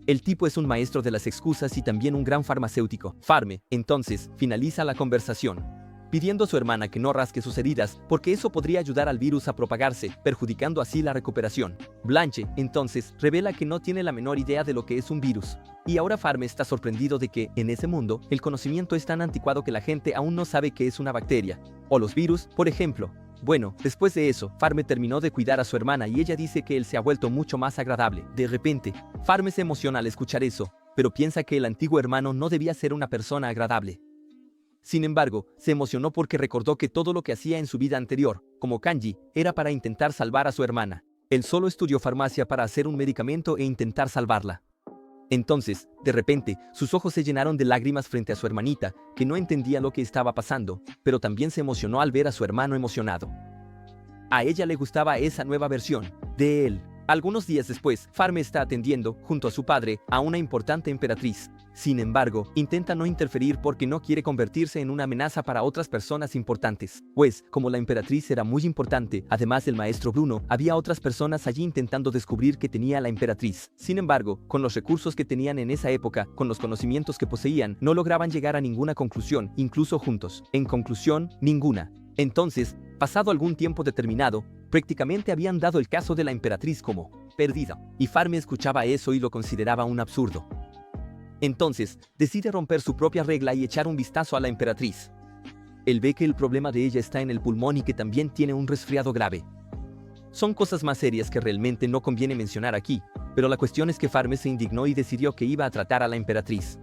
El tipo es un maestro de las excusas y también un gran farmacéutico. Farme, entonces, finaliza la conversación, pidiendo a su hermana que no rasque sus heridas, porque eso podría ayudar al virus a propagarse, perjudicando así la recuperación. Blanche, entonces, revela que no tiene la menor idea de lo que es un virus. Y ahora Farme está sorprendido de que, en ese mundo, el conocimiento es tan anticuado que la gente aún no sabe qué es una bacteria. O los virus, por ejemplo. Bueno, después de eso, Farme terminó de cuidar a su hermana y ella dice que él se ha vuelto mucho más agradable. De repente, Farme se emociona al escuchar eso, pero piensa que el antiguo hermano no debía ser una persona agradable. Sin embargo, se emocionó porque recordó que todo lo que hacía en su vida anterior, como Kanji, era para intentar salvar a su hermana. Él solo estudió farmacia para hacer un medicamento e intentar salvarla. Entonces, de repente, sus ojos se llenaron de lágrimas frente a su hermanita, que no entendía lo que estaba pasando, pero también se emocionó al ver a su hermano emocionado. A ella le gustaba esa nueva versión de él. Algunos días después, Farme está atendiendo, junto a su padre, a una importante emperatriz. Sin embargo, intenta no interferir porque no quiere convertirse en una amenaza para otras personas importantes. Pues, como la emperatriz era muy importante, además del maestro Bruno, había otras personas allí intentando descubrir qué tenía la emperatriz. Sin embargo, con los recursos que tenían en esa época, con los conocimientos que poseían, no lograban llegar a ninguna conclusión, incluso juntos. En conclusión, ninguna. Entonces, pasado algún tiempo determinado, prácticamente habían dado el caso de la emperatriz como perdida. Y Farme escuchaba eso y lo consideraba un absurdo. Entonces, decide romper su propia regla y echar un vistazo a la emperatriz. Él ve que el problema de ella está en el pulmón y que también tiene un resfriado grave. Son cosas más serias que realmente no conviene mencionar aquí, pero la cuestión es que Farme se indignó y decidió que iba a tratar a la emperatriz.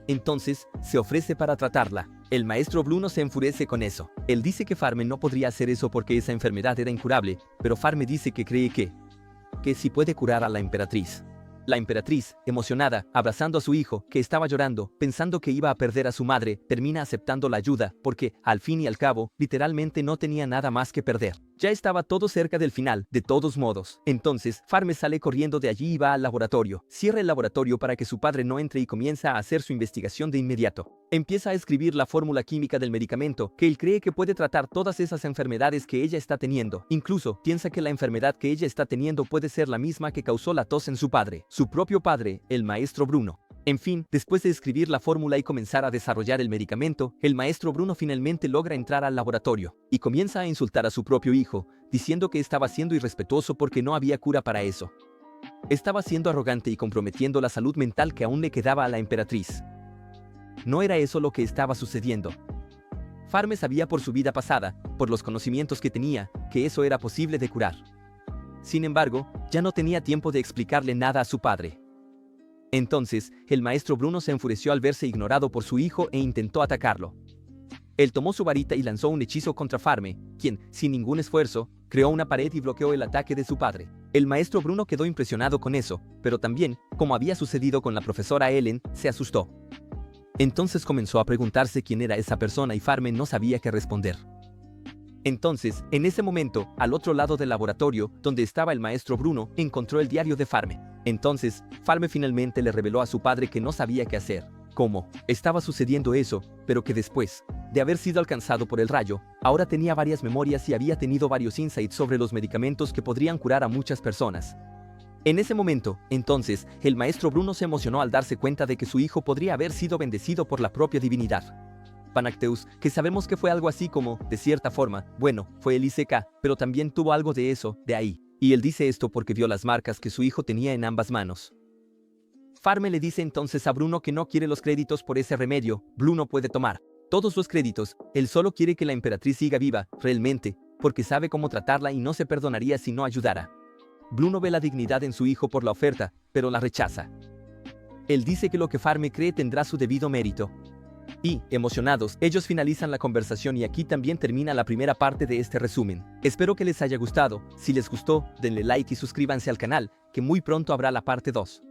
Entonces, se ofrece para tratarla. El maestro Bruno se enfurece con eso. Él dice que Farme no podría hacer eso porque esa enfermedad era incurable, pero Farme dice que cree que sí puede curar a la emperatriz. La emperatriz, emocionada, abrazando a su hijo, que estaba llorando, pensando que iba a perder a su madre, termina aceptando la ayuda, porque, al fin y al cabo, literalmente no tenía nada más que perder. Ya estaba todo cerca del final, de todos modos. Entonces, Farme sale corriendo de allí y va al laboratorio. Cierra el laboratorio para que su padre no entre y comienza a hacer su investigación de inmediato. Empieza a escribir la fórmula química del medicamento, que él cree que puede tratar todas esas enfermedades que ella está teniendo. Incluso, piensa que la enfermedad que ella está teniendo puede ser la misma que causó la tos en su padre, su propio padre, el maestro Bruno. En fin, después de escribir la fórmula y comenzar a desarrollar el medicamento, el maestro Bruno finalmente logra entrar al laboratorio y comienza a insultar a su propio hijo, diciendo que estaba siendo irrespetuoso porque no había cura para eso. Estaba siendo arrogante y comprometiendo la salud mental que aún le quedaba a la emperatriz. No era eso lo que estaba sucediendo. Farme sabía por su vida pasada, por los conocimientos que tenía, que eso era posible de curar. Sin embargo, ya no tenía tiempo de explicarle nada a su padre. Entonces, el maestro Bruno se enfureció al verse ignorado por su hijo e intentó atacarlo. Él tomó su varita y lanzó un hechizo contra Farme, quien, sin ningún esfuerzo, creó una pared y bloqueó el ataque de su padre. El maestro Bruno quedó impresionado con eso, pero también, como había sucedido con la profesora Ellen, se asustó. Entonces comenzó a preguntarse quién era esa persona y Farme no sabía qué responder. Entonces, en ese momento, al otro lado del laboratorio, donde estaba el maestro Bruno, encontró el diario de Farme. Entonces, Farme finalmente le reveló a su padre que no sabía qué hacer, cómo estaba sucediendo eso, pero que después de haber sido alcanzado por el rayo, ahora tenía varias memorias y había tenido varios insights sobre los medicamentos que podrían curar a muchas personas. En ese momento, entonces, el maestro Bruno se emocionó al darse cuenta de que su hijo podría haber sido bendecido por la propia divinidad. Panacteus, que sabemos que fue algo así como, de cierta forma, bueno, fue el ICK, pero también tuvo algo de eso, de ahí. Y él dice esto porque vio las marcas que su hijo tenía en ambas manos. Farme le dice entonces a Bruno que no quiere los créditos por ese remedio, Bruno puede tomar todos los créditos, él solo quiere que la emperatriz siga viva, realmente, porque sabe cómo tratarla y no se perdonaría si no ayudara. Bruno ve la dignidad en su hijo por la oferta, pero la rechaza. Él dice que lo que Farme cree tendrá su debido mérito. Y, emocionados, ellos finalizan la conversación y aquí también termina la primera parte de este resumen. Espero que les haya gustado. Si les gustó, denle like y suscríbanse al canal, que muy pronto habrá la parte 2.